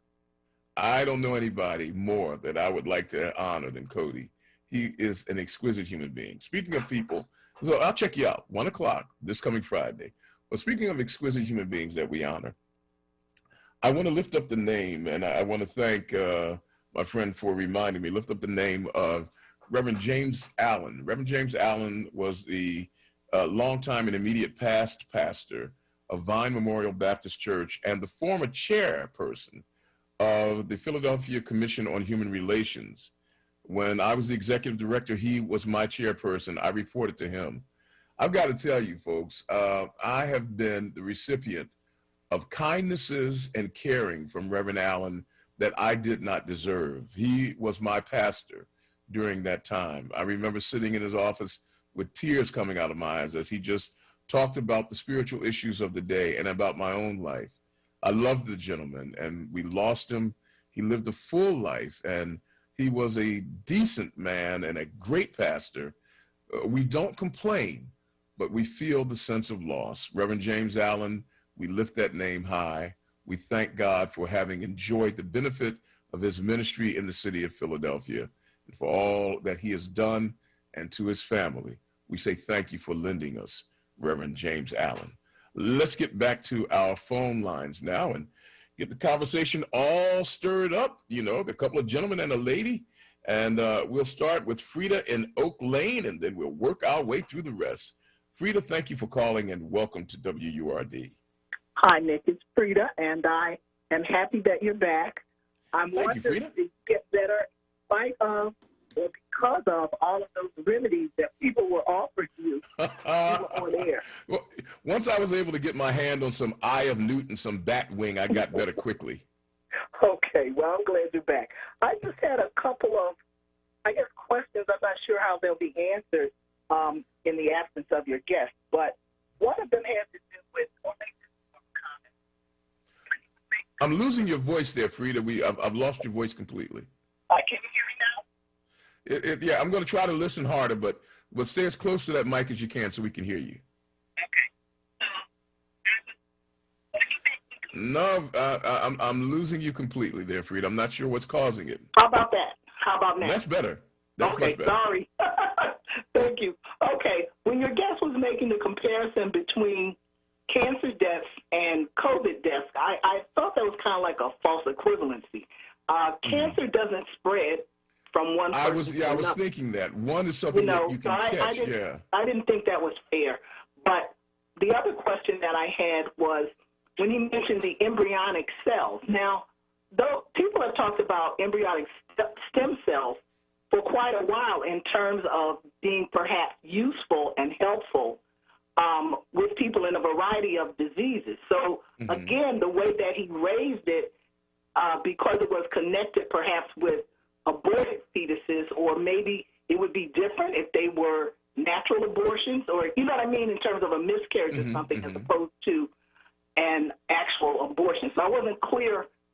I don't know anybody more that I would like to honor than Cody. He is an exquisite human being. Speaking of people, so I'll check you out, 1 o'clock this coming Friday. Well, speaking of exquisite human beings that we honor, I want to lift up the name, and I want to thank my friend for reminding me, lift up the name of Reverend James Allen. Reverend James Allen was the longtime and immediate past pastor of Vine Memorial Baptist Church and the former chairperson of the Philadelphia Commission on Human Relations. When I was the executive director, he was my chairperson. I reported to him. I've got to tell you, folks, I have been the recipient of kindnesses and caring from Reverend Allen that I did not deserve. He was my pastor during that time. I remember sitting in his office with tears coming out of my eyes as he just talked about the spiritual issues of the day and about my own life. I loved the gentleman, and we lost him. He lived a full life, and he was a decent man and a great pastor. We don't complain, but we feel the sense of loss. Reverend James Allen, we lift that name high. We thank God for having enjoyed the benefit of his ministry in the city of Philadelphia and for all that he has done, and to his family. We say thank you for lending us, Reverend James Allen. Let's get back to our phone lines now and get the conversation all stirred up. You know, the couple of gentlemen and a lady. And we'll start with Frida in Oak Lane, and then we'll work our way through the rest. Frida, thank you for calling, and welcome to WURD. Hi, Nick. It's Frida, and I am happy that you're back. I'm wondering if you get better in spite of or because of all of those remedies that people were offering you on air. Well, once I was able to get my hand on some Eye of Newt and some bat wing, I got better quickly. Okay, well, I'm glad you're back. I just had a couple of, questions. I'm not sure how they'll be answered in the absence of your guest, but one of them has to do with I'm losing your voice there, Frida. I've lost your voice completely. Can you hear me now? Yeah, I'm going to try to listen harder, but stay as close to that mic as you can so we can hear you. No, I'm losing you completely there, Frida. I'm not sure what's causing it. How about that? How about now? That's better. That's much better. Sorry. Thank you. Okay, when your guest was making the comparison between cancer deaths and COVID deaths, I thought that was kind of like a false equivalency. Cancer doesn't spread from one person to another. I was thinking that. One is something that you can catch. I didn't think that was fair. But the other question that I had was when you mentioned the embryonic cells. Now, though people have talked about embryonic stem cells for quite a while in terms of being perhaps useful and helpful with people in a variety of diseases. So, again, the way that he raised it, because it was connected perhaps with aborted fetuses, or maybe it would be different if they were natural abortions, or, you know what I mean, in terms of a miscarriage or something, as opposed to an actual abortion. So I wasn't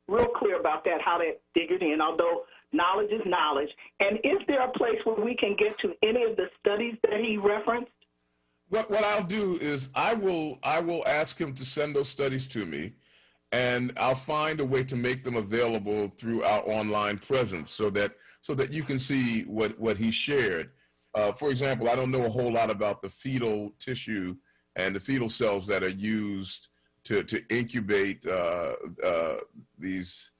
real clear about that, how that figured in, although knowledge is knowledge. And is there a place where we can get to any of the studies that he referenced? What I'll do is I will ask him to send those studies to me, and I'll find a way to make them available through our online presence so that you can see what he shared. For example, I don't know a whole lot about the fetal tissue and the fetal cells that are used to incubate these,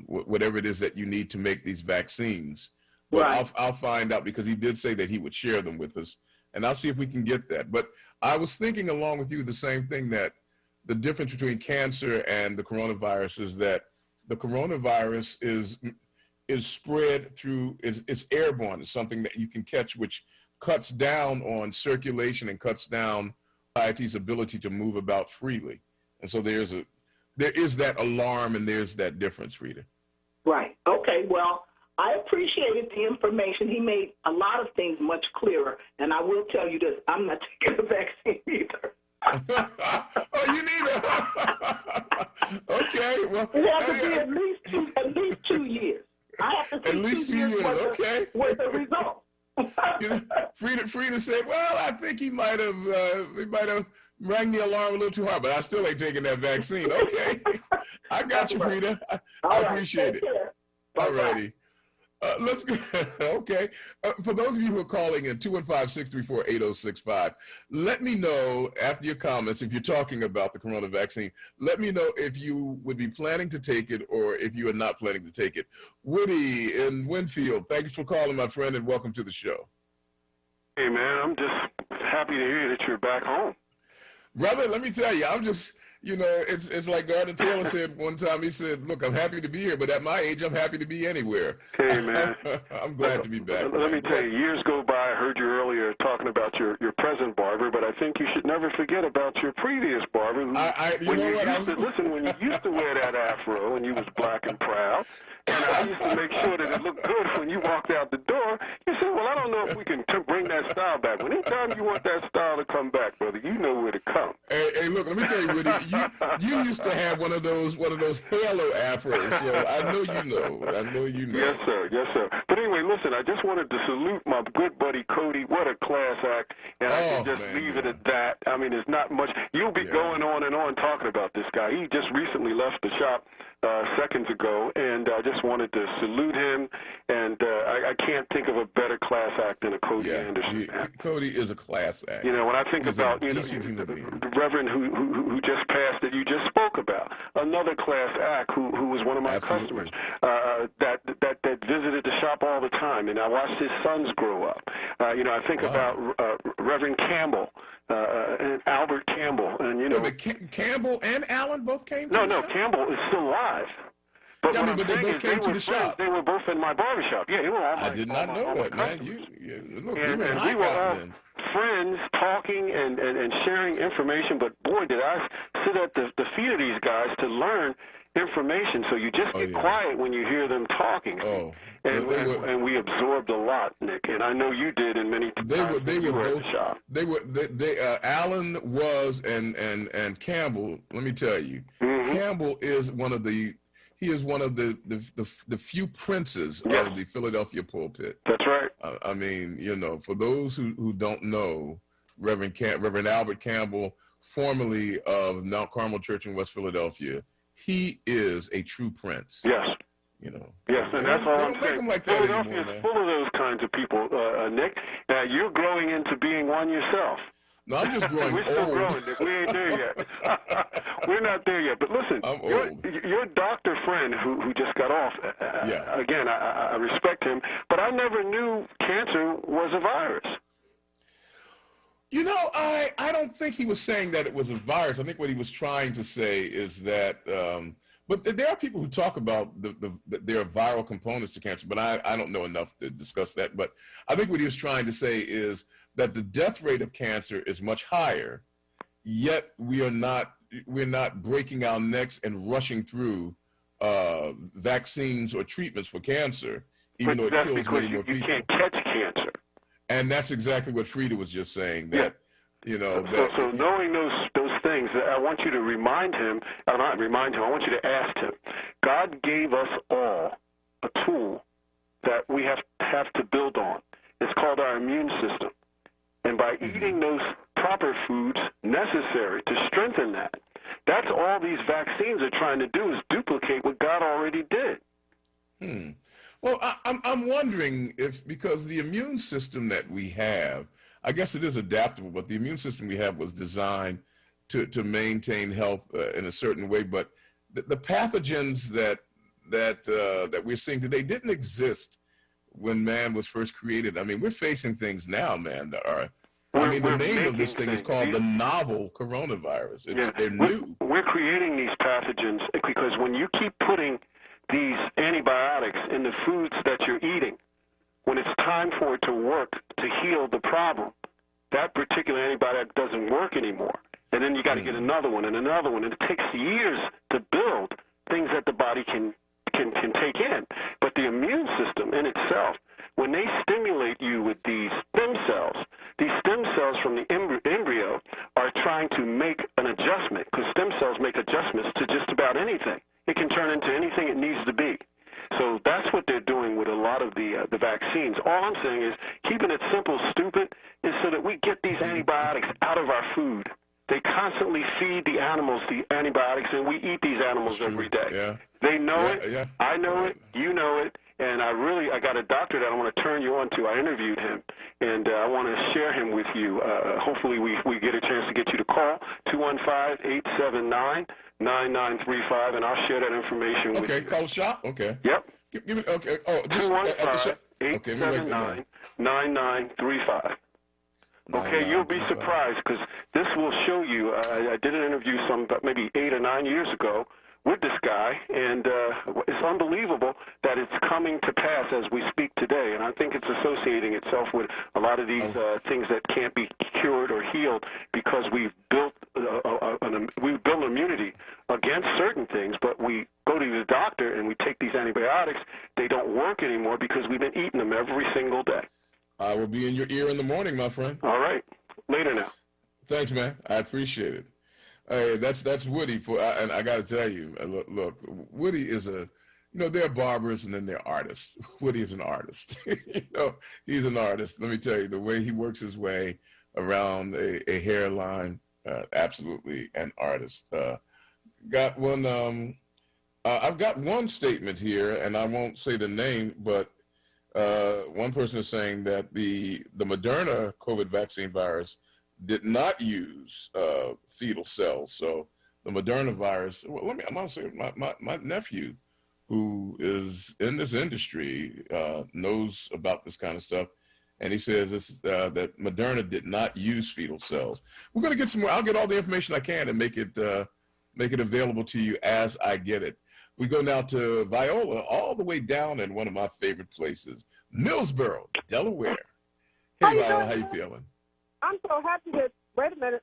whatever it is that you need to make these vaccines. But Right. I'll find out, because he did say that he would share them with us, and I'll see if we can get that. But I was thinking along with you the same thing, that the difference between cancer and the coronavirus is that the coronavirus is spread through, it's airborne. It's something that you can catch, which cuts down on circulation and cuts down society's ability to move about freely. And so there is that alarm, and there's that difference, Rita. Right. Okay. Well, I appreciated the information. He made a lot of things much clearer. And I will tell you this, I'm not taking the vaccine either. Oh, you need it? Okay. Well, it has to be at least 2 years. I have to see at least 2 years. Okay. With the result. Frida said, "Well, I think he might have rang the alarm a little too hard, but I still ain't taking that vaccine." Okay, I got you, Frida. I appreciate it. All righty. Let's go. Okay. For those of you who are calling in, 215-634-8065, let me know after your comments, if you're talking about the corona vaccine, let me know if you would be planning to take it or if you are not planning to take it. Woody in Winfield, thank you for calling, my friend, and welcome to the show. Hey, man, I'm just happy to hear that you're back home. Brother, let me tell you, I'm just... it's like Gardner Taylor said one time. He said, "Look, I'm happy to be here, but at my age, I'm happy to be anywhere." Hey, man. I'm glad to be back. Let me tell you, years go by. I heard you earlier talking about your present barber, but I think you should never forget about your previous barber. When you used to wear that afro and you was black and proud, and I used to make sure that it looked good when you walked out the door. You said, "Well, I don't know if we can bring that style back." Well, anytime you want that style to come back, brother, you know where to come. Hey, look, let me tell you, Woody, you used to have one of those halo afros, so I know you know. Yes, sir. Yes, sir. But anyway, listen, I just wanted to salute my good buddy Cody. What a class act, and I can just leave it at that. I mean, there's not much. You'll be going on and on talking about this guy. He just recently left the shop seconds ago, and I just wanted to salute him, and I can't think of a better class act than a Cody Anderson. Cody is a class act. You know, when I think about the Reverend who just passed that you just spoke about, another class act who was one of my customers that visited the shop all the time, and I watched his sons grow up. I think about Reverend Campbell. And Albert Campbell, and Campbell and Allen both came. No, Campbell is still alive. But what I'm saying is they were friends. They were both in my barbershop. Yeah, they were all. I did not know that, man. And we were all friends, talking and sharing information. But boy, did I sit at the feet of these guys to learn information. So you just get quiet when you hear them talking. And we absorbed a lot, Nick, and I know you did in many times. They were both. Allen was and Campbell. Let me tell you, Campbell is one of the few princes of the Philadelphia pulpit. That's right. I mean, for those who don't know, Reverend Albert Campbell, formerly of Mount Carmel Church in West Philadelphia, he is a true prince. Yes. Yes, and that's all I'm saying. Philadelphia is full of those kinds of people, Nick. You're growing into being one yourself. No, I'm just growing We're still growing, Nick. We ain't there yet. We're not there yet. But listen, your doctor friend who just got off, again, I respect him, but I never knew cancer was a virus. I don't think he was saying that it was a virus. I think what he was trying to say is that... But there are people who talk about there are viral components to cancer, but I don't know enough to discuss that. But I think what he was trying to say is that the death rate of cancer is much higher, yet we're not breaking our necks and rushing through vaccines or treatments for cancer, even though it kills many more people. You can't catch cancer. And that's exactly what Frida was just saying. That So knowing those things, I want you to remind him, or not remind him, I want you to ask him. God gave us all a tool that we have to build on. It's called our immune system. And by eating those proper foods necessary to strengthen that, that's all these vaccines are trying to do, is duplicate what God already did. Well, I'm wondering if, because the immune system that we have, I guess it is adaptable, but the immune system we have was designed to maintain health in a certain way. But the pathogens that we're seeing today didn't exist when man was first created. I mean, we're facing things now, man, that are, I mean, the name of this thing is called the novel coronavirus. They're new. We're creating these pathogens because when you keep putting these antibiotics in the foods that you're eating, when it's time for it to work to heal the problem, that particular antibiotic doesn't work anymore. And then you got to get another one and another one. And it takes years to build things that the body can take in. But the immune system in itself, when they stimulate you with these stem cells from the embryo are trying to make an adjustment, because stem cells make adjustments to just about anything. It can turn into anything it needs to be. So that's what they're doing with a lot of the vaccines. All I'm saying is keeping it simple, stupid, is so that we get these antibiotics out of our food. They constantly feed the animals the antibiotics, and we eat these animals every day. Yeah. They know it. Yeah. I know it. You know it. And I got a doctor that I want to turn you on to. I interviewed him, and I want to share him with you. Hopefully we get a chance to get you to call 215-879-9935, and I'll share that information with you. Okay, call the shop? Okay. Yep. Give me, okay. Oh, just 215-879-9935. Okay, you'll be surprised because this will show you. I did an interview maybe 8 or 9 years ago with this guy, and it's unbelievable that it's coming to pass as we speak today. And I think it's associating itself with a lot of these things that can't be cured or healed because we've built an immunity against certain things, but we go to the doctor and we take these antibiotics. They don't work anymore because we've been eating them every single day. I will be in your ear in the morning, my friend. All right. Later now. Thanks, man. I appreciate it. Hey, that's Woody and I got to tell you, look, Woody is they're barbers and then they're artists. Woody is an artist. He's an artist. Let me tell you, the way he works his way around a hairline, absolutely an artist. Got one. I've got one statement here, and I won't say the name, but one person is saying that the Moderna COVID vaccine virus did not use fetal cells. So the Moderna virus, I'm going to say my nephew, who is in this industry, knows about this kind of stuff. And he says that Moderna did not use fetal cells. We're going to get some more. I'll get all the information I can and make it available to you as I get it. We go now to Viola, all the way down in one of my favorite places, Millsboro, Delaware. Hey, Viola, how you feeling? I'm so happy that, wait a minute,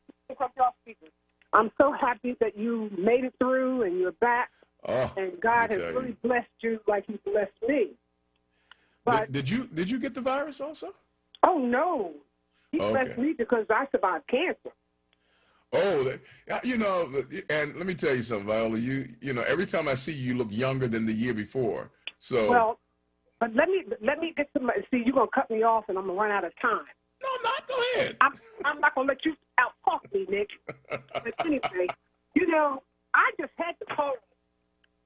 I'm so happy that you made it through and you're back. Oh, and God has really blessed you like he blessed me. But did you get the virus also? Oh, no. He blessed me because I survived cancer. Oh, and let me tell you something, Viola. You every time I see you, you look younger than the year before. So well, but let me get to my. See, you're gonna cut me off, and I'm gonna run out of time. No, I'm not. Go ahead. I'm not gonna let you out-talk me, Nick. But anyway, I just had to call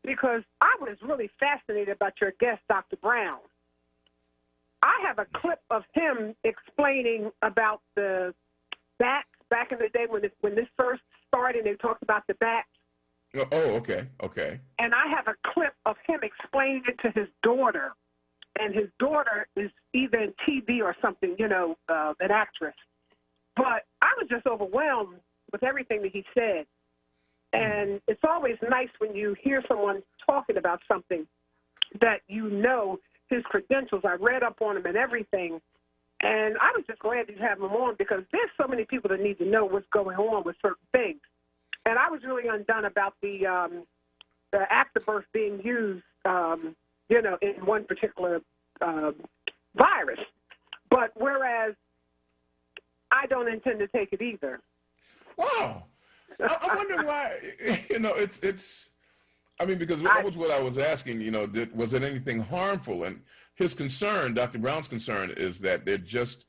because I was really fascinated about your guest, Dr. Brown. I have a clip of him explaining about the bats back in the day when this first started. They talked about the bats. Oh, okay. And I have a clip of him explaining it to his daughter, and his daughter is either in TV or something, an actress. But I was just overwhelmed with everything that he said. And it's always nice when you hear someone talking about something that his credentials. I read up on him and everything. And I was just glad to have him on because there's so many people that need to know what's going on with certain things. And I was really undone about the afterbirth being used, in one particular virus. But whereas I don't intend to take it either. Wow. I wonder why, it's, because that was what I was asking, was it anything harmful? And his concern, Dr. Brown's concern, is that there just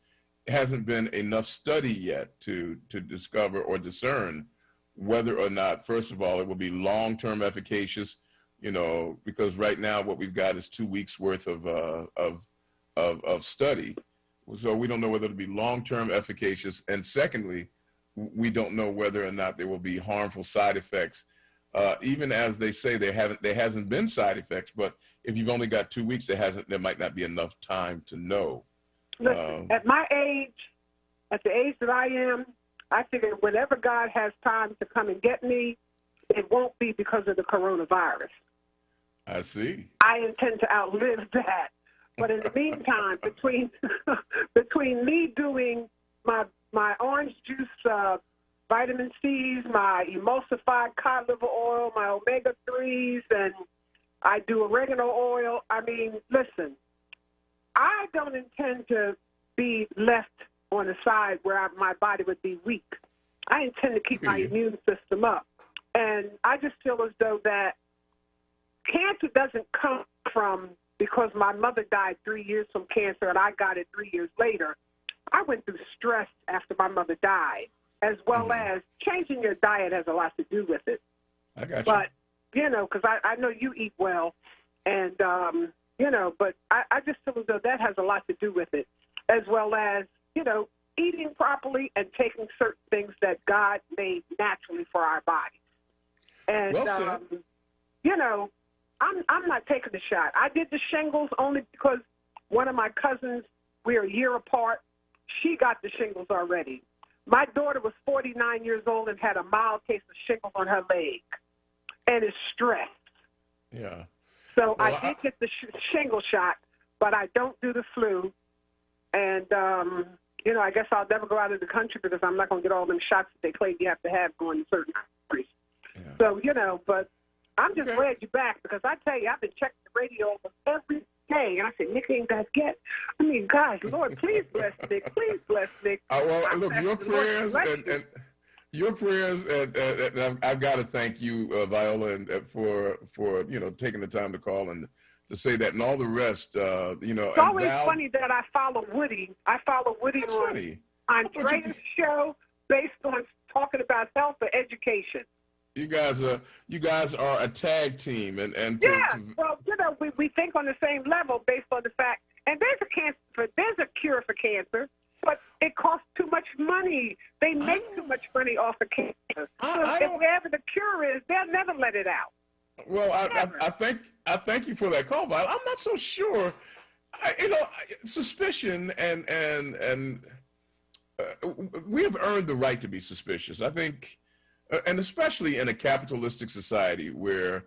hasn't been enough study yet to discover or discern whether or not, first of all, it will be long-term efficacious you know, because right now what we've got is 2 weeks worth of study. So we don't know whether it'll be long-term efficacious. And secondly, we don't know whether or not there will be harmful side effects. Even as they say there hasn't been side effects, but if you've only got 2 weeks, there might not be enough time to know. Listen, at my age, at the age that I am, I figure whenever God has time to come and get me, it won't be because of the coronavirus. I see. I intend to outlive that. But in the meantime, between me doing my orange juice, vitamin C's, my emulsified cod liver oil, my omega-3s, and I do oregano oil. I mean, listen, I don't intend to be left on the side where my body would be weak. I intend to keep my immune system up. And I just feel as though that cancer doesn't come from because my mother died 3 years from cancer and I got it 3 years later. I went through stress after my mother died, as well as changing your diet has a lot to do with it. I got you. But, you know, because I know you eat well, and, you know, but I just feel as though that has a lot to do with it, as well as, you know, eating properly and taking certain things that God made naturally for our bodies. And, you know, I'm not taking the shot. I did the shingles only because one of my cousins, we're a year apart, she got the shingles already. My daughter was 49 years old and had a mild case of shingles on her leg and is stressed. Yeah. So I did get the shingle shot, but I don't do the flu. And, you know, I guess I'll never go out of the country because I'm not going to get all them shots that they claim you have to have going to certain countries. Yeah. So, you know, but I'm just glad you're back because I tell you, I've been checking the radio every day. And I said, Nick ain't got to get. I mean, gosh, Lord, please bless Nick. Please bless Nick. Well, look, your prayers and your prayers, and I've got to thank you, Viola, and for you know taking the time to call and to say that, and all the rest. You know, it's always funny that I follow Woody. I follow Woody on Andrea's show based on talking about health and education. You guys are a tag team, and well, you know, we think on the same level based on the fact, and there's a cure for cancer, but it costs too much money. They make too much money off of cancer. So wherever the cure is, they'll never let it out. Well, I thank you for that call, Viola. I'm not so sure. You know, suspicion and we have earned the right to be suspicious. I think. And especially in a capitalistic society where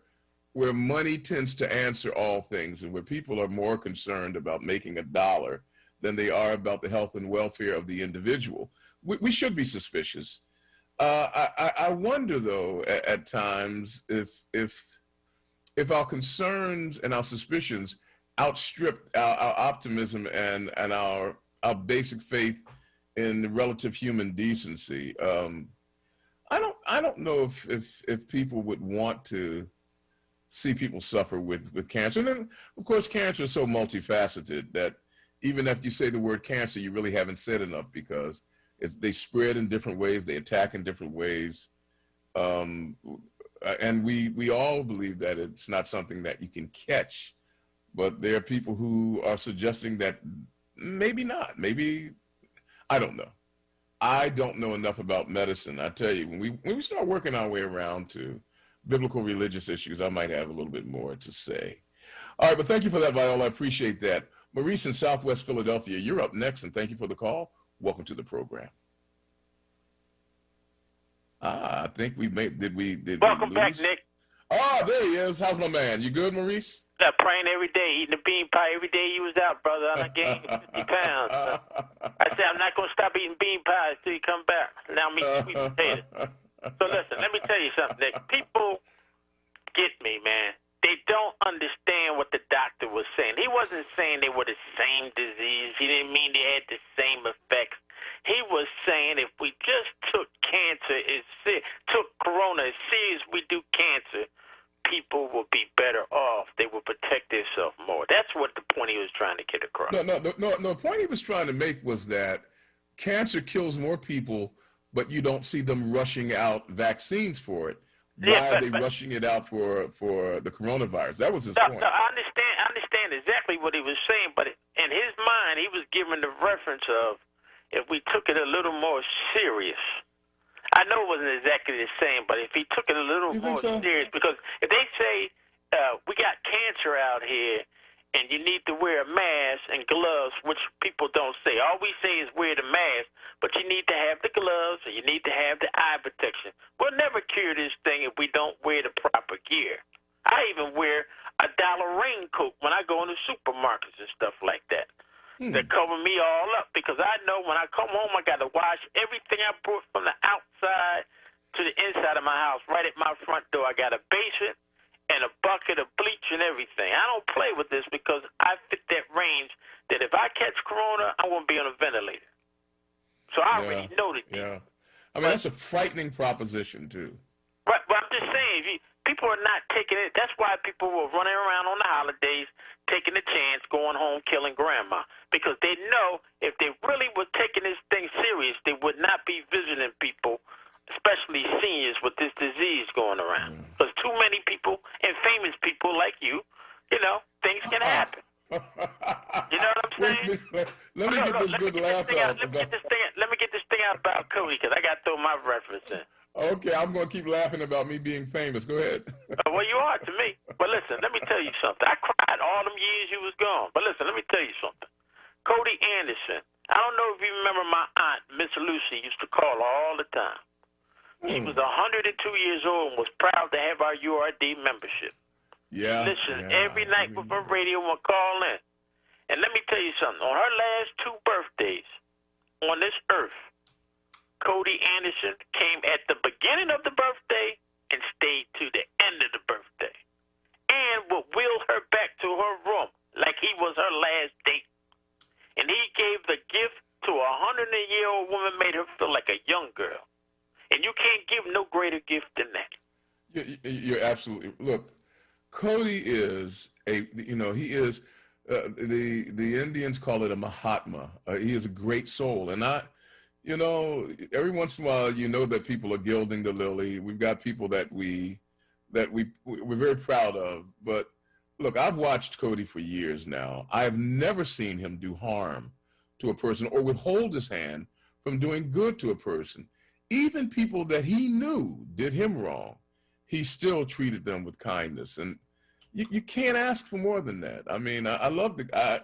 money tends to answer all things and where people are more concerned about making a dollar than they are about the health and welfare of the individual, we should be suspicious. I wonder, though, at times if our concerns and our suspicions outstrip our optimism and our basic faith in the relative human decency. I don't know if people would want to see people suffer with cancer. And then, of course, cancer is so multifaceted that even after you say the word cancer, you really haven't said enough because they spread in different ways, they attack in different ways. And we all believe that it's not something that you can catch. But there are people who are suggesting that maybe not. Maybe, I don't know. I don't know enough about medicine. I tell you, when we start working our way around to biblical religious issues, I might have a little bit more to say. All right, but thank you for that, Viola. I appreciate that. Maurice in Southwest Philadelphia, you're up next, and thank you for the call. Welcome to the program. I think we made, did we Welcome back, Nick. Oh, there he is. How's my man? You good, Maurice? Praying every day, eating a bean pie every day you was out, brother. I gained 50 pounds. So I said, I'm not going to stop eating bean pies till you come back. Now I'm eating sweet potatoes. So listen, let me tell you something, Nick. People get me, man. They don't understand what the doctor was saying. He wasn't saying they were the same disease. He didn't mean they had the same effects. He was saying if we just took cancer, took corona as serious as we do cancer, people will be better off. They will protect themselves more. That's what the point he was trying to get across. No. The point he was trying to make was that cancer kills more people, but you don't see them rushing out vaccines for it. Why are they rushing it out for the coronavirus? That was his point. No, I understand exactly what he was saying, but in his mind, he was giving the reference of if we took it a little more serious. I know it wasn't exactly the same, but if he took it a little more serious, because if they say we got cancer out here and you need to wear a mask and gloves, which people don't say. All we say is wear the mask, but you need to have the gloves and you need to have the eye protection. We'll never cure this thing if we don't wear the proper gear. I even wear a $1 raincoat when I go into supermarkets and stuff like that. That cover me all up, because I know when I come home I got to wash everything I brought from the outside to the inside of my house. Right at my front door, I got a basin and a bucket of bleach and everything. I don't play with this because I fit that range that if I catch corona, I won't be on a ventilator. So I already know the deal. Yeah. I mean, that's a frightening proposition, too. Right, but I'm just saying, people are not taking it. That's why people were running around on the holidays, taking a chance, going home, killing grandma. Because they know if they really were taking this thing serious, they would not be visiting people, especially seniors, with this disease going around. Because too many people and famous people like you, things can happen. You know what I'm saying? Let me get this good laugh out. Let me get this thing out about Cody, because I got to throw my reference in. Okay, I'm going to keep laughing about me being famous. Go ahead. Well, you are to me. But listen, let me tell you something. I cried all them years you was gone. But listen, let me tell you something. Cody Anderson, I don't know if you remember my aunt, Miss Lucy, used to call all the time. She was 102 years old and was proud to have our URD membership. Yeah. Listen, every night with her radio would call in. And let me tell you something. On her last 2 birthdays on this earth, Cody Anderson came at the beginning of the birthday and stayed to the end of the birthday. And would wheel her back to her room like he was her last date. And he gave the gift to a 100-year-old woman, made her feel like a young girl. And you can't give no greater gift than that. You're absolutely. Look, Cody is he is, the Indians call it a Mahatma. He is a great soul. And every once in a while, that people are gilding the lily. We've got people that we're very proud of. But look, I've watched Cody for years now. I have never seen him do harm to a person or withhold his hand from doing good to a person. Even people that he knew did him wrong, he still treated them with kindness. And you can't ask for more than that. I mean, I love the guy.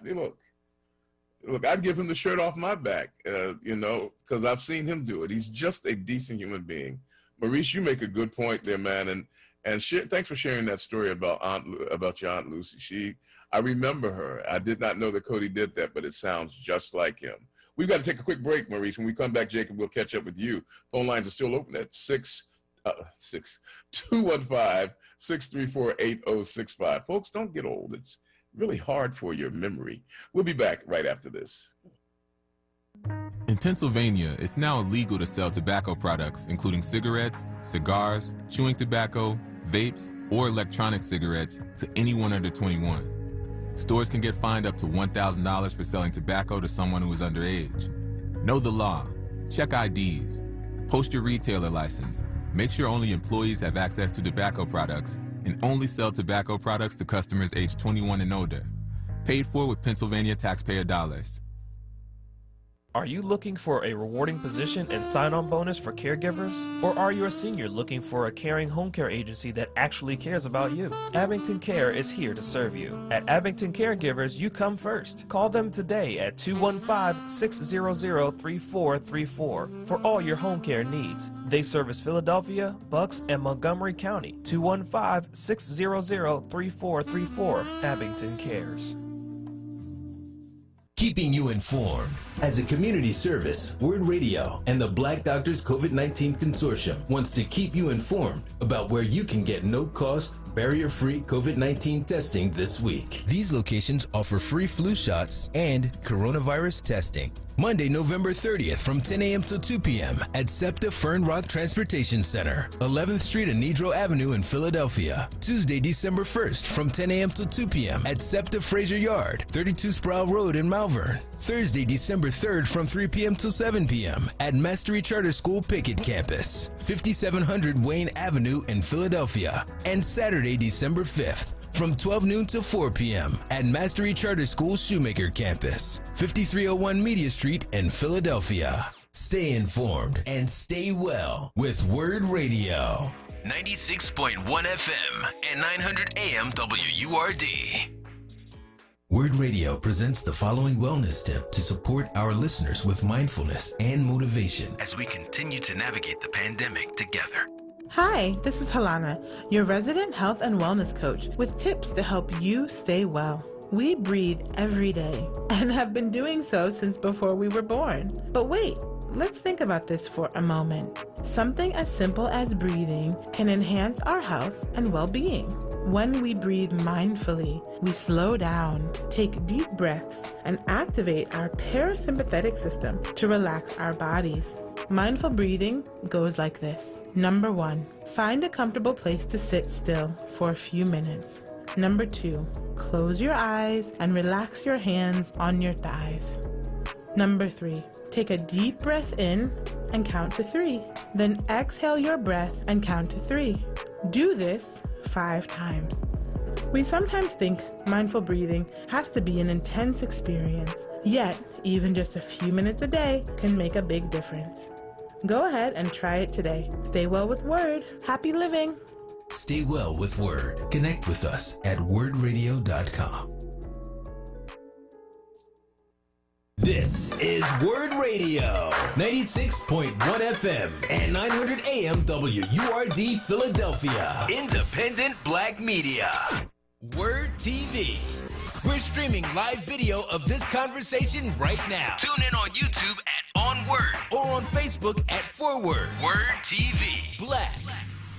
Look, I'd give him the shirt off my back, because I've seen him do it. He's just a decent human being. Maurice, you make a good point there, man. And thanks for sharing that story about your Aunt Lucy. I remember her. I did not know that Cody did that, but it sounds just like him. We've got to take a quick break, Maurice. When we come back, Jacob, we'll catch up with you. Phone lines are still open at 215-634-8065. Folks, don't get old. It's really hard for your memory. We'll be back right after this. In Pennsylvania, it's now illegal to sell tobacco products, including cigarettes, cigars, chewing tobacco, vapes, or electronic cigarettes to anyone under 21. Stores can get fined up to $1,000 for selling tobacco to someone who is underage. Know the law. Check IDs. Post your retailer license. Make sure only employees have access to tobacco products, and only sell tobacco products to customers aged 21 and older. Paid for with Pennsylvania taxpayer dollars. Are you looking for a rewarding position and sign-on bonus for caregivers? Or are you a senior looking for a caring home care agency that actually cares about you? Abington Care is here to serve you. At Abington Caregivers, you come first. Call them today at 215-600-3434 for all your home care needs. They service Philadelphia, Bucks, and Montgomery County. 215-600-3434. Abington Cares. Keeping you informed. As a community service, WURD Radio and the Black Doctors COVID-19 Consortium wants to keep you informed about where you can get no-cost, barrier-free COVID-19 testing this week. These locations offer free flu shots and coronavirus testing. Monday, November 30th from 10 a.m. to 2 p.m. at SEPTA Fern Rock Transportation Center, 11th Street and Nedrow Avenue in Philadelphia. Tuesday, December 1st from 10 a.m. to 2 p.m. at SEPTA Fraser Yard, 32 Sproul Road in Malvern. Thursday, December 3rd from 3 p.m. to 7 p.m. at Mastery Charter School Pickett Campus, 5700 Wayne Avenue in Philadelphia. And Saturday, December 5th from 12 noon to 4 p.m. at Mastery Charter School Shoemaker Campus, 5301 Media Street in Philadelphia. Stay informed and stay well with WURD Radio. 96.1 FM and 900 AM WURD. WURD Radio presents the following wellness tip to support our listeners with mindfulness and motivation as we continue to navigate the pandemic together. Hi, this is Halana, your resident health and wellness coach with tips to help you stay well. We breathe every day and have been doing so since before we were born. But wait, let's think about this for a moment. Something as simple as breathing can enhance our health and well-being. When we breathe mindfully, we slow down, take deep breaths, and activate our parasympathetic system to relax our bodies. Mindful breathing goes like this. Number 1, find a comfortable place to sit still for a few minutes. Number 2, close your eyes and relax your hands on your thighs. Number 3, take a deep breath in and count to 3. Then exhale your breath and count to 3. Do this 5 times. We sometimes think mindful breathing has to be an intense experience, yet even just a few minutes a day can make a big difference. Go ahead and try it today. Stay well with WURD. Happy living. Stay well with WURD. Connect with us at wordradio.com. This is WURD Radio, 96.1 FM and 900 AM WURD Philadelphia. Independent Black Media. WURD TV. We're streaming live video of this conversation right now. Tune in on YouTube at onWURD or on Facebook at ForWord. WURD TV. Black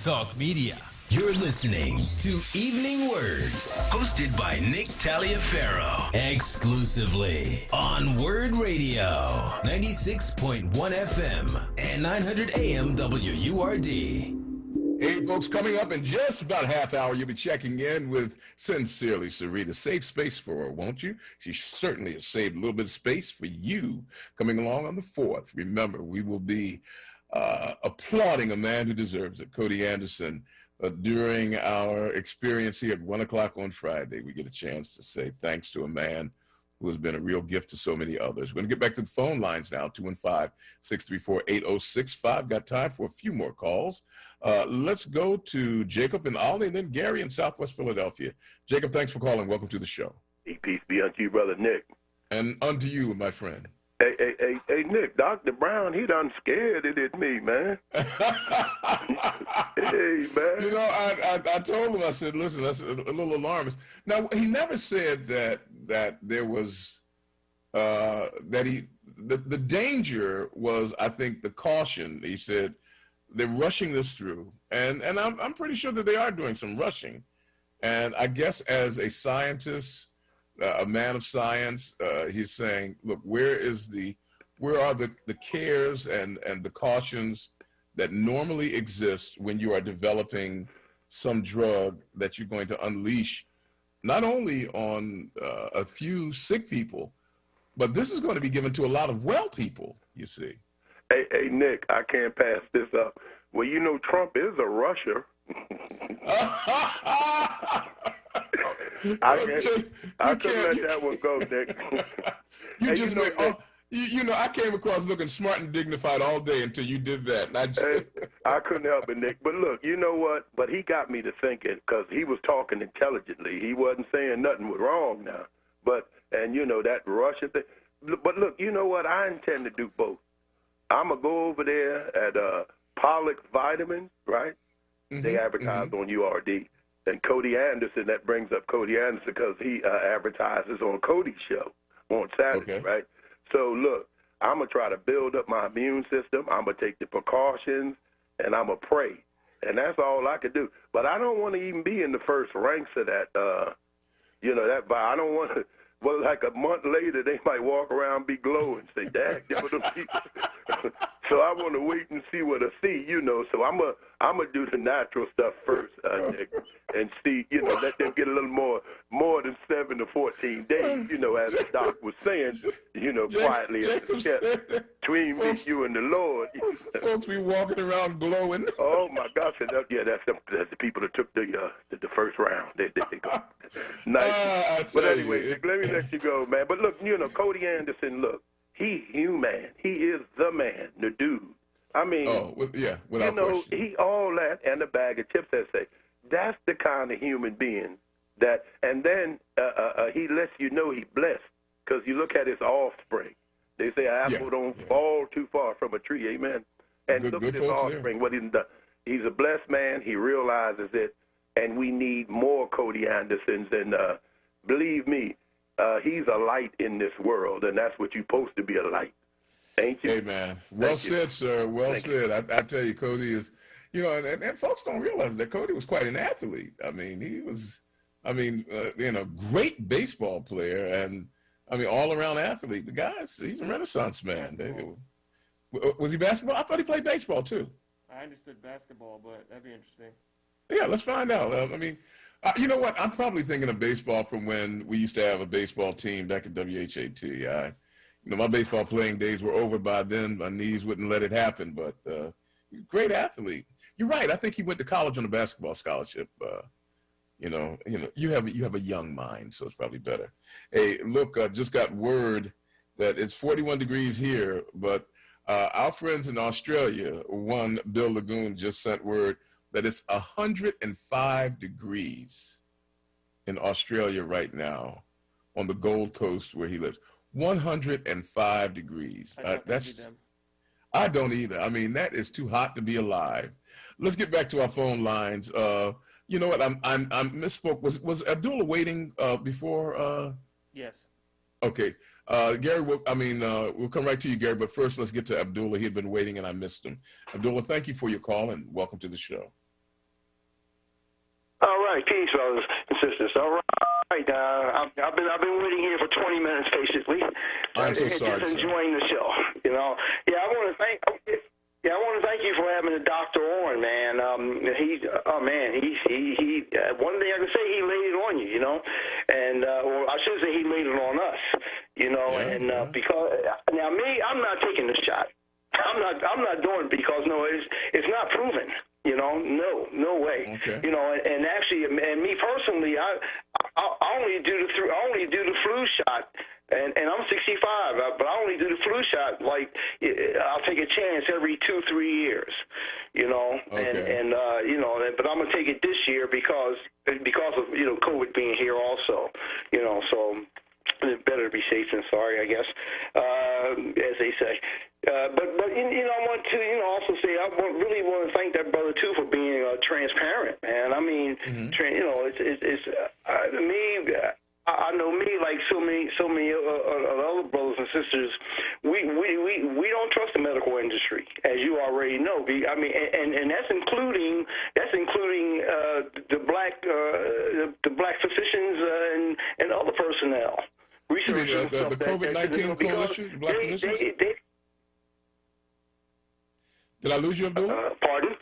Talk Media. You're listening to Evening Words, hosted by Nick Taliaferro, exclusively on WURD Radio, 96.1 FM and 900 AM WURD. Hey, folks, coming up in just about half hour, you'll be checking in with Sincerely Sarita. Save space for her, won't you? She certainly has saved a little bit of space for you coming along on the 4th. Remember, we will be applauding a man who deserves it, Cody Anderson. During our experience here at 1 o'clock on Friday, we get a chance to say thanks to a man who has been a real gift to so many others. We're going to get back to the phone lines now, 215-634-8065. Got time for a few more calls. Let's go to Jacob in Albany and then Gary in Southwest Philadelphia. Jacob, thanks for calling. Welcome to the show. Peace be unto you, Brother Nick. And unto you, my friend. Hey, Nick, Dr. Brown, he done scared it at me, man. Hey, man. You know, I told him, I said, listen, that's a little alarmist. Now, he never said that there was, the danger was, I think, the caution. He said, they're rushing this through. And I'm pretty sure that they are doing some rushing. And I guess as a scientist, a man of science, he's saying, look, where are the cares and the cautions that normally exist when you are developing some drug that you're going to unleash, not only on a few sick people, but this is going to be given to a lot of well people, you see. Hey, Nick, I can't pass this up. Well, you know, Trump is a rusher. I couldn't let that one go, Nick. You know, I came across looking smart and dignified all day until you did that. I couldn't help it, Nick. But look, you know what? But he got me to thinking because he was talking intelligently. He wasn't saying nothing was wrong now. And you know, that Russia thing. But look, you know what? I intend to do both. I'm going to go over there at Pollock Vitamins, right? Mm-hmm, they advertise on URD. And Cody Anderson, that brings up Cody Anderson because he advertises on Cody's show on Saturday, right? So, look, I'm going to try to build up my immune system. I'm going to take the precautions, and I'm going to pray and that's all I could do. But I don't want to even be in the first ranks of that. But I don't want to. Well, like a month later, they might walk around, be glowing, say, "Dad, give them people." So I want to wait and see what I see, So I'm gonna do the natural stuff first, Nick, and see, let them get a little more than 7 to 14 days, as the doc was saying, quietly between me, you, and the Lord. Folks be walking around glowing. Oh my gosh, that's the people that took the first round. They go nice. But anyway, Nick, let me let you go, man. But look, Cody Anderson, look. He human. He is the man, the dude. I mean, without question. He all that and a bag of chips, that say. That's the kind of human being that, and then he lets you know he's blessed because you look at his offspring. They say an apple don't fall too far from a tree, amen. And look at his offspring, what he's done. He's a blessed man. He realizes it, and we need more Cody Andersons. And believe me, he's a light in this world, and that's what you're supposed to be, a light. Ain't you? Hey, man. Well said, sir. Well said. I tell you, Cody is, and folks don't realize that Cody was quite an athlete. I mean, he was, great baseball player and, all-around athlete. The guy's, he's a Renaissance man. Was he basketball? I thought he played baseball, too. I understood basketball, but that'd be interesting. Yeah, let's find out. You know what? I'm probably thinking of baseball from when we used to have a baseball team back at WHAT. My baseball playing days were over by then. My knees wouldn't let it happen, but great athlete. You're right. I think he went to college on a basketball scholarship. You have a young mind, so it's probably better. Hey, look, just got word that it's 41 degrees here, but our friends in Australia, Bill Lagoon just sent word that it's 105 degrees in Australia right now on the Gold Coast where he lives. 105 degrees. I don't either. That is too hot to be alive. Let's get back to our phone lines. You know what? I'm misspoke. Was Abdullah waiting before? Yes. Okay. Gary, we'll come right to you, Gary. But first, let's get to Abdullah. He had been waiting, and I missed him. Abdullah, thank you for your call, and welcome to the show. All right, peace, brothers and sisters. All right, I've been waiting here for 20 minutes, basically. I'm so sorry, just enjoying the show. I want to thank you for having the doctor on, man. He one thing I can say, he laid it on you, and or I should say he laid it on us, because now me, I'm not taking this shot. I'm not doing it because it's not proven. No way. Okay. And actually, and me personally, I only do the flu shot, and I'm 65, but I only do the flu shot like I'll take a chance every 2-3 years, Okay. but I'm gonna take it this year because of COVID being here also, so. It's better to be safe than sorry, I guess, as they say. But I want to also say I really want to thank that brother too for being transparent, man. It's me. I know me, like so many other brothers and sisters. We don't trust the medical industry, as you already know. And that's including the black physicians and other personnel. You mean the COVID-19 coalition, the black physicians? Did I lose you, Abdullah? Pardon?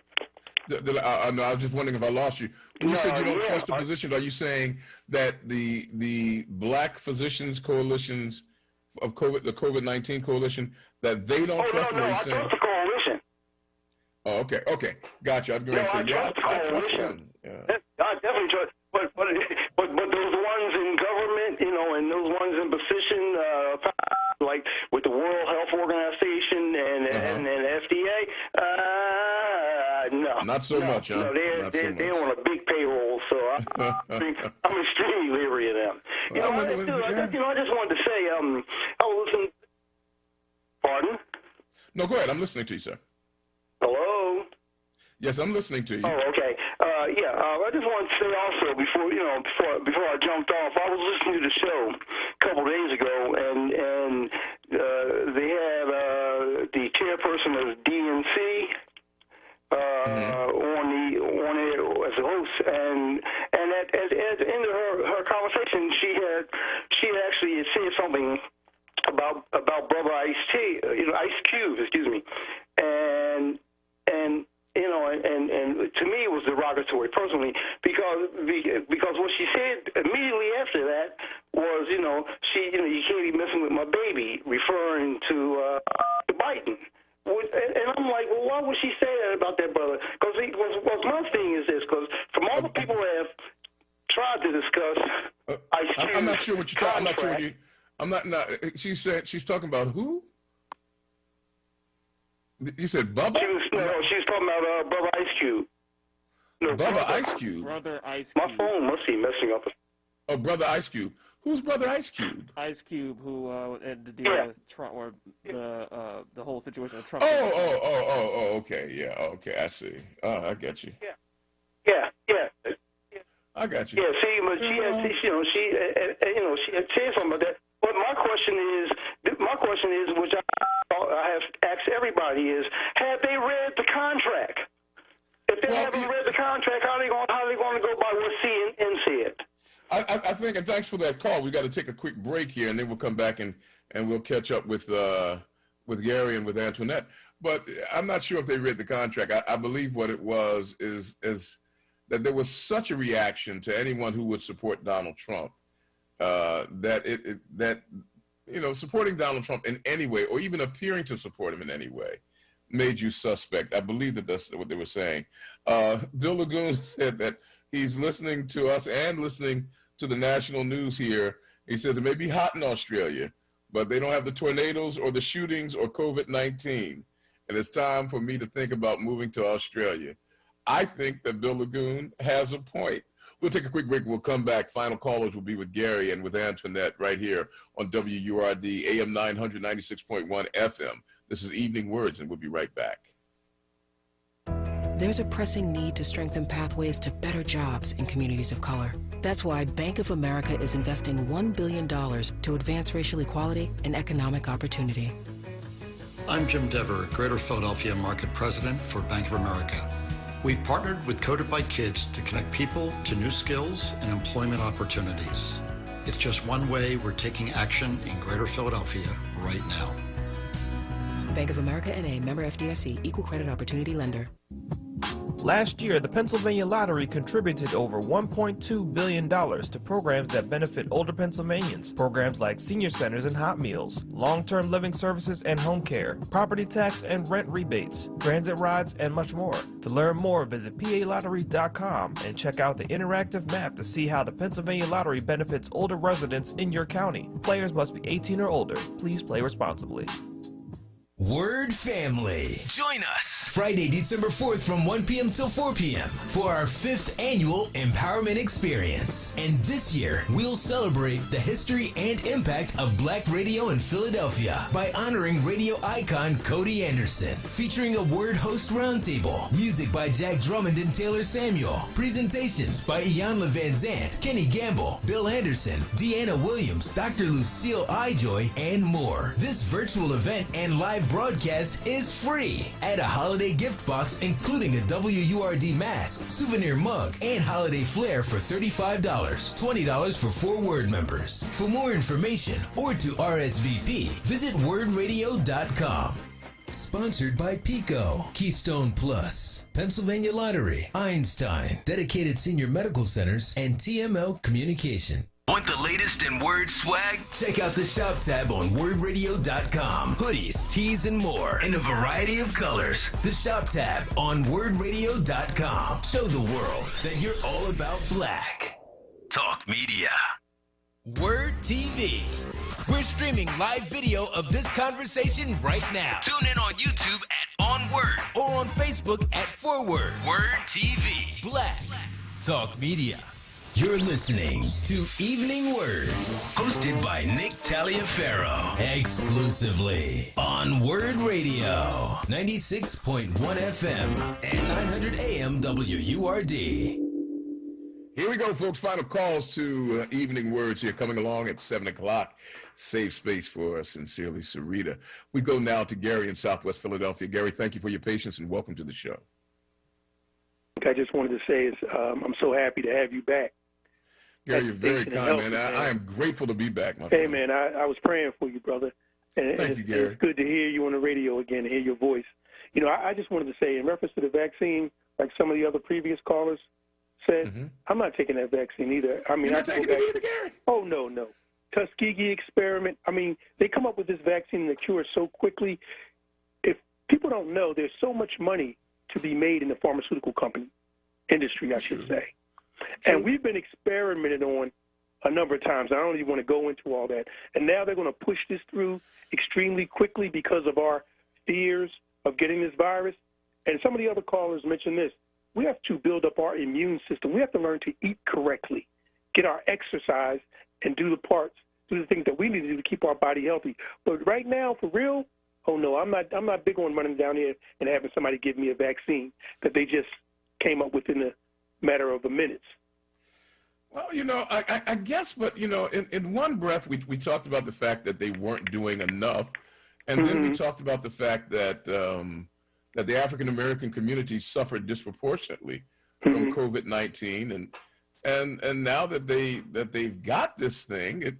No, I was just wondering if I lost you. When you said you don't trust the physicians, are you saying that the black physicians coalitions of COVID, the COVID-19 coalition, that they don't trust them? No, I trust the coalition. Oh, okay, gotcha. I'm going to say, I trust them. I definitely trust, but those ones in government, and those ones in position, like with the World Health Organization and FDA, no. Not so much, huh? No, they're on a big payroll, so I'm extremely leery of them. I just wanted to say, I was listening. Pardon? No, go ahead. I'm listening to you, sir. Hello? Yes, I'm listening to you. Oh, okay. I just wanted to say also before I jumped off, I was listening to the show a couple of days ago, and they had the chairperson of DNC on host, and at the end of her conversation, she actually said something about Brother Ice Cube, excuse me, and to me it was derogatory personally because what she said immediately after that was, you can't be messing with my baby, referring to Biden. And I'm like, well, why would she say that about that brother? Because my thing is this, because from all the people that have tried to discuss Ice Cube, I'm not sure what you're talking. I'm not sure what you. I'm not. She said she's talking about who? You said Bubba? She was talking about Brother Ice Cube. No, Brother Ice Cube. Brother Ice My Cube. phone must be messing up. Oh, Brother Ice Cube. Who's Brother Ice Cube? Ice Cube, who had to deal with Trump, or the whole situation with Trump. Oh, okay, yeah, okay, I see. I get you. Yeah. I got you. Yeah, see, but she had said something about that. But my question is, which I have asked everybody, is have they read the contract? If they haven't read the contract, how are they going to go by what CN said? I think, and thanks for that call. We got to take a quick break here, and then we'll come back and we'll catch up with Gary and with Antoinette. But I'm not sure if they read the contract. I believe what it was is that there was such a reaction to anyone who would support Donald Trump that supporting Donald Trump in any way, or even appearing to support him in any way, made you suspect. I believe that that's what they were saying. Bill Lagoon said that he's listening to us and listening to the national news here. He says it may be hot in Australia, but they don't have the tornadoes or the shootings or COVID-19. And it's time for me to think about moving to Australia. I think that Bill Lagoon has a point. We'll take a quick break. We'll come back. Final callers will be with Gary and with Antoinette right here on WURD, AM 996.1 FM. This is Evening Words, and we'll be right back. There's a pressing need to strengthen pathways to better jobs in communities of color. That's why Bank of America is investing $1 billion to advance racial equality and economic opportunity. I'm Jim Dever, Greater Philadelphia Market President for Bank of America. We've partnered with Coded by Kids to connect people to new skills and employment opportunities. It's just one way we're taking action in Greater Philadelphia right now. Bank of America N.A., member FDIC, equal credit opportunity lender. Last year, the Pennsylvania Lottery contributed over $1.2 billion to programs that benefit older Pennsylvanians. Programs like senior centers and hot meals, long-term living services and home care, property tax and rent rebates, transit rides, and much more. To learn more, visit PALottery.com and check out the interactive map to see how the Pennsylvania Lottery benefits older residents in your county. Players must be 18 or older. Please play responsibly. Word family. Join us Friday, December 4th from 1 p.m. till 4 p.m. for our 5th annual Empowerment Experience. And this year, we'll celebrate the history and impact of Black radio in Philadelphia by honoring radio icon Cody Anderson, featuring a Word host roundtable, music by Jack Drummond and Taylor Samuel, presentations by Iyanla Van Zandt, Kenny Gamble, Bill Anderson, Deanna Williams, Dr. Lucille Ijoy, and more. This virtual event and live broadcast is free. Add a holiday gift box including a WURD mask, souvenir mug, and holiday flair for $35, $20 for 4 Word members. For more information or to RSVP, visit wordradio.com. Sponsored by Pico, Keystone Plus, Pennsylvania Lottery, Einstein, Dedicated Senior Medical Centers, and TML Communication. Want the latest in Word swag? Check out the shop tab on wordradio.com. Hoodies, tees, and more in a variety of colors. The shop tab on wordradio.com. Show the world that you're all about black. Talk Media. Word TV. We're streaming live video of this conversation right now. Tune in on YouTube at onWURD or on Facebook at ForWord. Word TV. Black. Talk Media. You're listening to Evening Words, hosted by Nick Taliaferro, exclusively on Word Radio, 96.1 FM and 900 AM WURD. Here we go, folks. Final calls to Evening Words here, coming along at 7 o'clock. Save space for Sincerely Sarita. We go now to Gary in Southwest Philadelphia. Gary, thank you for your patience and welcome to the show. I just wanted to say is I'm so happy to have you back. Gary, you're very kind, man. I am grateful to be back, my Hey, friend. man, I was praying for you, brother. Thank you, Gary. It's good to hear you on the radio again, to hear your voice. You know, I just wanted to say, in reference to the vaccine, like some of the other previous callers said, I'm not taking that vaccine either. I mean, You're not taking it either, Gary? Oh, no. Tuskegee experiment. I mean, they come up with this vaccine and the cure so quickly. If people don't know, there's so much money to be made in the pharmaceutical company industry, I should say. And we've been experimented on a number of times. I don't even want to go into all that. And now they're going to push this through extremely quickly because of our fears of getting this virus. And some of the other callers mentioned this. We have to build up our immune system. We have to learn to eat correctly, get our exercise, and do the things that we need to do to keep our body healthy. But right now, for real, oh no, I'm not big on running down here and having somebody give me a vaccine that they just came up with in a matter of minutes. Well, you know, I guess, but, you know, in one breath, we talked about the fact that they weren't doing enough. And then we talked about the fact that that the African-American community suffered disproportionately from COVID-19. And now that they've got this thing,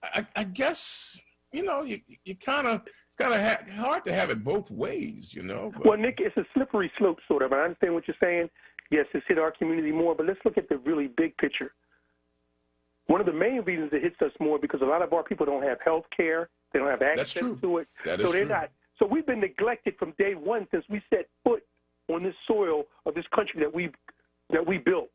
I guess, you know, you kind of, it's kind of hard to have it both ways, you know. But. Well, Nick, it's a slippery slope, sort of. I understand what you're saying. Yes, it's hit our community more, but let's look at the really big picture. One of the main reasons it hits us more because a lot of our people don't have health care. They don't have access to it. That so is they're true. not. So we've been neglected from day one since we set foot on this soil of this country that we built.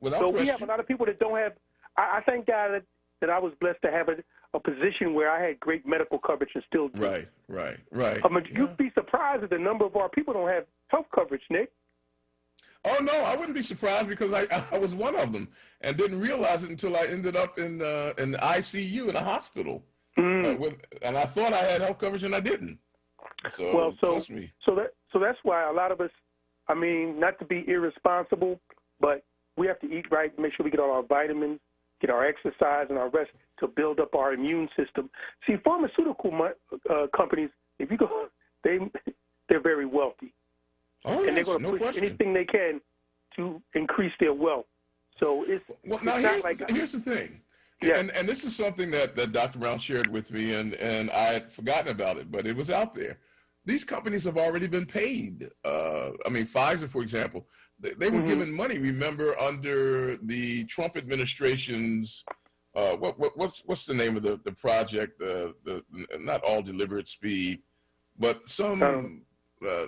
Without so question. we have a lot of people that don't have. I thank God that I was blessed to have a position where I had great medical coverage and still do. Right. You'd be surprised at the number of our people don't have health coverage, Nick. Oh, no, I wouldn't be surprised because I was one of them and didn't realize it until I ended up in the ICU in a hospital. And I thought I had health coverage and I didn't. So, trust me. So that's why a lot of us, I mean, not to be irresponsible, but we have to eat right, make sure we get all our vitamins, get our exercise and our rest to build up our immune system. See, pharmaceutical companies, if you go, they're very wealthy. Oh, and they're going to push anything they can to increase their wealth. So it's here's the thing. Yeah. And this is something that Dr. Brown shared with me, and I had forgotten about it, but it was out there. These companies have already been paid. I mean, Pfizer, for example, they were given money, remember, under the Trump administration's, what's the name of the project, the not All Deliberate Speed, but some...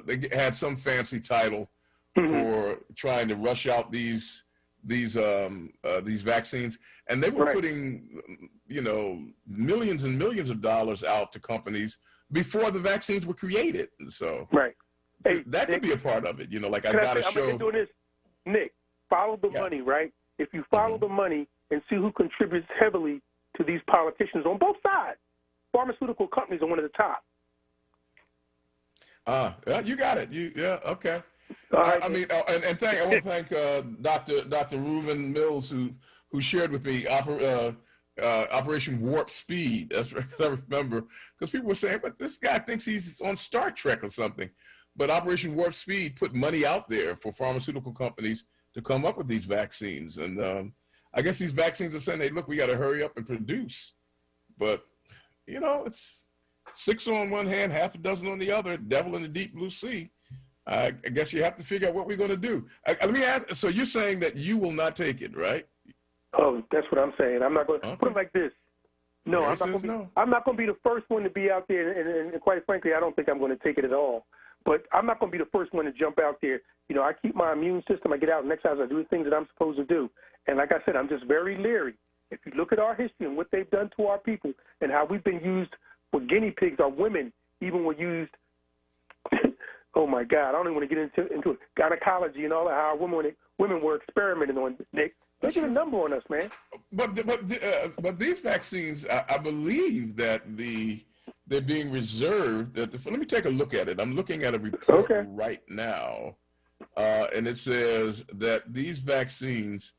they had some fancy title for trying to rush out these vaccines, and they were putting, you know, millions and millions of dollars out to companies before the vaccines were created. So that could be a part of it, you know. Like I got to show. I'm doing this, Nick. Follow the money, right? If you follow the money and see who contributes heavily to these politicians on both sides, pharmaceutical companies are one of the top. Yeah, you got it. Okay. Right. I mean, I want to thank Dr. Reuben Mills who shared with me Operation Warp Speed. That's right, 'cause I remember because people were saying, but this guy thinks he's on Star Trek or something. But Operation Warp Speed put money out there for pharmaceutical companies to come up with these vaccines, and I guess these vaccines are saying, hey, look, we got to hurry up and produce. But you know, it's 6 on one hand, half a dozen on the other, devil in the deep blue sea. I guess you have to figure out what we're going to do. Let me ask, so you're saying that you will not take it, right? Oh, that's what I'm saying. I'm not going to put it like this. No, I'm not going to be the first one to be out there, and quite frankly, I don't think I'm going to take it at all. But I'm not going to be the first one to jump out there. You know, I keep my immune system. I get out and exercise. I do the things that I'm supposed to do. And like I said, I'm just very leery. If you look at our history and what they've done to our people and how we've been used for guinea pigs, our women even were used. Oh my God, I don't even want to get into it. Gynecology and all that. How women were experimenting on, Nick. They did a number on us, man. But these vaccines, I believe that they're being reserved. Let me take a look at it. I'm looking at a report right now, and it says that these vaccines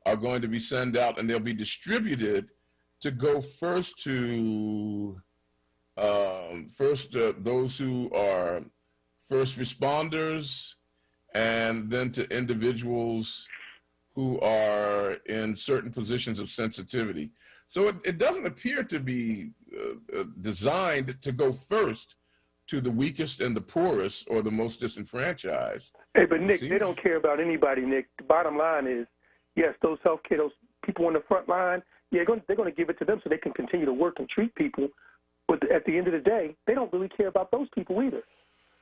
are going to be sent out and they'll be distributed to go first to those who are first responders and then to individuals who are in certain positions of sensitivity. So it doesn't appear to be designed to go first to the weakest and the poorest or the most disenfranchised. Hey, but Nick, they don't care about anybody, Nick. The bottom line is, yes, those healthcare, those people on the front line, yeah, they're going to give it to them so they can continue to work and treat people. But at the end of the day, they don't really care about those people either.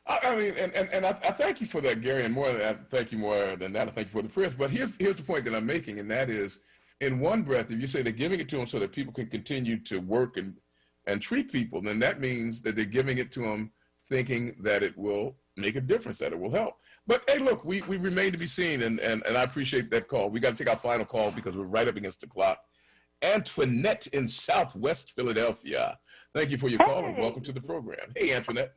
I mean, and I thank you for that, Gary, and more than that, thank you more than that, I thank you for the prayers. But here's the point that I'm making, and that is, in one breath, if you say they're giving it to them so that people can continue to work and treat people, then that means that they're giving it to them thinking that it will make a difference, that it will help. But hey, look, we remain to be seen, and I appreciate that call. We got to take our final call because we're right up against the clock. Antoinette in Southwest Philadelphia. Thank you for your call and welcome to the program. Hey, Antoinette.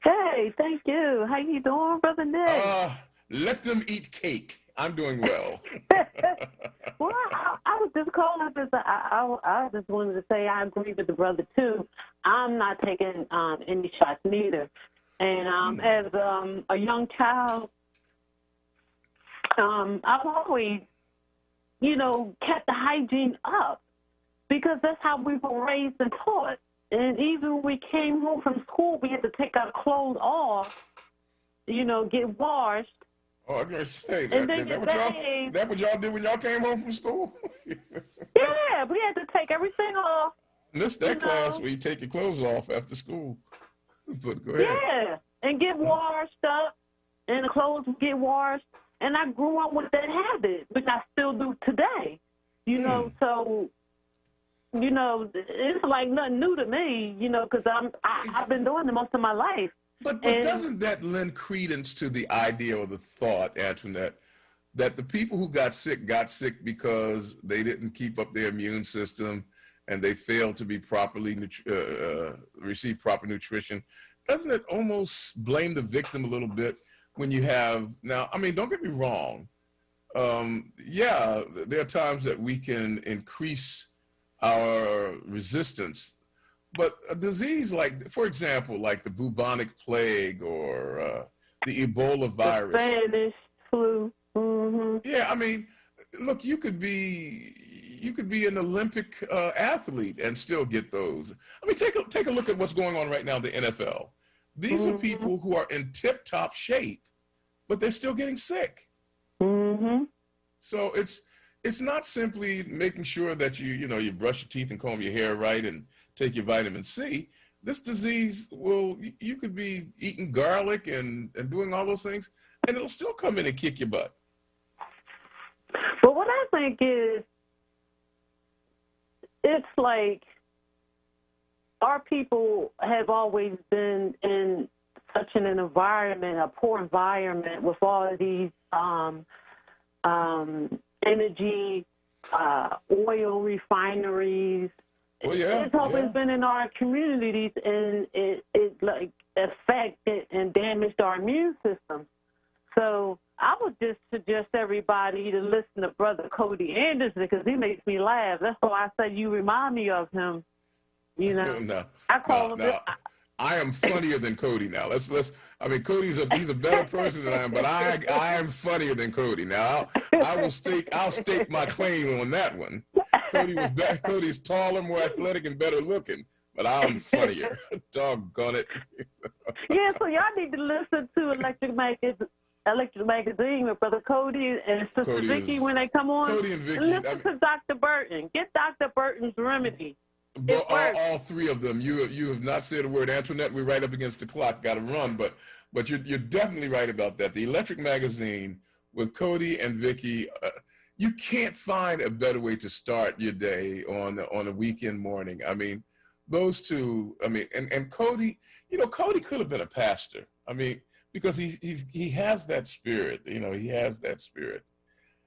Hey, thank you. How you doing, Brother Nick? Let them eat cake. I'm doing well. Well, I was just calling because I just wanted to say I agree with the brother, too. I'm not taking any shots neither. And as a young child, I've always, kept the hygiene up because that's how we were raised and taught. And even when we came home from school, we had to take our clothes off, get washed. Oh, I was going to say, that what y'all did when y'all came home from school? Yeah, we had to take everything off. Missed that class where you take your clothes off after school. But go ahead. Yeah, and get washed up, and the clothes would get washed. And I grew up with that habit, which I still do today. So... it's like nothing new to me, because I've been doing it most of my life. But doesn't that lend credence to the idea or the thought, Antoinette, that the people who got sick because they didn't keep up their immune system and they failed to be properly receive proper nutrition? Doesn't it almost blame the victim a little bit when you have now? I mean, don't get me wrong. Yeah, there are times that we can increase our resistance, but a disease like, for example, like the bubonic plague or the Ebola virus, the Spanish flu. Mm-hmm. Yeah, I mean, look, you could be an Olympic athlete and still get those. I mean, take a look at what's going on right now in the NFL. These are people who are in tip-top shape, but they're still getting sick. Mm-hmm. So it's not simply making sure that you brush your teeth and comb your hair right and take your vitamin C. This disease you could be eating garlic and doing all those things, and it'll still come in and kick your butt. But what I think is, it's like our people have always been in such an environment, a poor environment with all of these energy, oil refineries. Oh, yeah, it's always been in our communities, and it like affected and damaged our immune system. So I would just suggest everybody to listen to Brother Cody Anderson because he makes me laugh. That's why I said you remind me of him. No, I call him. I am funnier than Cody now. I mean, he's a better person than I am, but I am funnier than Cody. Now I'll stake my claim on that one. Cody's taller, more athletic, and better looking, but I'm funnier. Doggone it. Yeah, so y'all need to listen to Electric Magazine with Brother Cody and Sister Vicky when they come on. Cody and Vicky. Listen to Dr. Burton. Get Dr. Burton's remedy. All three of them. You have not said a word, Antoinette. We're right up against the clock. Got to run, but you're definitely right about that. The Electric Magazine with Cody and Vicky. You can't find a better way to start your day on a weekend morning. I mean, those two. I mean, and Cody. Cody could have been a pastor. I mean, because he has that spirit. He has that spirit,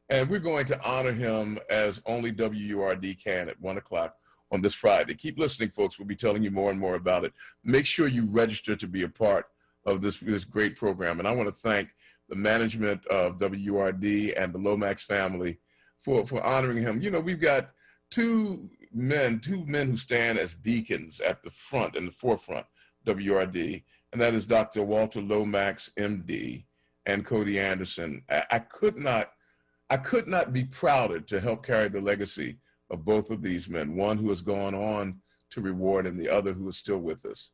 and we're going to honor him as only WURD can at 1:00 on this Friday. Keep listening, folks. We'll be telling you more and more about it. Make sure you register to be a part of this great program. And I want to thank the management of WURD and the Lomax family for honoring him. We've got two men who stand as beacons at the front, in the forefront, WURD, and that is Dr. Walter Lomax, MD, and Cody Anderson. I could not be prouder to help carry the legacy of both of these men, one who has gone on to reward and the other who is still with us.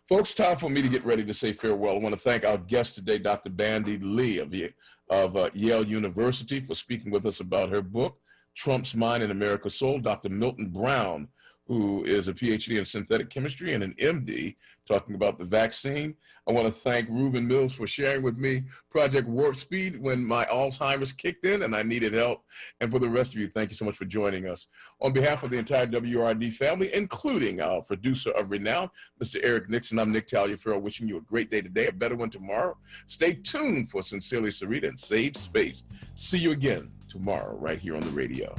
Folks, time for me to get ready to say farewell. I want to thank our guest today, Dr. Bandy Lee of Yale University, for speaking with us about her book, Trump's Mind in America's Soul. Dr. Milton Brown, who is a PhD in synthetic chemistry and an MD, talking about the vaccine. I want to thank Ruben Mills for sharing with me Project Warp Speed when my Alzheimer's kicked in and I needed help. And for the rest of you, thank you so much for joining us. On behalf of the entire WURD family, including our producer of renown, Mr. Eric Nixon, I'm Nick Taliaferro, wishing you a great day today, a better one tomorrow. Stay tuned for Sincerely Sarita and Save Space. See you again tomorrow right here on the radio.